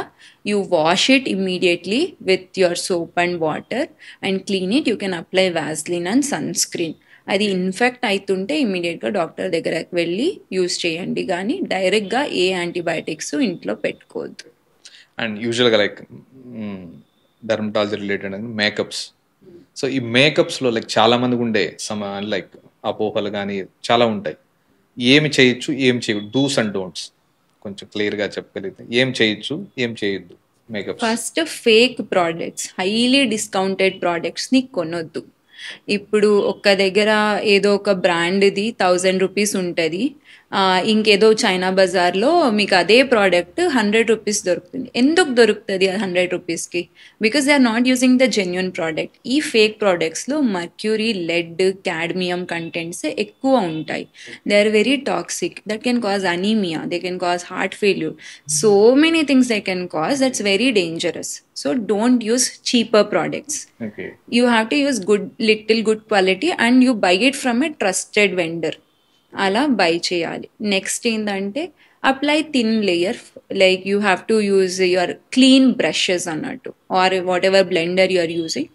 S2: you wash it immediately with your soap and water and clean it. You can apply Vaseline and sunscreen. అది ఇన్ఫెక్ట్ అవుతుంటే ఇమ్మీడియట్గా డాక్టర్ దగ్గరకు వెళ్ళి యూస్ చేయండి, కానీ డైరెక్ట్గా ఏ యాంటీబయాటిక్స్ ఇంట్లో పెట్టుకోవద్దు.
S1: అండ్ యూజువల్గా like dermatology related makeups, so ఈ మేకప్స్లో లైక్ చాలా మందికి ఉండే లైక్ అపోహలు కానీ చాలా ఉంటాయి. ఏమి చేయొచ్చు, ఏం చేయొద్దు, డూస్ అండ్ డోంట్స్ కొంచెం క్లియర్గా చెప్పగలిగితే ఏం చేయొచ్చు, ఏం చేయొద్దు makeup?
S2: First fake products, highly discounted ప్రోడక్ట్స్ని కొనొద్దు. ఇప్పుడు ఒక్క దగ్గర ఏదో ఒక బ్రాండ్ది 1000 రూపీస్ ఉంటుంది, ఇంకేదో చైనా బజార్లో మీకు అదే ప్రోడక్ట్ 100 రూపీస్ దొరుకుతుంది. ఎందుకు దొరుకుతుంది 100 రూపీస్కి? Because they are not using the genuine product. ఈ ఫేక్ ప్రోడక్ట్స్లో మర్క్యూరీ, లెడ్, క్యాడ్మియం కంటెంట్స్ ఎక్కువ ఉంటాయి. They are very toxic. That can cause anaemia, they can cause heart failure, so many things they can cause. That's very dangerous. So don't use cheaper products.
S1: Okay.
S2: You have to use good quality and you buy it from a trusted vendor. అలా buy చేయాలి. Next ఏంటంటే apply thin layer, like you have to use your clean brushes అన్నట్టు, or whatever blender you are using.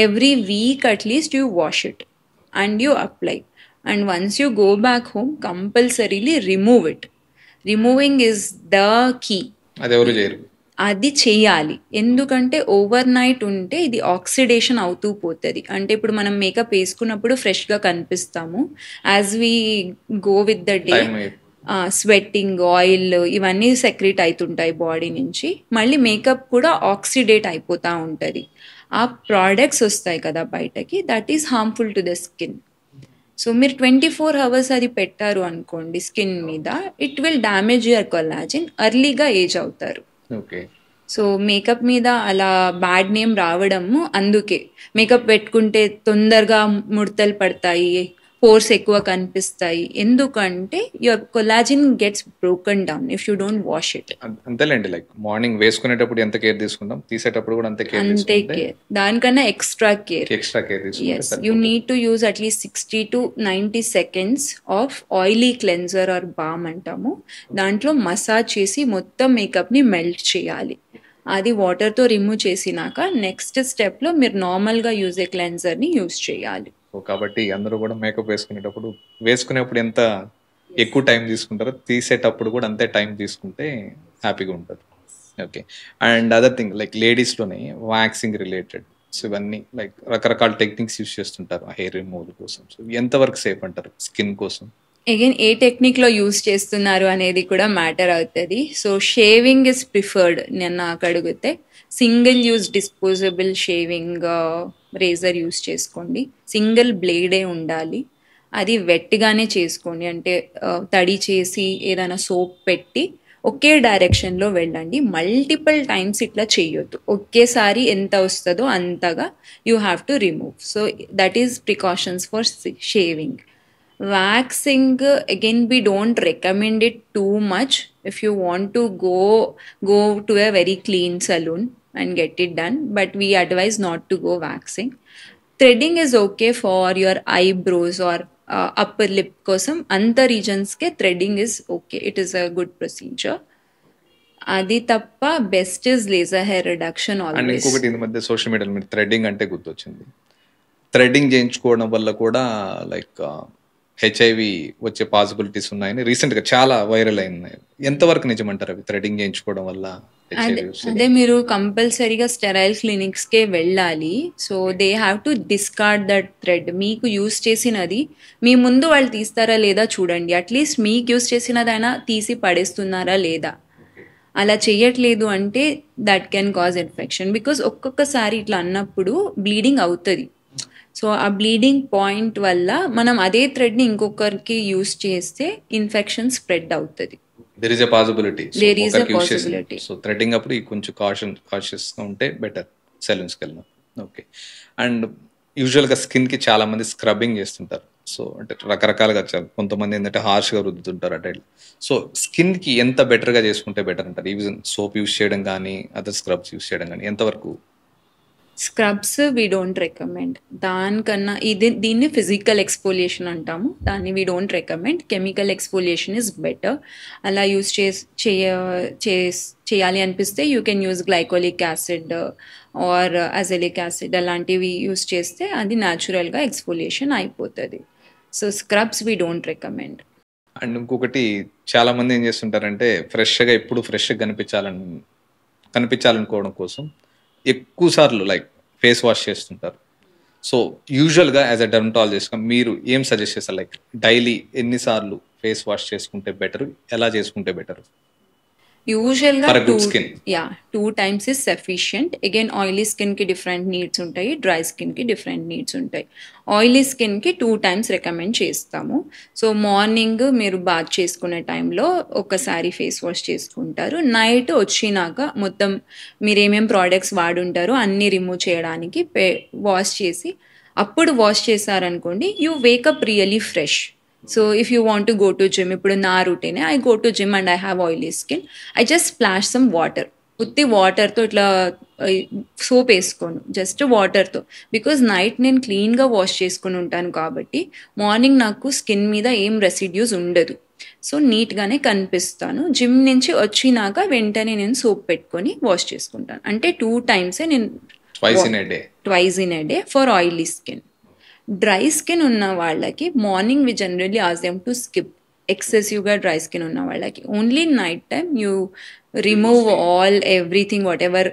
S2: Every week at least you wash it and you apply. And once you go back home compulsorily remove it. Removing is the key.
S1: అది ఎవరు చేయరు,
S2: అది చేయాలి. ఎందుకంటే over night ఉంటే ఇది oxidation అవుతూ పోతుంది. అంటే ఇప్పుడు మనం మేకప్ వేసుకున్నప్పుడు ఫ్రెష్గా కనిపిస్తాము. As we go with the day sweating, oil ఇవన్నీ సెక్రెట్ అవుతుంటాయి బాడీ నుంచి. మళ్ళీ మేకప్ కూడా ఆక్సిడేట్ అయిపోతూ ఉంటుంది. ఆ ప్రోడక్ట్స్ వస్తాయి కదా బయటకి, that is harmful to the skin. So మీరు 24 hours అది పెట్టారు అనుకోండి స్కిన్ మీద, it will damage your collagen, ఎర్లీగా ఏజ్ అవుతారు.
S1: ఓకే.
S2: సో మేకప్ మీద అలా బ్యాడ్ నేమ్ రావడము అందుకే. మేకప్ పెట్టుకుంటే తొందరగా ముడతలు పడతాయి, పోర్స్ ఎక్కువ కనిపిస్తాయి. ఎందుకంటే your collagen gets broken down if you don't wash it.
S1: అంతేలేండి, లైక్ మార్నింగ్ వేసుకునేటప్పుడు ఎంత కేర్ తీసుకుంటాం, తీసేటప్పుడు కూడా అంతే
S2: కేర్. దానికన్నా extra care.
S1: Yes,
S2: you need to use at least 60 to 90 seconds of oily cleanser or balm అంటాము. దాంట్లో మసాజ్ చేసి మొత్తం మేకప్ని మెల్ట్ చేయాలి. అది వాటర్తో రిమూవ్ చేసినాక నెక్స్ట్ స్టెప్లో మీరు నార్మల్గా యూజే క్లెన్జర్ని యూజ్ చేయాలి.
S1: కాబట్టి అందరూ కూడా మేకప్ వేసుకునేప్పుడు ఎంత ఎక్కువ టైం తీసుకుంటారో, తీసేటప్పుడు కూడా అంతే టైం తీసుకుంటే హ్యాపీగా ఉంటుంది. Okay. And other thing like లేడీస్లోనే వ్యాక్సింగ్ రిలేటెడ్, సో ఇవన్నీ లైక్ రకరకాల టెక్నిక్స్ యూస్ చేస్తుంటారు హెయిర్ రిమూవల్ కోసం. సో ఎంతవరకు సేఫ్ అంటారు స్కిన్ కోసం?
S2: అగైన్ ఏ టెక్నిక్లో యూజ్ చేస్తున్నారు అనేది కూడా మ్యాటర్ అవుతుంది. So shaving is preferred. నేను నాకు అడిగితే single use disposable shaving razor use చేసుకోండి. సింగిల్ బ్లేడే ఉండాలి. అది వెట్గానే చేసుకోండి, అంటే తడి చేసి ఏదైనా సోప్ పెట్టి ఒకే డైరెక్షన్లో వెళ్ళండి. మల్టిపుల్ టైమ్స్ ఇట్లా చేయొద్దు. ఒకేసారి ఎంత వస్తుందో అంతగా you have to remove. So that is precautions for shaving. Waxing, again, we don't recommend it too much. If you want to go to a very clean salon and get it done, but we advise not to go waxing. Threading is okay for your eyebrows or upper lip kosam. Anta regions ke threading is okay. It is a good procedure. అది తప్ప best is laser hair reduction always.
S1: And ఇంకొకటి ఈ మధ్య social మీడియాలో మీరు threading అంటే గుర్తొచ్చింది. Threading చేయించుకోవడం వల్ల కూడా లైక్ హెచ్ఐవి వచ్చే పాసిబిలిటీస్ ఉన్నాయని రీసెంట్గా చాలా వైరల్ అయినాయి. ఎంతవరకు నిజమంటారు అవి, థ్రెడ్డింగ్ చేయించుకోవడం వల్ల?
S2: అదే మీరు కంపల్సరీగా స్టెరైల్ క్లినిక్స్కే వెళ్ళాలి. So they have to discard that thread. మీకు యూస్ చేసినది మీ ముందు వాళ్ళు తీస్తారా లేదా చూడండి. అట్లీస్ట్ మీకు యూస్ చేసినదైనా తీసి పడేస్తున్నారా లేదా. అలా చేయట్లేదు అంటే that can cause infection. Because ఒక్కొక్కసారి ఇట్లా అన్నప్పుడు బ్లీడింగ్ అవుతుంది. సో ఆ బ్లీడింగ్ పాయింట్ వల్ల మనం అదే థ్రెడ్ని ఇంకొకరికి యూస్ చేస్తే ఇన్ఫెక్షన్ స్ప్రెడ్ అవుతుంది.
S1: There is a possibility.
S2: There is a possibility.
S1: So threading అప్పుడు కొంచెం కాషియస్గా ఉంటే బెటర్ సెలూన్స్కి వెళ్ళిన. ఓకే. అండ్ యూజువల్గా స్కిన్కి చాలా మంది స్క్రబ్బింగ్ చేస్తుంటారు. సో అంటే రకరకాలుగా కొంతమంది ఏంటంటే హార్ష్గా రుద్దుతుంటారు అటే. సో స్కిన్కి ఎంత బెటర్గా చేసుకుంటే బెటర్ అంటారు? ఈవెన్ సోప్ యూస్ చేయడం కానీ అదర్ స్క్రబ్స్ యూస్ చేయడం కానీ ఎంతవరకు?
S2: Scrubs we don't recommend. దానికన్నా దీన్ని ఫిజికల్ ఎక్స్ఫోలియేషన్ అంటాము. దాన్ని we don't recommend. Chemical exfoliation is better. అలా యూస్ చేయాలి అనిపిస్తే you can use glycolic acid or azelaic acid, అలాంటివి యూస్ చేస్తే అది న్యాచురల్గా ఎక్స్ఫోలియేషన్ అయిపోతుంది. So scrubs we don't recommend.
S1: And ఇంకొకటి చాలా మంది ఏం చేస్తుంటారంటే ఎప్పుడు ఫ్రెష్గా కనిపించాలనుకోవడం కోసం ఎక్కువ సార్లు లైక్ ఫేస్ వాష్ చేస్తుంటారు. సో యూజువల్గా యాజ్ అ డెర్మటాలజిస్ట్గా మీరు ఏం సజెస్ట్ చేస్తారు? లైక్ డైలీ ఎన్నిసార్లు ఫేస్ వాష్ చేసుకుంటే బెటర్, ఎలా చేసుకుంటే బెటర్
S2: యూజువల్గా
S1: for good skin?
S2: 2 times is sufficient. Again, oily స్కిన్కి డిఫరెంట్ నీడ్స్ ఉంటాయి, డ్రై స్కిన్కి డిఫరెంట్ నీడ్స్ ఉంటాయి. ఆయిలీ స్కిన్కి 2 times రికమెండ్ చేస్తాము. సో మార్నింగ్ మీరు బాత్ చేసుకునే టైంలో ఒకసారి ఫేస్ వాష్ చేసుకుంటారు. నైట్ వచ్చినాక మొత్తం మీరు ఏమేమి ప్రోడక్ట్స్ వాడుంటారో అన్నీ రిమూవ్ చేయడానికి వాష్ చేసి అప్పుడు వాష్ చేశారనుకోండి, you wake up really fresh. So if you want to go to gym, ఇప్పుడు నా రూటీనే, I go to gym and I have oily skin, I just splash some water. ఉత్తి వాటర్తో ఇట్లా సోప్ వేసుకోను, జస్ట్ వాటర్తో. బికాజ్ నైట్ నేను క్లీన్గా వాష్ చేసుకుని ఉంటాను కాబట్టి మార్నింగ్ నాకు స్కిన్ మీద ఏం రెసిడ్యూస్ ఉండదు. సో నీట్గానే కనిపిస్తాను. జిమ్ నుంచి వచ్చినాక వెంటనే నేను సోప్ పెట్టుకొని వాష్ చేసుకుంటాను. అంటే 2 times నేను twice in a day for oily skin. Dry skin ఉన్న వాళ్ళకి morning we generally ask them to skip. ఎక్సెసివ్గా డ్రై స్కిన్ ఉన్న వాళ్ళకి only night time you remove all everything, whatever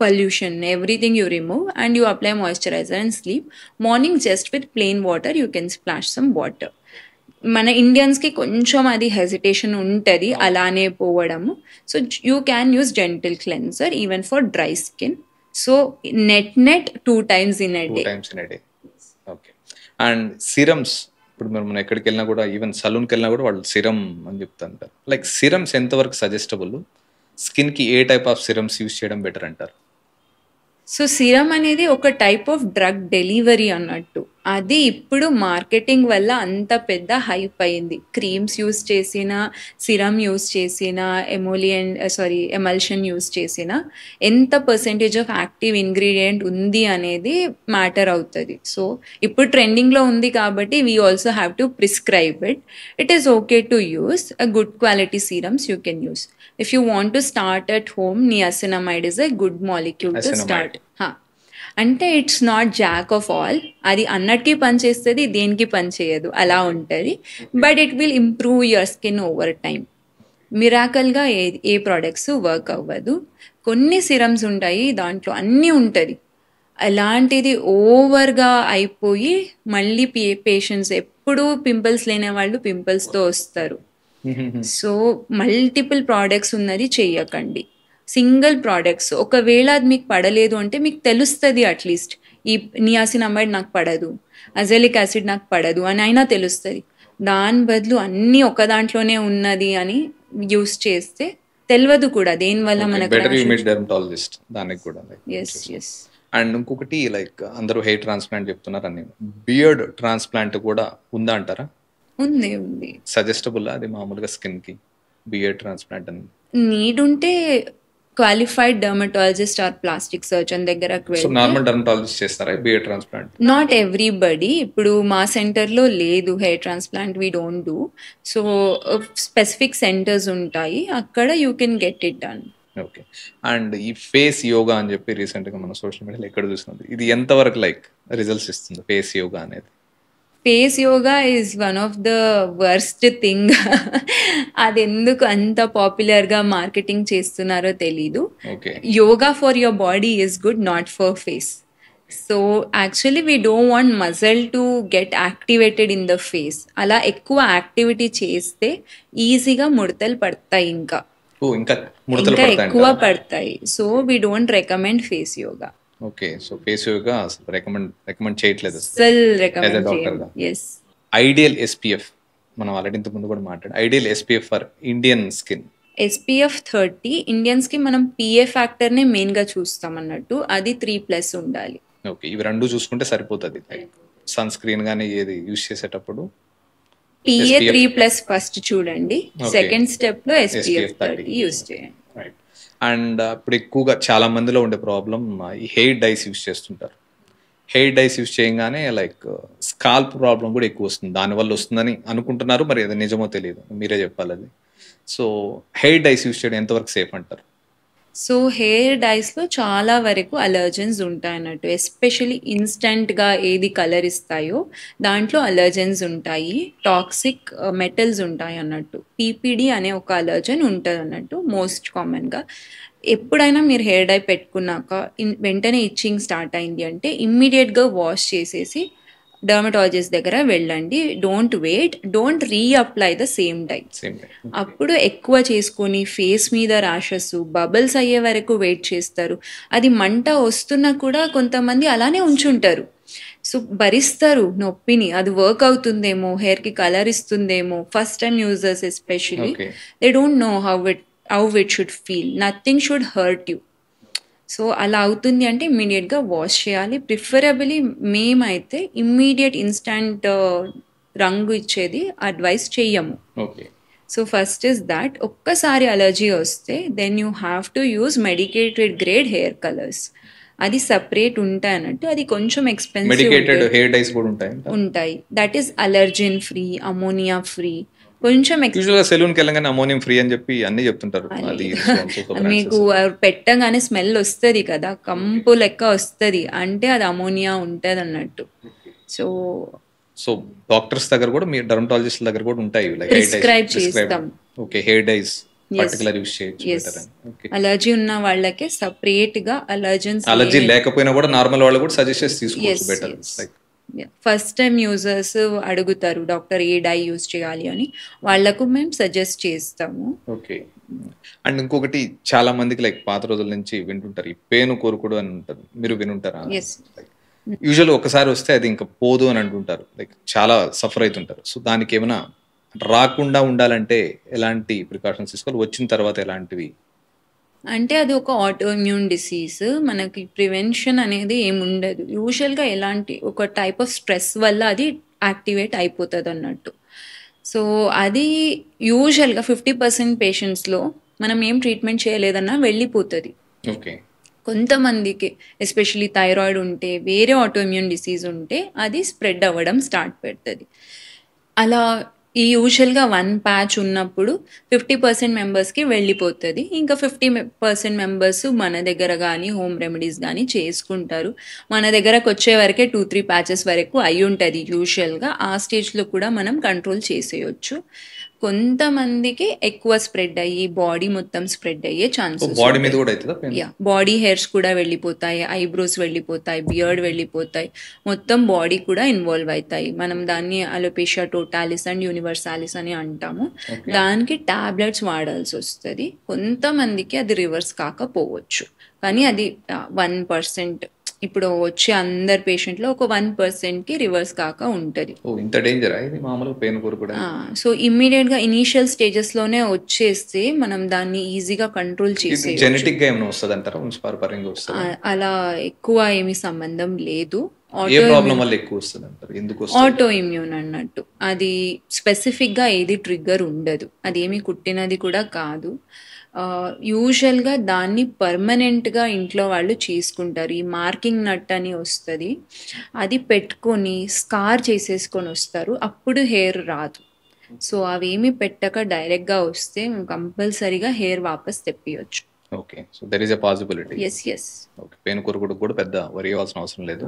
S2: pollution, everything you remove and you apply moisturiser and sleep. Morning just with plain water you can splash some water. మన ఇండియన్స్కి కొంచెం అది hesitation ఉంటుంది అలానే పోవడము. So you can use gentle cleanser even for dry skin. So net 2 times in a day.
S1: Okay. And serums, ఇప్పుడు మనం ఎక్కడికి వెళ్ళినా కూడా, ఈవెన్ సలూన్కి వెళ్ళినా కూడా వాళ్ళు సిరమ్ అని చెప్తుంటారు. లైక్ సిరమ్స్ ఎంతవరకు సజెస్టబుల్? స్కిన్కి ఏ టైప్ ఆఫ్ సిరమ్స్ యూస్ చేయడం బెటర్ అంటారు?
S2: సో సిరమ్ అనేది ఒక టైప్ ఆఫ్ డ్రగ్ డెలివరీ అన్నట్టు. అది ఇప్పుడు మార్కెటింగ్ వల్ల అంత పెద్ద హైప్ అయింది. క్రీమ్స్ యూస్ చేసిన, సిరమ్ యూస్ చేసిన, ఎమల్షన్ యూస్ చేసిన, ఎంత పర్సెంటేజ్ ఆఫ్ యాక్టివ్ ఇంగ్రీడియంట్ ఉంది అనేది మ్యాటర్ అవుతుంది. సో ఇప్పుడు ట్రెండింగ్లో ఉంది కాబట్టి we also have to prescribe it. It is okay to use a good quality serums you can use. If you want to start at home, niacinamide is a good molecule to start. అంటే it's not jack of all. అది అన్నటికీ పనిచేస్తుంది, దేనికి పనిచేయదు, అలా ఉంటుంది. But it will improve your skin over time. మిరాకల్గా ఏ ప్రోడక్ట్స్ వర్క్ అవ్వదు. కొన్ని సిరమ్స్ ఉంటాయి దాంట్లో అన్నీ ఉంటుంది. అలాంటిది ఓవర్గా అయిపోయి మళ్ళీ పేషెంట్స్ ఎప్పుడూ పింపుల్స్ లేని వాళ్ళు పింపుల్స్తో వస్తారు. సో మల్టిపుల్ ప్రోడక్ట్స్ ఉన్నది చెయ్యకండి. సింగిల్ ప్రోడక్ట్స్, ఒకవేళ అది మీకు పడలేదు అంటే మీకు తెలుస్తుంది, అట్లీస్ట్ ఈ నియాసినమైడ్ నాకు పడదు, అజలిక్ యాసిడ్ నాకు పడదు అని అయినా తెలుస్తుంది. దాని బదులు అన్నీ ఒక దాంట్లోనే ఉన్నది అని యూస్ చేస్తే తెలియదు కూడా దేనివల్ల మనకు.
S1: అండ్ ఇంకొకటి, లైక్ అందరూ హెయిర్ ట్రాన్స్ప్లాంట్ చెప్తున్నారు అని, బియర్డ్ ట్రాన్స్ప్లాంట్ కూడా ఉందా అంటారా?
S2: ఉంది.
S1: సజెస్టబుల్ అది మామూలుగా స్కిన్ కి బియర్డ్ ట్రాన్స్ప్లాంట్ అని?
S2: నీడ్ ఉంటే qualified dermatologist or plastic surgeon దగ్గరకు వెళ్ళి.
S1: నార్మల్ డర్మటాలజిస్ట్ చేస్తారా బియర్డ్ ట్రాన్స్ప్లాంట్?
S2: Not everybody. ఇప్పుడు మా సెంటర్లో లేదు hair transplant, we don't do. So specific centres ఉంటాయి, అక్కడ you can get it done.
S1: Okay. And ఈ ఫేస్ యోగా అని చెప్పి రీసెంట్గా మనం సోషల్ మీడియాలో ఎక్కడ చూసినది, ఇది ఎంతవరకు లైక్ రిజల్ట్స్ ఇస్తుంది ఫేస్ యోగా అనేది?
S2: Face yoga is one of the worst thing. అది ఎందుకు అంత పాపులర్గా మార్కెటింగ్ చేస్తున్నారో తెలీదు. Yoga for your body is good, not for face. So actually we don't want muscle to get activated in the face. అలా ఎక్కువ activity చేస్తే ఈజీగా ముడతలు పడతాయి, ఇంకా ఎక్కువ పడతాయి. So we don't recommend face yoga.
S1: Okay. So face yoga recommend చేయట్లేదు
S2: డాక్టర్గా.
S1: ఐడియల్ SPF మనం ఆల్రెడీ ఇంత ముందు కూడా మాట్లాడు. Ideal SPF for Indian skin?
S2: SPF 30. ఇండియన్స్కి మనం PA ఫ్యాక్టర్నే మెయిన్గా చూస్తాం అన్నట్టు, అది 3+ ఉండాలి.
S1: ఓకే. ఇవి రెండు చూసుకుంటే సరిపోతుంది. సన్ స్క్రీన్ కానీ ఏది యూజ్ చేసేటప్పుడు
S2: PA 3+ ఫస్ట్ చూడండి, సెకండ్ స్టెప్లో SPF 30 యూజ్ చేయండి.
S1: అండ్ ఇప్పుడు ఎక్కువగా చాలా మందిలో ఉండే ప్రాబ్లం ఈ హెయిర్ డైస్ యూజ్ చేస్తుంటారు. హెయిర్ డైస్ యూజ్ చేయగానే లైక్ స్కాల్ప్ ప్రాబ్లం కూడా ఎక్కువ వస్తుంది, దానివల్ల వస్తుందని అనుకుంటున్నారు. మరి అది నిజమో తెలియదు, మీరే చెప్పాలి అది. సో హెయిర్ డైస్ యూజ్ చేయడం ఎంతవరకు సేఫ్ అంటారు?
S2: సో హెయిర్ డైస్లో చాలా వరకు అలర్జెన్స్ ఉంటాయి అన్నట్టు. ఎస్పెషలీ ఇన్స్టెంట్గా ఏది కలర్ ఇస్తాయో దాంట్లో అలర్జెన్స్ ఉంటాయి, టాక్సిక్ మెటల్స్ ఉంటాయి అన్నట్టు. PPD అనే ఒక అలర్జన్ ఉంటుంది అన్నట్టు మోస్ట్ కామన్గా. ఎప్పుడైనా మీరు హెయిర్ డై పెట్టుకున్నాక వెంటనే ఇచ్చింగ్ స్టార్ట్ అయింది అంటే ఇమ్మీడియట్గా వాష్ చేసేసి డర్మటాలజిస్ట్ దగ్గర వెళ్ళండి. Don't wait, don't reapply the same dye. అప్పుడు ఎక్కువ చేసుకొని ఫేస్ మీద ర్యాషెస్ బబుల్స్ అయ్యే వరకు వెయిట్ చేస్తారు. అది మంట వస్తున్నా కూడా కొంతమంది అలానే ఉంచుంటారు. సో భరిస్తారు నొప్పిని, అది వర్క్ అవుతుందేమో, హెయిర్కి కలర్ ఇస్తుందేమో. First time users especially they don't know how it should feel. Nothing should hurt you. So అలా అవుతుంది అంటే ఇమ్మీడియట్గా వాష్ చేయాలి. ప్రిఫరబుల్లీ మేమైతే ఇమ్మీడియట్ ఇన్స్టంట్ రంగు ఇచ్చేది అడ్వైస్ చెయ్యము. సో ఫస్ట్ ఇస్ దాట్, ఒక్కసారి అలర్జీ వస్తే then you have to use medicated grade hair colours. అది సపరేట్ ఉంటాయి అన్నట్టు. అది కొంచెం ఎక్స్పెన్సివ్ ఉంటాయి. That is allergen free, ammonia free. కొంచెం
S1: సెలూన్ కి వెళ్ళగానే అమోనియం ఫ్రీ అని చెప్పి అన్ని చెప్తుంటారు.
S2: మీకు పెట్టగానే స్మెల్ వస్తుంది కదా, కంపు లెక్క వస్తుంది అంటే అది అమోనియా ఉంటుంది అన్నట్టు.
S1: సో డాక్టర్స్ దగ్గర కూడా, మీ డర్మటాలజిస్ట్ దగ్గర కూడా ఉంటాయి
S2: ప్రిస్క్రైబ్ చేస్తాం.
S1: Okay, hair dyes particular use చేయొచ్చు.
S2: అలర్జీ ఉన్న వాళ్ళకే సపరేట్ గా
S1: అలర్జీ లేకపోయినా కూడా నార్మల్ వాళ్ళు కూడా సజెషన్స్ తీసుకోవచ్చు బెటర్.
S2: ఫస్ట్ టైం యూజర్స్ అడుగుతారు డాక్టర్ ఏ డై యూజ్ చేయాలి అని, వాళ్లకు మేము సజెస్ట్ చేస్తాము.
S1: ఓకే. అండ్ ఇంకొకటి, చాలా మందికి లైక్ పాత రోజుల నుంచి వింటుంటారు ఈ పేను కోరుకుడు అని ఉంటారు, మీరు వినుంటారా? యూజువల్ ఒకసారి వస్తే అది ఇంకా పోదు అని అంటుంటారు, లైక్ చాలా సఫర్ అవుతుంటారు. సో దానికి ఏమైనా రాకుండా ఉండాలంటే ఎలాంటి ప్రికాషన్స్ తీసుకోవాలి, వచ్చిన తర్వాత ఎలాంటివి?
S2: అంటే అది ఒక ఆటో ఇమ్యూన్ డిసీజ్, మనకి ప్రివెన్షన్ అనేది ఏముండదు. యూజువల్గా ఎలాంటి ఒక టైప్ ఆఫ్ స్ట్రెస్ వల్ల అది యాక్టివేట్ అయిపోతుంది అన్నట్టు. సో అది యూజువల్గా 50% పేషెంట్స్లో మనం ఏం ట్రీట్మెంట్ చేయలేదన్నా వెళ్ళిపోతుంది.
S1: ఓకే.
S2: కొంతమందికి ఎస్పెషలీ థైరాయిడ్ ఉంటే, వేరే ఆటో ఇమ్యూన్ డిసీజ్ ఉంటే అది స్ప్రెడ్ అవ్వడం స్టార్ట్ పెడుతుంది. అలా ఈ యూజువల్గా 1 ప్యాచ్ ఉన్నప్పుడు 50% మెంబర్స్కి వెళ్ళిపోతుంది. ఇంకా 50% మెంబర్స్ మన దగ్గర కానీ హోమ్ రెమెడీస్ కానీ చేసుకుంటారు. మన దగ్గరకు వచ్చే వరకే 2-3 ప్యాచెస్ వరకు అయి ఉంటుంది యూజువల్గా. ఆ స్టేజ్లో కూడా మనం కంట్రోల్ చేసేయచ్చు. కొంతమందికి ఎక్కువ స్ప్రెడ్ అయ్యి బాడీ మొత్తం స్ప్రెడ్ అయ్యే ఛాన్సెస్, బాడీ హెయిర్స్ కూడా వెళ్ళిపోతాయి, ఐబ్రోస్ వెళ్ళిపోతాయి, బియర్డ్ వెళ్ళిపోతాయి, మొత్తం బాడీ కూడా ఇన్వాల్వ్ అవుతాయి. మనం దాన్ని అలోపేషియా టోటాలిస్ అండ్ యూనివర్సాలిస్ అని అంటాము. దానికి టాబ్లెట్స్ వాడాల్సి వస్తుంది. కొంతమందికి అది రివర్స్ కాకపోవచ్చు, కానీ అది 1%, ఇప్పుడు వచ్చే అందరు పేషెంట్లో ఒక 1%కి రివర్స్ కాక ఉంటుంది. సో ఇమ్మీడియట్గా ఇనీషియల్ స్టేజెస్లోనే వచ్చేస్తే మనం దాన్ని ఈజీగా కంట్రోల్ చేసే, అలా ఎక్కువ ఏమీ సంబంధం లేదు. ఆటో ఇమ్యూన్ అన్నట్టు అది స్పెసిఫిక్గా ఏది ట్రిగ్గర్ ఉండదు, అదేమి కుట్టినది కూడా కాదు. యూజువల్గా దాన్ని పర్మనెంట్గా ఇంట్లో వాళ్ళు చేసుకుంటారు. ఈ మార్కింగ్ నట్ అని వస్తుంది, అది పెట్టుకొని స్కార్ చేసేసుకొని వస్తారు, అప్పుడు హెయిర్ రాదు. సో అవేమి పెట్టక డైరెక్ట్గా వస్తే కంపల్సరీగా హెయిర్ వాపస్ తెప్పియచ్చు.
S1: Okay. So there is a possibility.
S2: yes.
S1: Okay. Pain కొరుకుడు కూడా పెద్ద వరి అవ్వాల్సిన అవసరం లేదు.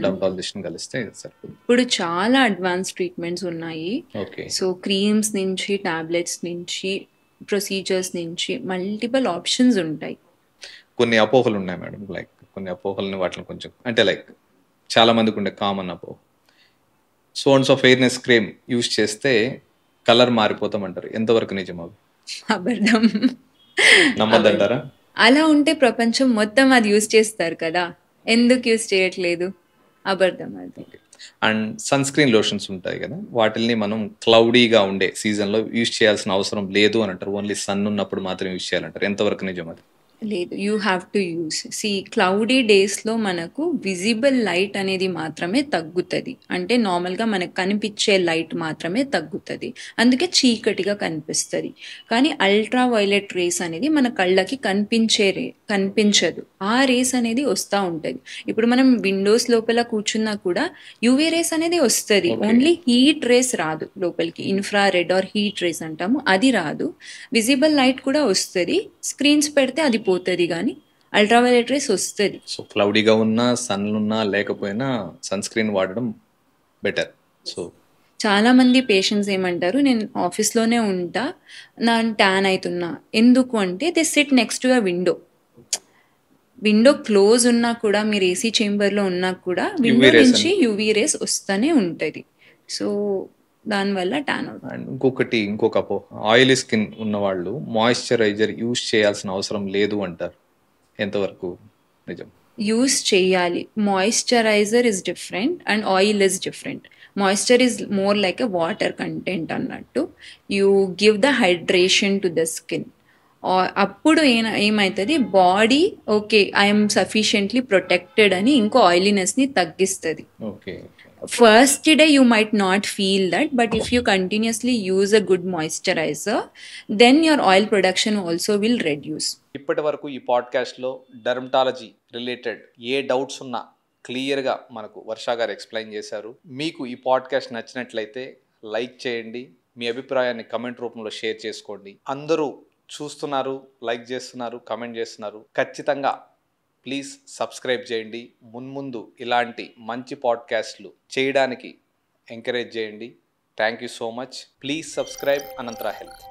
S1: డర్మటాలజిస్ట్ని కలిస్తే సరిపోతుంది.
S2: ఇప్పుడు చాలా అడ్వాన్స్ ట్రీట్మెంట్స్ ఉన్నాయి.
S1: ఓకే.
S2: సో క్రీమ్స్ నుంచి, టాబ్లెట్స్ నుంచి, ప్రొసీజర్స్ నుంచి మల్టిపుల్ ఆప్షన్స్ ఉంటాయి.
S1: కొన్ని అపోహలు ఉన్నాయి మేడం, లైక్ కొన్ని అపోహలని వాటిని కొంచెం అంటే లైక్ చాలా మందికి ఉండే కామన్ అపోహ, sons of fairness cream use చేస్తే కలర్ మారిపోతామంటారు, ఎంతవరకు నిజం అవి?
S2: అబద్ధం.
S1: నమ్మద్దంటారా?
S2: అలా ఉంటే ప్రపంచం మొత్తం అది యూజ్ చేస్తారు కదా, ఎందుకు యూజ్ చేయట్లేదు? అబద్ధం అది.
S1: అండ్ సన్ స్క్రీన్ లోషన్స్ ఉంటాయి కదా, వాటిల్ని మనం క్లౌడీగా ఉండే సీజన్లో యూజ్ చేయాల్సిన అవసరం లేదు అని అంటారు, ఓన్లీ సన్ ఉన్నప్పుడు మాత్రం యూజ్ చేయాలంటారు, ఎంతవరకు నిజం అది?
S2: లేదు, you have to use. Cloudy డేస్లో మనకు విజిబుల్ లైట్ అనేది మాత్రమే తగ్గుతుంది, అంటే నార్మల్గా మనకు కనిపించే లైట్ మాత్రమే తగ్గుతుంది, అందుకే చీకటిగా కనిపిస్తుంది. కానీ అల్ట్రా వైలెట్ రేస్ అనేది మన కళ్ళకి కనిపించదు, ఆ రేస్ అనేది వస్తూ ఉంటుంది. ఇప్పుడు మనం విండోస్ లోపల కూర్చున్నా కూడా యూవీ రేస్ అనేది వస్తుంది, ఓన్లీ హీట్ రేస్ రాదు లోపలికి. ఇన్ఫ్రారెడ్ ఆర్ హీట్ రేస్ అంటాము, అది రాదు. విజిబుల్ లైట్ కూడా వస్తుంది, స్క్రీన్స్ పెడితే అది పోతుంది, కానీ అల్ట్రావైలెట్ రేస్ వస్తుంది.
S1: సో క్లౌడీగా ఉన్నా, సన్ ఉన్నా లేకపోయినా సన్ స్క్రీన్ వాడడం బెటర్. సో
S2: చాలా మంది పేషెంట్స్ ఏమంటారు, నేను ఆఫీస్లోనే ఉంటా, నా ట్యాన్ అవుతున్నా, ఎందుకు అంటే they SIT next to a window. Window close ఉన్నా కూడా మీరు ఏసీ చేంబర్లో ఉన్నా కూడా విండో నుంచి యూవీ రేస్ వస్తూనే ఉంటుంది. సో దానివల్ల ట్యాన్ అవుతుంది.
S1: అండ్ ఇంకొక ఆయిలీ స్కిన్ ఉన్న వాళ్ళు మాయిశ్చరైజర్ యూస్ చేయాల్సిన అవసరం లేదు అంటారు, ఎంతవరకు నిజం?
S2: యూస్ చేయాలి. Moisturiser is different and oil is different. Moisture is more like a water content అన్నట్టు. You give the hydration to the skin. అప్పుడు ఏమవుతుంది, body okay I'm sufficiently protected అని ఇంకో ఆయిలీనెస్ని తగ్గిస్తుంది. First day you might not feel that, but if you continuously use a good moisturiser then your oil production also will reduce.
S1: ఇప్పటి వరకు ఈ పాడ్కాస్ట్లో డర్మటాలజీ రిలేటెడ్ ఏ డౌట్స్ ఉన్నా క్లియర్గా మనకు వర్ష గారు ఎక్స్ప్లెయిన్ చేశారు. మీకు ఈ పాడ్కాస్ట్ నచ్చినట్లయితే లైక్ చేయండి, మీ అభిప్రాయాన్ని కమెంట్ రూపంలో షేర్ చేసుకోండి. అందరూ చూస్తున్నారు, లైక్ చేస్తున్నారు, కమెంట్ చేస్తున్నారు. ఖచ్చితంగా ప్లీజ్ సబ్స్క్రైబ్ చేయండి. మున్ముందు ఇలాంటి మంచి పాడ్కాస్ట్లు చేయడానికి ఎంకరేజ్ చేయండి. Thank you so much. Please subscribe Anantara health.